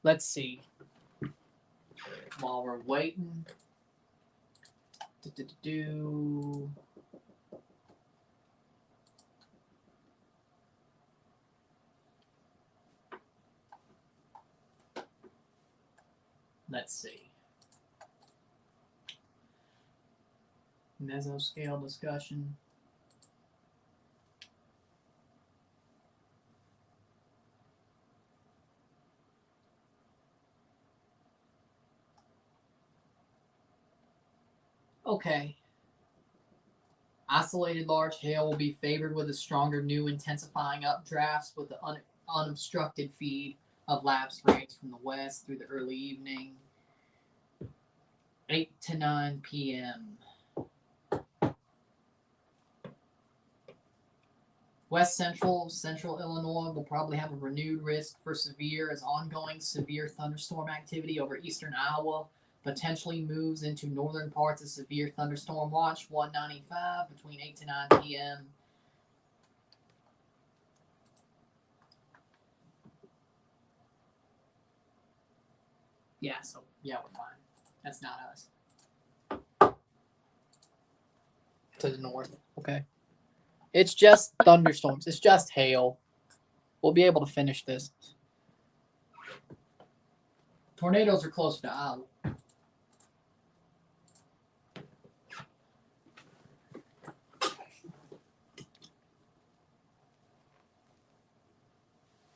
Let's see. While we're waiting. Let's see. Mesoscale discussion. Okay. Isolated large hail will be favored with a stronger new intensifying updrafts with the unobstructed feed of lapsed rains from the west through the early evening. 8 to 9 p.m. West Central Illinois will probably have a renewed risk for severe as ongoing severe thunderstorm activity over eastern Iowa potentially moves into northern parts of severe thunderstorm watch 195 between 8 to 9 p.m. Yeah, so, yeah, we're fine. That's not us. To the north. Okay. It's just thunderstorms. It's just hail. We'll be able to finish this. Tornadoes are closer to Iowa.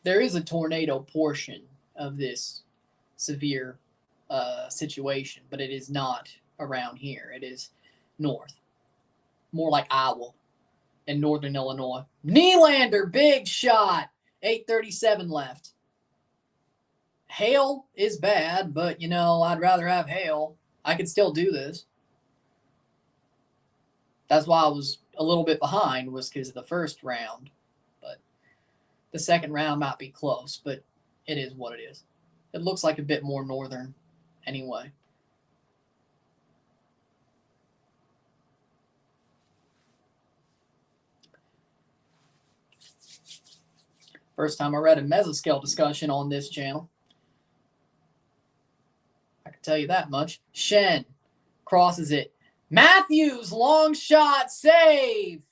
There is a tornado portion of this severe situation, but it is not around here. It is north, more like Iowa and northern Illinois. Nylander, big shot. 8:37 left. Hail is bad, but, I'd rather have hail. I could still do this. That's why I was a little bit behind, was because of the first round. But the second round might be close, but it is what it is. It looks like a bit more northern anyway. First time I read a mesoscale discussion on this channel. I can tell you that much. Shen crosses it. Matthews, long shot, save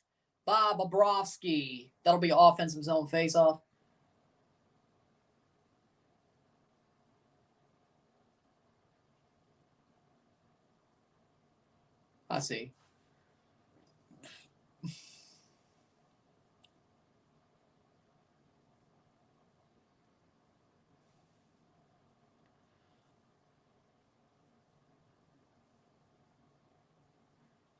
by Bobrovsky. That'll be offensive zone faceoff. I see.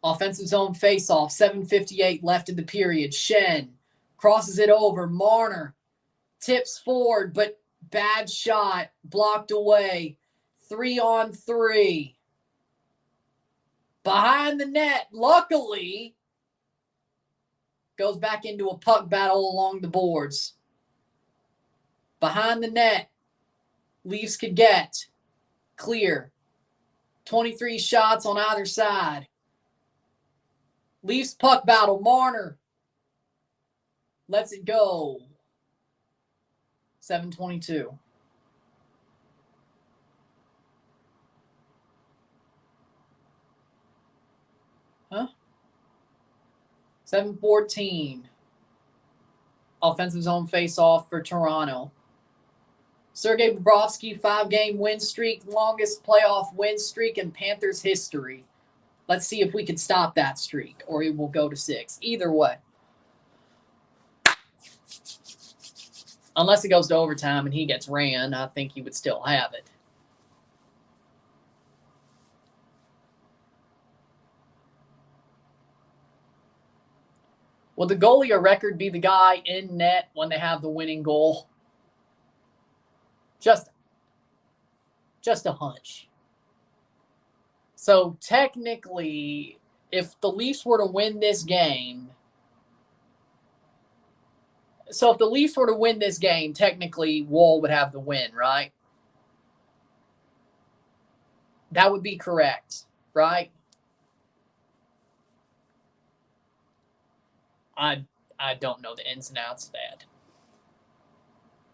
Offensive zone faceoff, 7:58 left in the period. Shen crosses it over. Marner tips forward, but bad shot, blocked away. 3-on-3. Behind the net, luckily, goes back into a puck battle along the boards. Behind the net, Leafs could get clear. 23 shots on either side. Leafs puck battle. Marner lets it go. 7:22. Huh? 7:14. Offensive zone face-off for Toronto. Sergei Bobrovsky, 5-game win streak, longest playoff win streak in Panthers history. Let's see if we can stop that streak, or it will go to 6. Either way. Unless it goes to overtime and he gets ran, I think he would still have it. Will the goalie or record be the guy in net when they have the winning goal? Just a hunch. So technically, if the Leafs were to win this game, So if the Leafs were to win this game, technically Woll would have the win, right? That would be correct, right? I don't know the ins and outs of that.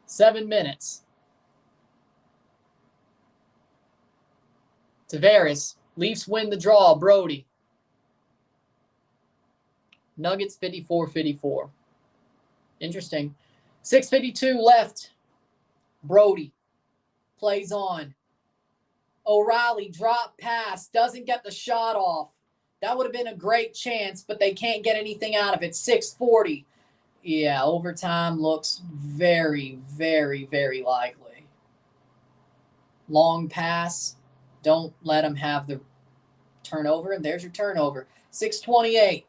7 minutes. Tavares. Leafs win the draw. Brody. Nuggets 54-54. Interesting. 6:52 left. Brody plays on. O'Reilly drop pass. Doesn't get the shot off. That would have been a great chance, but they can't get anything out of it. 6:40. Yeah, overtime looks very, very, very likely. Long pass. Don't let them have the turnover, and there's your turnover. 6:28.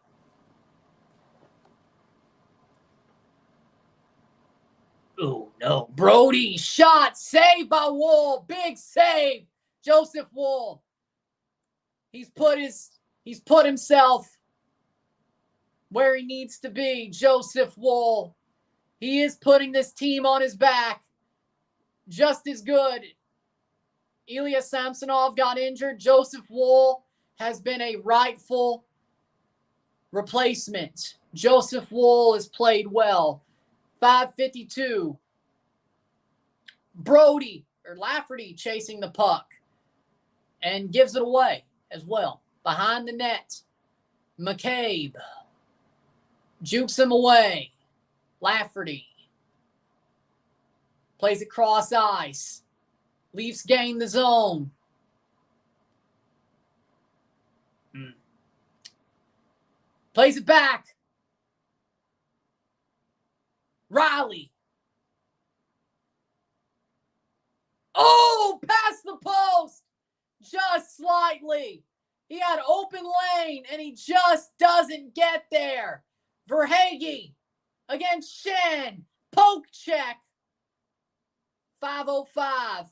Oh, no. Brody, shot, saved by Woll. Big save. Joseph Woll. He's put himself where he needs to be. Joseph Woll. He is putting this team on his back. Just as good. Ilya Samsonov got injured. Joseph Woll has been a rightful replacement. Joseph Woll has played well. 5:52. Brody or Lafferty chasing the puck and gives it away as well. Behind the net. McCabe jukes him away. Lafferty plays it cross ice. Leafs gain the zone. Plays it back. Riley. Oh, past the post. Just slightly. He had open lane, and he just doesn't get there. Verhaeghe against Shen. Poke check. 5:05.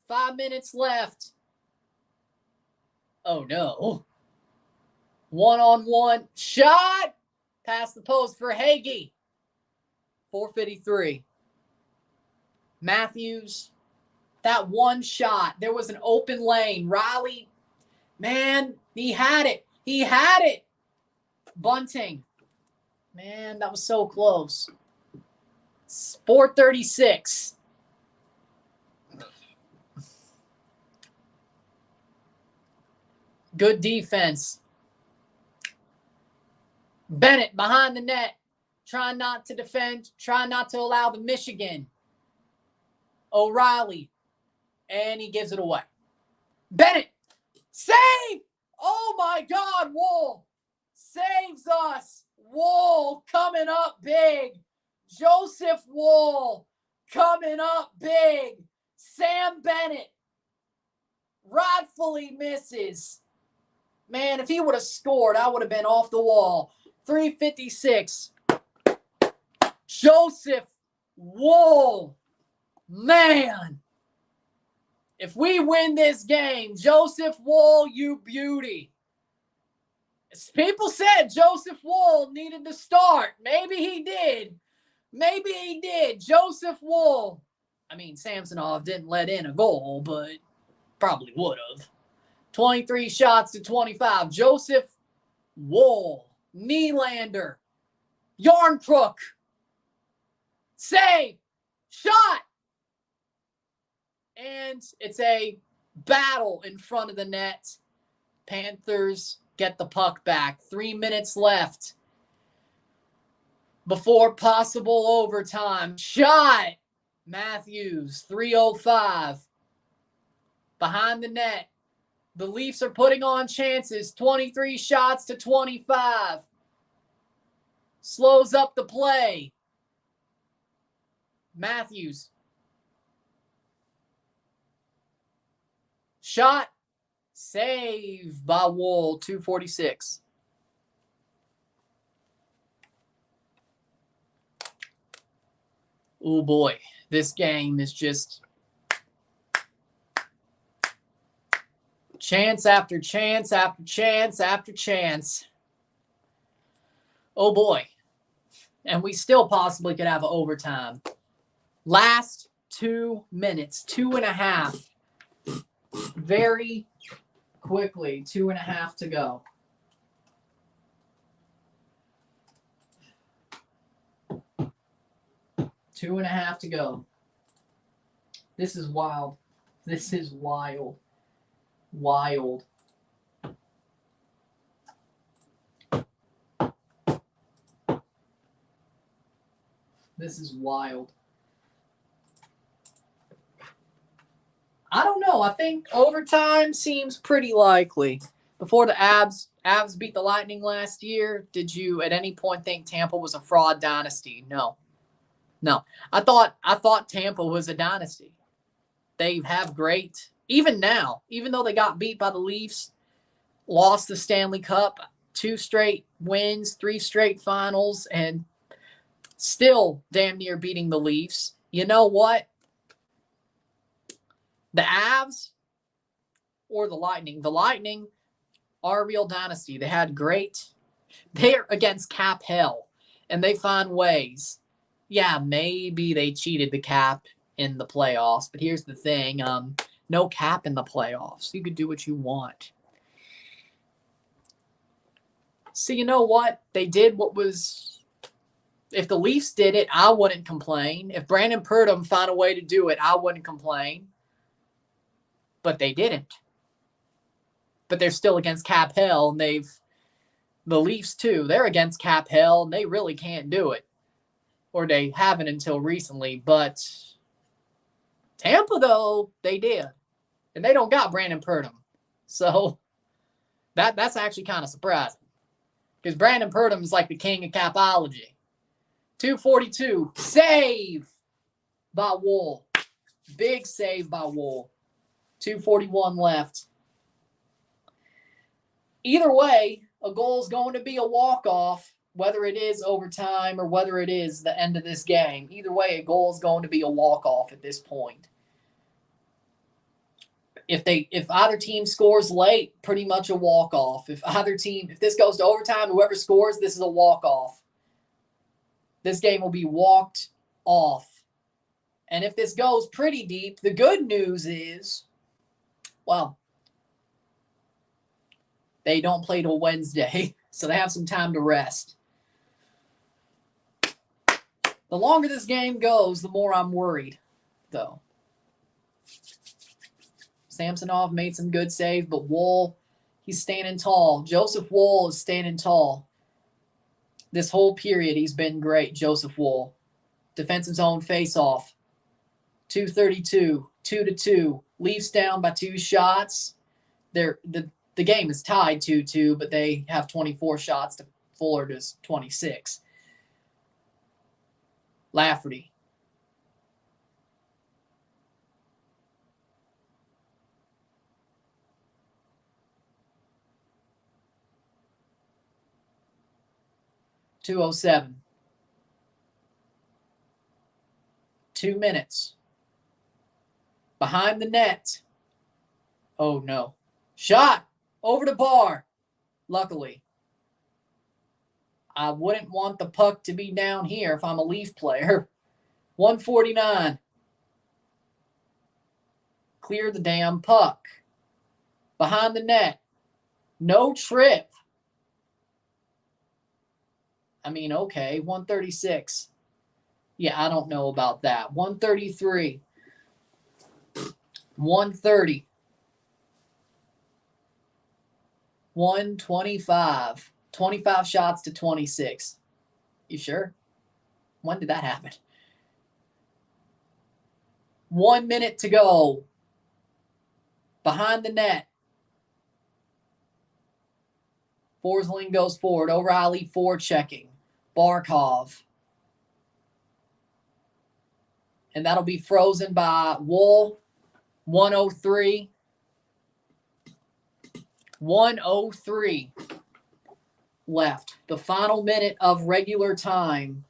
5 minutes left. Oh, no. One-on-one shot. Past the post for Verhaeghe. 4:53. Matthews, that one shot. There was an open lane. Riley, man, he had it. He had it. Bunting. Man, that was so close. 4:36. Good defense. Bennett behind the net. Trying not to defend. Trying not to allow the Michigan. O'Reilly. And he gives it away. Bennett. Save! Oh my God, Woll saves us. Woll coming up big. Joseph Woll coming up big. Sam Bennett rightfully misses. Man, if he would have scored, I would have been off the wall. 3:56. Joseph Woll. Man. If we win this game, Joseph Woll, you beauty. People said Joseph Woll needed to start. Maybe he did. Maybe he did. Joseph Woll. I mean, Samsonov didn't let in a goal, but probably would have. 23 shots to 25. Joseph Woll. Nylander. Yarncrook. Save. Shot. And it's a battle in front of the net. Panthers get the puck back. 3 minutes left before possible overtime. Shot. Matthews. 3:05. Behind the net. The Leafs are putting on chances. 23 shots to 25. Slows up the play. Matthews. Shot. Save by Woll. 2:46. Oh boy. This game is just chance after chance after chance after chance. Oh boy. And we still possibly could have overtime. Last 2 minutes, 2.5. Very quickly, 2.5 to go. Two and a half to go. This is wild. This is wild. Wild. This is wild. I don't know. I think overtime seems pretty likely. Before the Avs beat the Lightning last year, did you at any point think Tampa was a fraud dynasty? No. No. I thought Tampa was a dynasty. They have great, even now, even though they got beat by the Leafs, lost the Stanley Cup, 2 straight wins, 3 straight finals, and still damn near beating the Leafs. You know what? The Avs or the Lightning are a real dynasty. They had they're against cap hell, and they find ways. Yeah, maybe they cheated the cap in the playoffs, but here's the thing. No cap in the playoffs. You could do what you want. So you know what? They did what was... If the Leafs did it, I wouldn't complain. If Brandon Purdom found a way to do it, I wouldn't complain. But they didn't. But they're still against cap hell, and the Leafs too, they're against cap hell, and they really can't do it. Or they haven't until recently. But Tampa, though, they did. And they don't got Brandon Purdom. So that's actually kind of surprising. Because Brandon Purdom is like the king of capology. 242. Save by Wolff. Big save by Wolff. 2:41 left. Either way, a goal is going to be a walk-off, whether it is overtime or whether it is the end of this game. Either way, a goal is going to be a walk-off at this point. If either team scores late, pretty much a walk-off. If this goes to overtime, whoever scores, this is a walk-off. This game will be walked off. And if this goes pretty deep, the good news is, well, they don't play till Wednesday, so they have some time to rest. The longer this game goes, the more I'm worried, though. Samsonov made some good saves, but Wolff, he's standing tall. Joseph Woll is standing tall. This whole period, he's been great, Joseph Woll. Defensive zone face-off. 2:32, 2-2. Leafs down by 2 shots. The game is tied 2-2, but they have 24 shots to Florida's 26. Lafferty. .207. 2 minutes. Behind the net. Oh, no. Shot over the bar. Luckily. I wouldn't want the puck to be down here if I'm a Leaf player. 149. Clear the damn puck. Behind the net. No trip. I mean, okay, 136. Yeah, I don't know about that. 133. 130. 125. 25 shots to 26. You sure? When did that happen? 1 minute to go. Behind the net. Forsling goes forward. O'Reilly forechecking. Barkov. And that'll be frozen by Wolff. 103. 103 left. The final minute of regular time.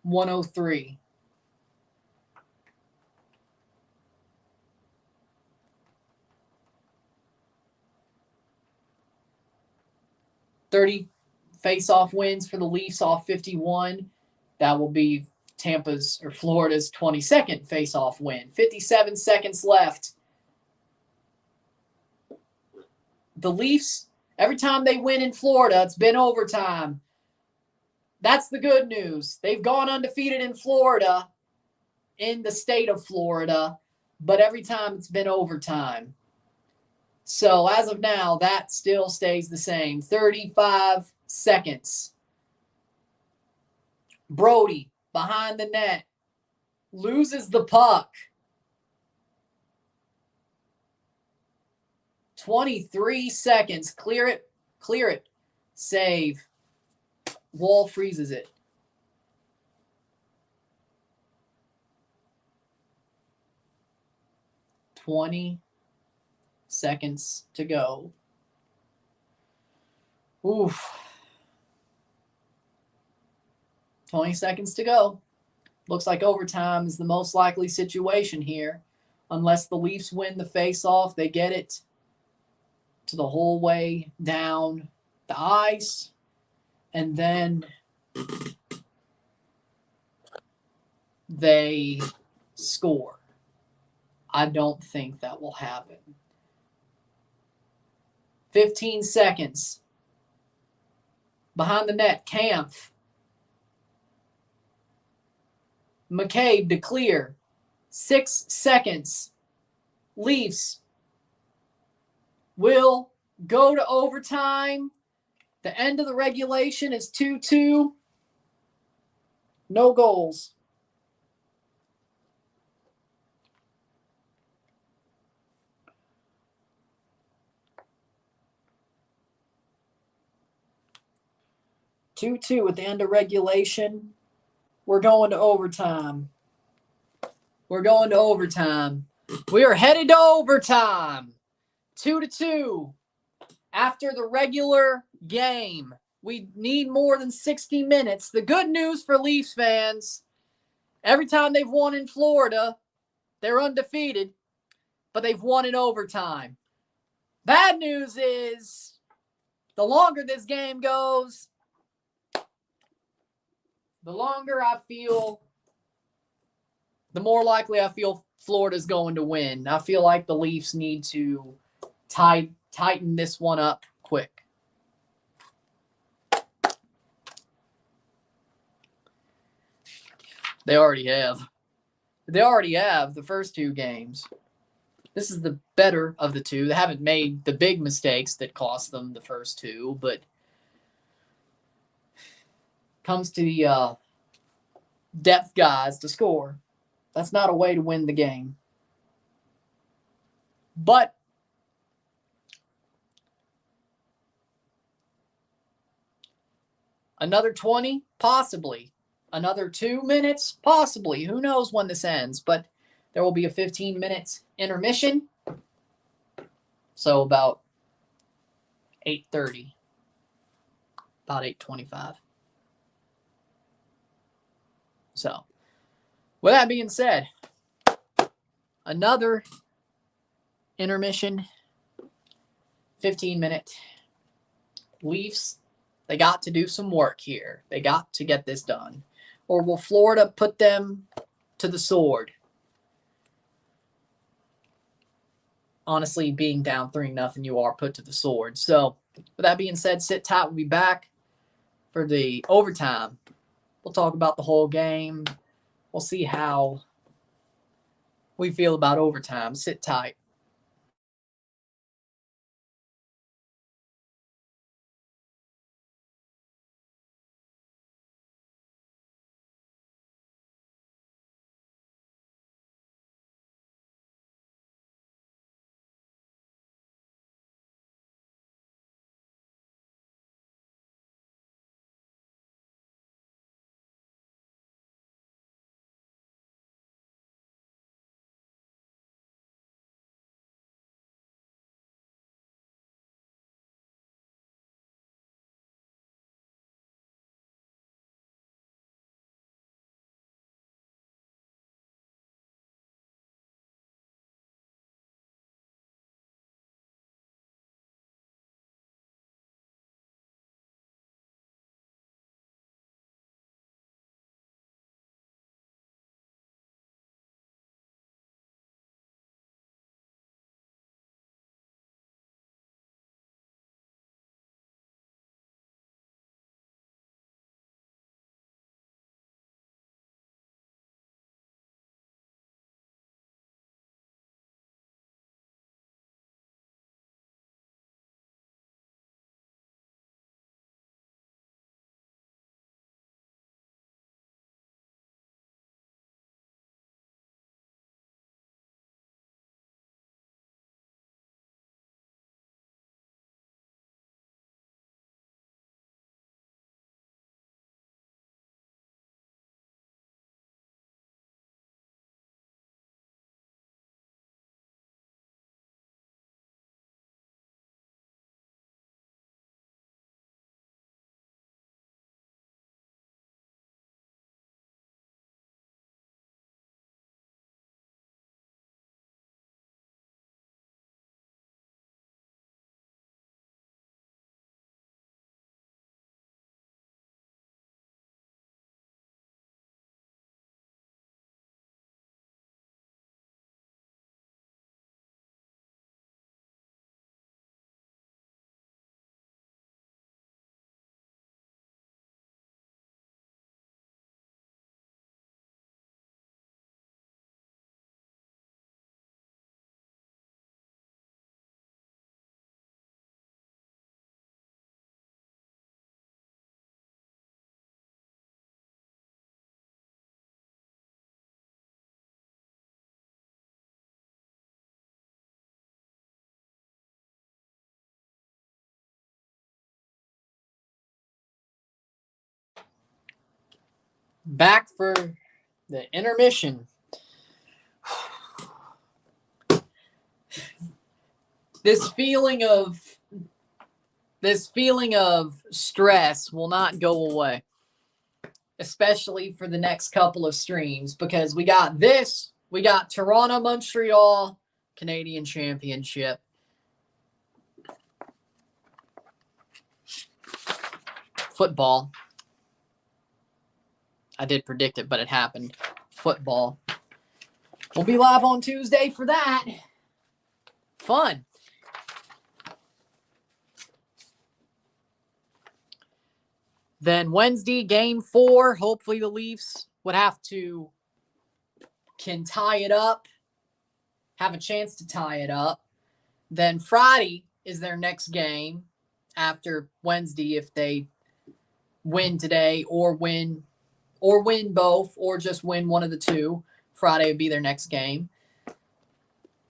.103. 30 face-off wins for the Leafs off 51. That will be Tampa's or Florida's 22nd face-off win. 57 seconds left. The Leafs, every time they win in Florida, it's been overtime. That's the good news. They've gone undefeated in Florida, in the state of Florida, but every time it's been overtime. So as of now, that still stays the same. 35 seconds. Brody behind the net loses the puck. 23 seconds. Clear it. Clear it. Save. Wolff freezes it. "20 seconds to go." Oof. 20 seconds to go. Looks like overtime is the most likely situation here. Unless the Leafs win the face-off, they get it to the whole way down the ice. And then they score. I don't think that will happen. 15 seconds. Behind the net, Kampf. McCabe to clear. 6 seconds. Leafs will go to overtime. The end of the regulation is 2-2. No goals. Two at the end of regulation. We're going to overtime. We're going to overtime. We are headed to overtime. 2-2. After the regular game. We need more than 60 minutes. The good news for Leafs fans, every time they've won in Florida, they're undefeated, but they've won in overtime. Bad news is, the longer this game goes, the more likely I feel Florida's going to win. I feel like the Leafs need to tighten this one up quick. They already have. They already have the first two games. This is the better of the two. They haven't made the big mistakes that cost them the first two, but comes to the depth guys to score. That's not a way to win the game. But another 20, possibly. Another 2 minutes, possibly. Who knows when this ends, but there will be a 15-minute intermission. So about 8:30. About 8:25. So, with that being said, another intermission, 15-minute. Leafs, they got to do some work here. They got to get this done. Or will Florida put them to the sword? Honestly, being down 3-0, you are put to the sword. So, with that being said, sit tight. We'll be back for the overtime. We'll talk about the whole game. We'll see how we feel about overtime. Sit tight. Back for the intermission. This feeling of stress will not go away, especially for the next couple of streams, because we got Toronto, Montreal, Canadian Championship. Football. I did predict it, but it happened. Football. We'll be live on Tuesday for that. Fun. Then Wednesday, game 4. Hopefully the Leafs can tie it up, have a chance to tie it up. Then Friday is their next game after Wednesday if they win today or win both or just win one of the two. Friday would be their next game.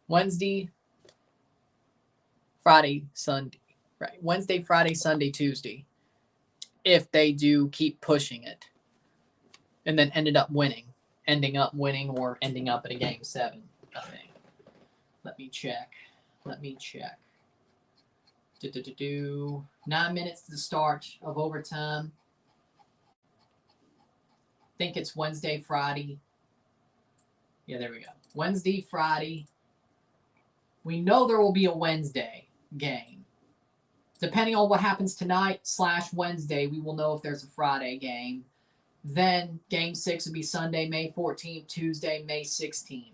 Wednesday, Friday, Sunday. Right. Wednesday, Friday, Sunday, Tuesday. If they do keep pushing it. And then ending up winning or ending up at a game 7, I think. Let me check. 9 minutes to the start of overtime. I think it's Wednesday, Friday. Yeah, there we go. Wednesday, Friday. We know there will be a Wednesday game. Depending on what happens tonight / Wednesday, we will know if there's a Friday game. Then game 6 would be Sunday, May 14th, Tuesday, May 16th.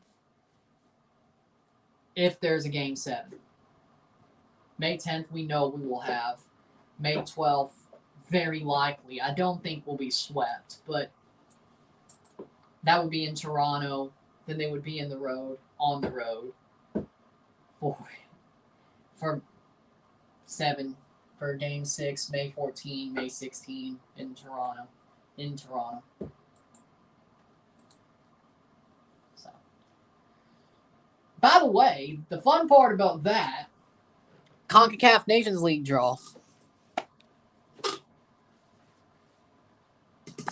If there's a game 7. May 10th, we know we will have. May 12th, very likely. I don't think we'll be swept, but that would be in Toronto. Then they would be on the road for 7 for game 6, May 14, May 16 in Toronto. So, by the way, the fun part about that, CONCACAF Nations League draw.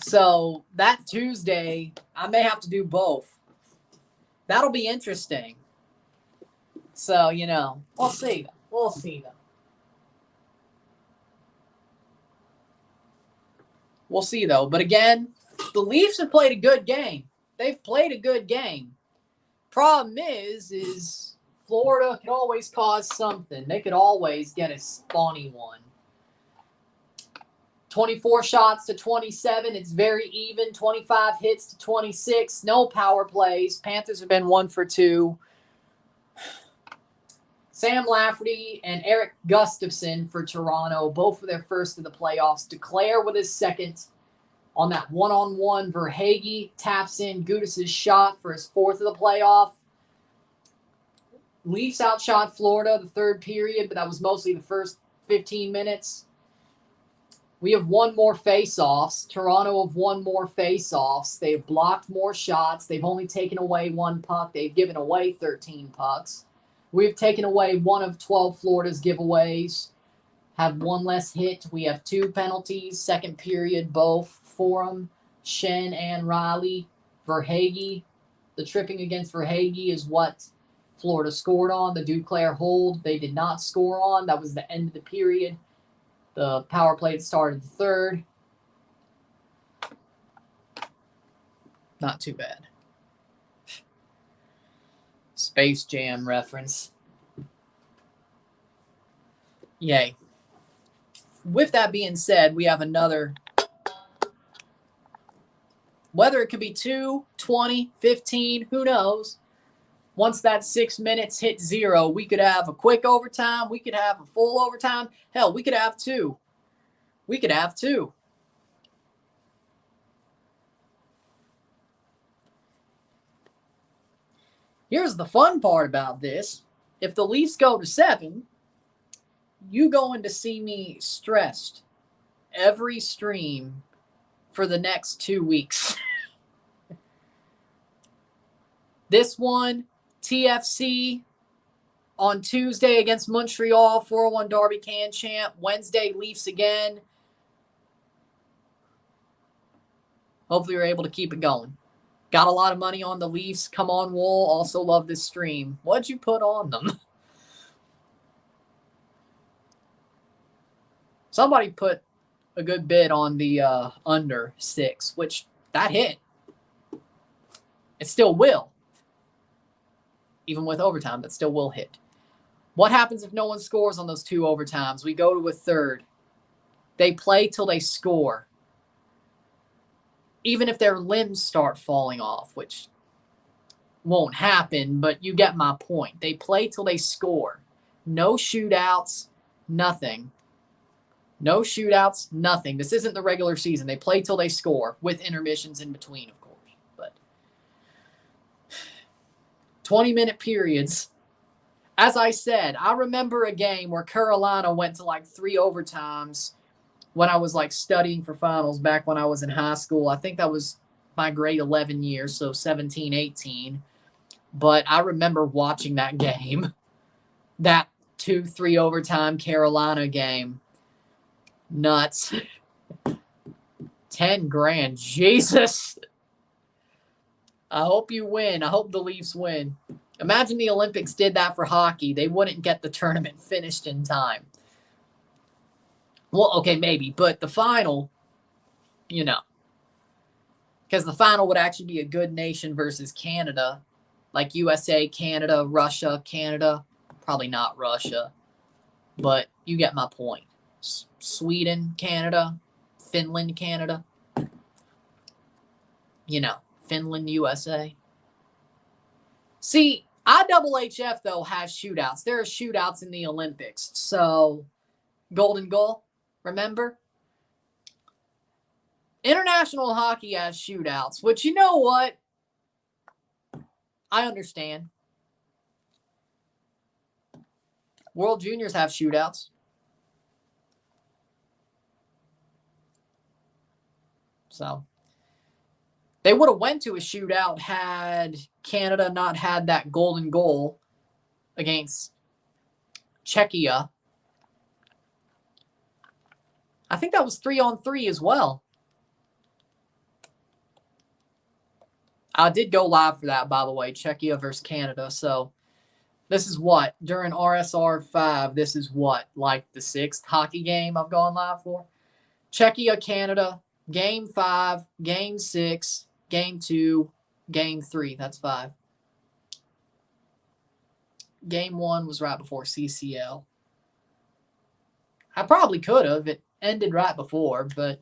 So that Tuesday, I may have to do both. That'll be interesting. So, we'll see. We'll see, though. But again, the Leafs have played a good game. They've played a good game. Problem is Florida could always cause something. They could always get a spawny one. 24 shots to 27. It's very even. 25 hits to 26. No power plays. Panthers have been 1 for 2. Sam Lafferty and Eric Gustafson for Toronto, both for their first of the playoffs. Declare with his second on that one-on-one. Verhaeghe taps in Gudis' shot for his 4th of the playoff. Leafs outshot Florida the 3rd period, but that was mostly the first 15 minutes. We have won more face-offs. Toronto have won more face-offs. They've blocked more shots. They've only taken away 1 puck. They've given away 13 pucks. We've taken away 1 of 12 Florida's giveaways. Have 1 less hit. We have 2 penalties. 2nd period, both for them. Shen and Riley. Verhaeghe. The tripping against Verhaeghe is what Florida scored on. The Duclair hold, they did not score on. That was the end of the period. The power play started the 3rd. Not too bad. Space Jam reference. Yay. With that being said, we have another. Whether it could be 2, 20, 15, who knows? Once that 6 minutes hit 0, we could have a quick overtime. We could have a full overtime. Hell, we could have 2. Here's the fun part about this. If the Leafs go to 7, you going to see me stressed every stream for the next 2 weeks. This one, TFC on Tuesday against Montreal, 401 Derby Can Champ. Wednesday, Leafs again. Hopefully you're able to keep it going. Got a lot of money on the Leafs. Come on, Wool. Also love this stream. What'd you put on them? Somebody put a good bid on the under 6, which that hit. It still will. Even with overtime, that still will hit. What happens if no one scores on those 2 overtimes? We go to a third. They play till they score. Even if their limbs start falling off, which won't happen, but you get my point. They play till they score. No shootouts, nothing. No shootouts, nothing. This isn't the regular season. They play till they score with intermissions in between, of course. But 20-minute periods. As I said, I remember a game where Carolina went to like 3 overtimes when I was like studying for finals back when I was in high school. I think that was my grade 11 years, so 17, 18. But I remember watching that game, that 2-3 overtime Carolina game. Nuts. 10 grand. Jesus. I hope you win. I hope the Leafs win. Imagine the Olympics did that for hockey. They wouldn't get the tournament finished in time. Well, okay, maybe. But the final, because the final would actually be a good nation versus Canada. Like USA, Canada, Russia, Canada. Probably not Russia. But you get my point. Sweden, Canada, Finland, Canada. Finland, USA. See, IHF, though, has shootouts. There are shootouts in the Olympics. So, golden goal, remember? International hockey has shootouts, which, you know what? I understand. World Juniors have shootouts. So, they would have went to a shootout had Canada not had that golden goal against Czechia. I think that was 3-on-3 as well. I did go live for that, by the way, Czechia versus Canada. So this is what? During RSR 5, this is what? Like the 6th hockey game I've gone live for? Czechia, Canada, Game 5, Game 6, Game 2, Game 3. That's 5. Game 1 was right before CCL. I probably could have. It ended right before, but,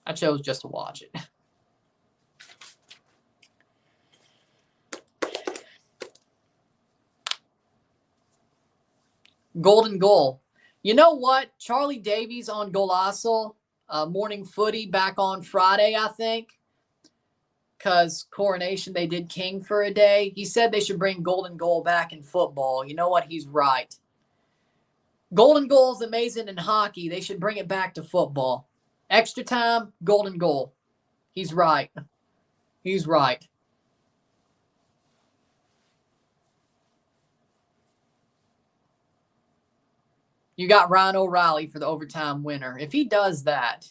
I chose just to watch it. Golden goal. You know what? Charlie Davies on Golasso, Morning Footy back on Friday, I think. Because Coronation, they did King for a day. He said they should bring golden goal back in football. You know what? He's right. Golden goal is amazing in hockey. They should bring it back to football. Extra time, golden goal. He's right. He's right. You got Ryan O'Reilly for the overtime winner. If he does that,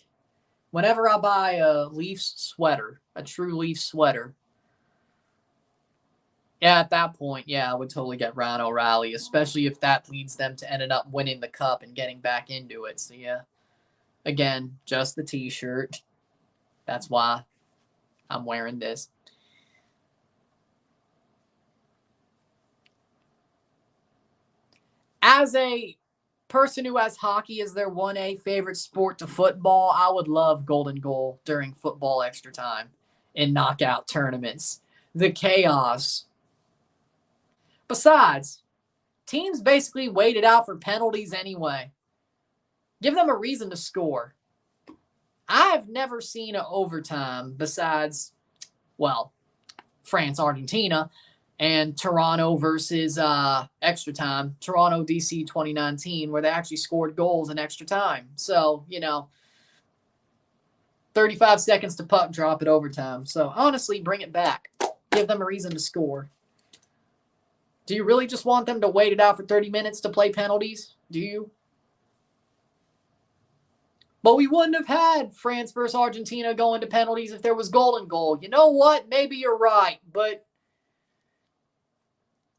whenever I buy a Leafs sweater, a true Leafs sweater, yeah, at that point, yeah, I would totally get Ryan O'Reilly, especially if that leads them to ending up winning the cup and getting back into it. So, yeah, again, just the T-shirt. That's why I'm wearing this. As a person who has hockey as their 1A favorite sport to football, I would love golden goal during football extra time in knockout tournaments. The chaos. Besides, teams basically waited out for penalties anyway. Give them a reason to score. I have never seen an overtime besides, France, Argentina, and Toronto versus extra time, Toronto, DC 2019, where they actually scored goals in extra time. So, 35 seconds to puck drop at overtime. So, honestly, bring it back. Give them a reason to score. Do you really just want them to wait it out for 30 minutes to play penalties? Do you? But we wouldn't have had France versus Argentina going to penalties if there was goal and goal. You know what? Maybe you're right, but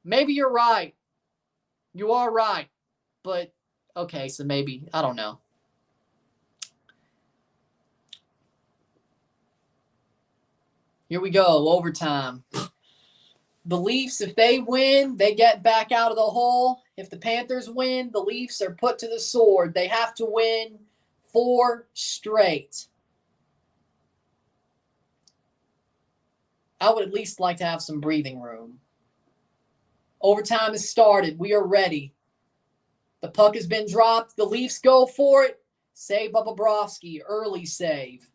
maybe you're right. You are right. But, okay, so maybe, I don't know. Here we go, overtime. The Leafs, if they win, they get back out of the hole. If the Panthers win, the Leafs are put to the sword. They have to win 4 straight. I would at least like to have some breathing room. Overtime has started. We are ready. The puck has been dropped. The Leafs go for it. Save by Bobrovsky. Early save.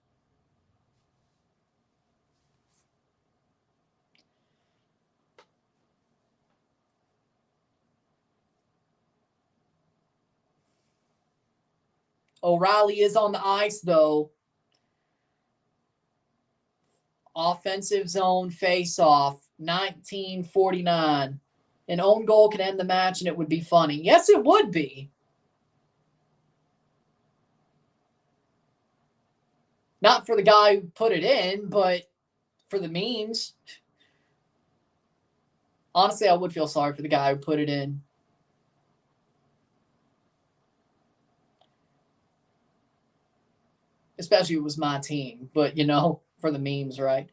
O'Reilly is on the ice, though. Offensive zone face-off. 1949. An own goal can end the match, and it would be funny. Yes, it would be. Not for the guy who put it in, but for the memes. Honestly, I would feel sorry for the guy who put it in. Especially if it was my team. But, for the memes, right?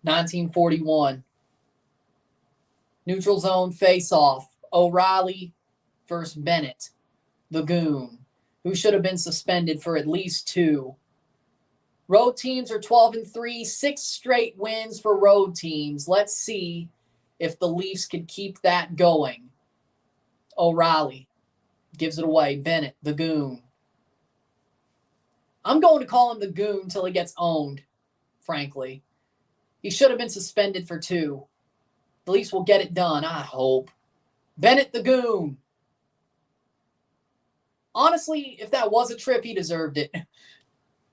$1941. Neutral zone face-off. O'Reilly versus Bennett, the goon, who should have been suspended for at least 2. Road teams are 12-3, 6 straight wins for road teams. Let's see if the Leafs can keep that going. O'Reilly gives it away. Bennett, the goon. I'm going to call him the goon until he gets owned, frankly. He should have been suspended for 2. The Leafs will get it done, I hope. Bennett, the goon. Honestly, if that was a trip, he deserved it.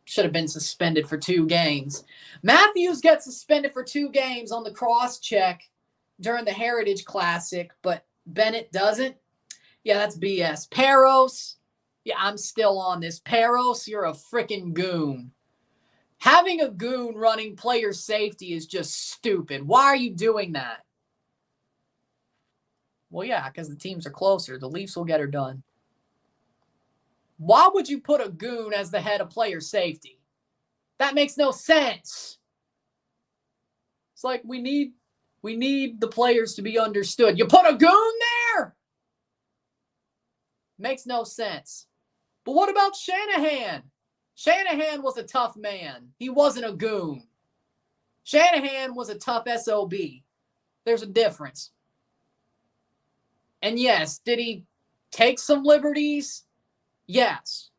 Should have been suspended for 2 games. Matthews gets suspended for 2 games on the cross-check during the Heritage Classic, but Bennett doesn't. Yeah, that's BS. Peros, yeah, I'm still on this. Peros, you're a freaking goon. Having a goon running player safety is just stupid. Why are you doing that? Well, yeah, because the teams are closer. The Leafs will get her done. Why would you put a goon as the head of player safety? That makes no sense. It's like we need the players to be understood. You put a goon there? Makes no sense. But what about Shanahan? Shanahan was a tough man. He wasn't a goon. Shanahan was a tough SOB. There's a difference. And yes, did he take some liberties? Yes.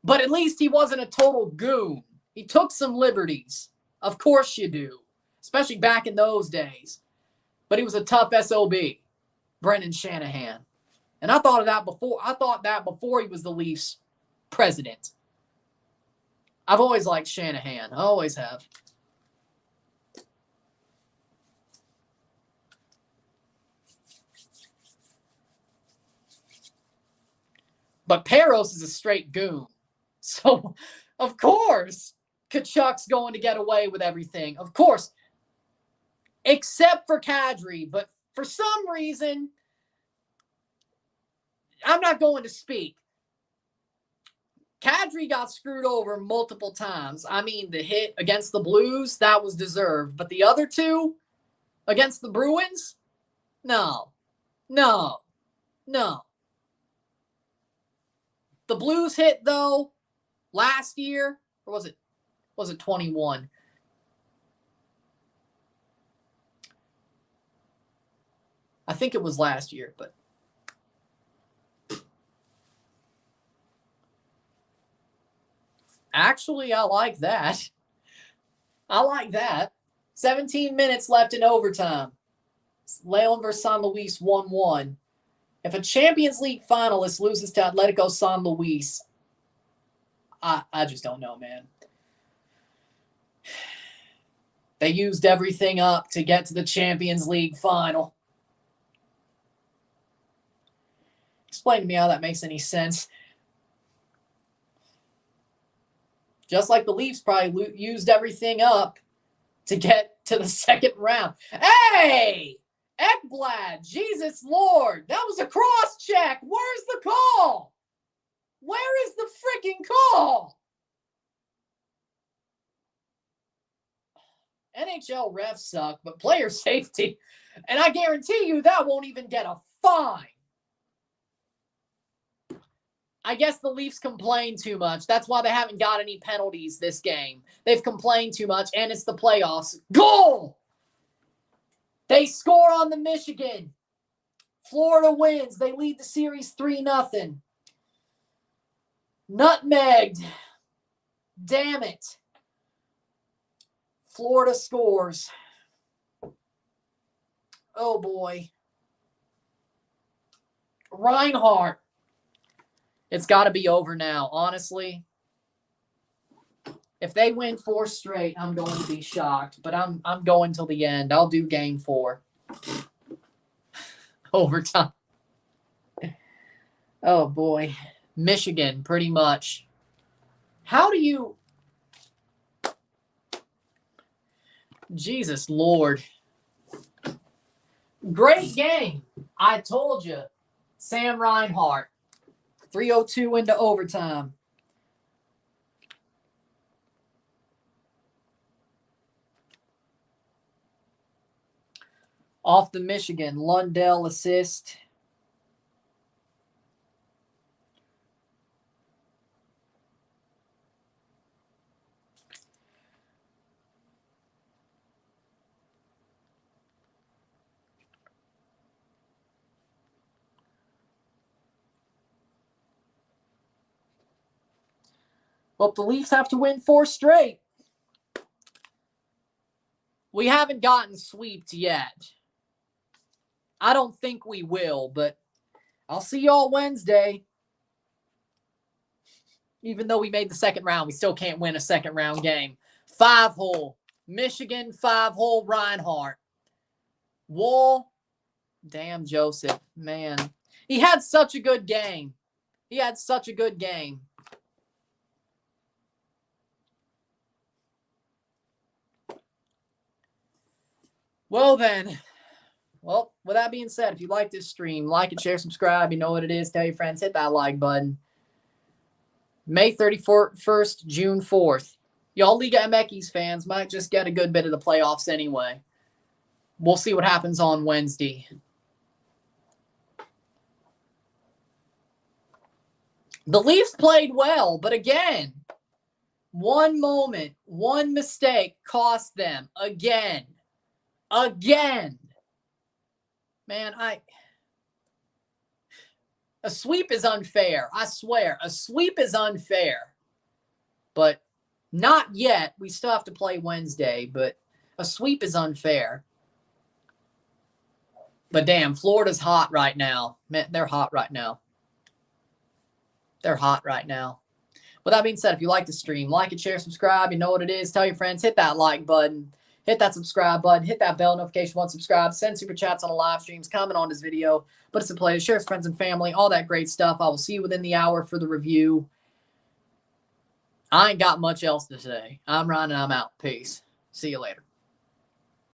But at least he wasn't a total goon. He took some liberties. Of course you do. Especially back in those days. But he was a tough SOB. Brendan Shanahan. And I thought of that before. I thought that before he was the Leafs president. I've always liked Shanahan. I always have. But Peros is a straight goon. So, of course, Kachuk's going to get away with everything. Of course. Except for Kadri. But for some reason, I'm not going to speak. Kadri got screwed over multiple times. I mean, the hit against the Blues, that was deserved. But the other 2 against the Bruins? No. The Blues hit, though, last year, or was it 21? I think it was last year, but actually, I like that. 17 minutes left in overtime. Leon versus San Luis 1-1. If a Champions League finalist loses to Atletico San Luis, I just don't know, man. They used everything up to get to the Champions League final. Explain to me how that makes any sense. Just like the Leafs probably used everything up to get to the second round. Hey! Ekblad, Jesus Lord, that was a cross check. Where's the call? Where is the freaking call? NHL refs suck, but player safety, and I guarantee you that won't even get a fine. I guess the Leafs complain too much. That's why they haven't got any penalties this game. They've complained too much, and it's the playoffs. Goal! They score on the Michigan. Florida wins. They lead the series 3-0. Nutmegged. Damn it. Florida scores. Oh, boy. Reinhart. It's got to be over now, honestly. If they win 4 straight, I'm going to be shocked. But I'm going till the end. I'll do game 4. Overtime. Oh, boy. Michigan, pretty much. How do you... Jesus Lord. Great game. I told you. Sam Reinhart. 3:02 into overtime. Off the Michigan, Lundell assist. Well, the Leafs have to win 4 straight. We haven't gotten sweeped yet. I don't think we will, but I'll see y'all Wednesday. Even though we made the second round, we still can't win a second round game. 5-hole. Michigan, 5-hole Reinhart. Woll. Damn, Joseph. Man. He had such a good game. He had such a good game. Well, then. Well, with that being said, if you like this stream, like and share, subscribe. You know what it is. Tell your friends. Hit that like button. May 31st, June 4th. Y'all Liga MX fans might just get a good bit of the playoffs anyway. We'll see what happens on Wednesday. The Leafs played well, but again, one moment, one mistake cost them again. Again. Man, a sweep is unfair. I swear, a sweep is unfair. But not yet. We still have to play Wednesday, but a sweep is unfair. But damn, Florida's hot right now. Man, they're hot right now. They're hot right now. With that being said, if you like the stream, like and share, subscribe. You know what it is. Tell your friends. Hit that like button. Hit that subscribe button. Hit that bell notification once subscribed. Send super chats on the live streams. Comment on this video. Put us in play. Share with friends and family. All that great stuff. I will see you within the hour for the review. I ain't got much else to say. I'm Ryan and I'm out. Peace. See you later.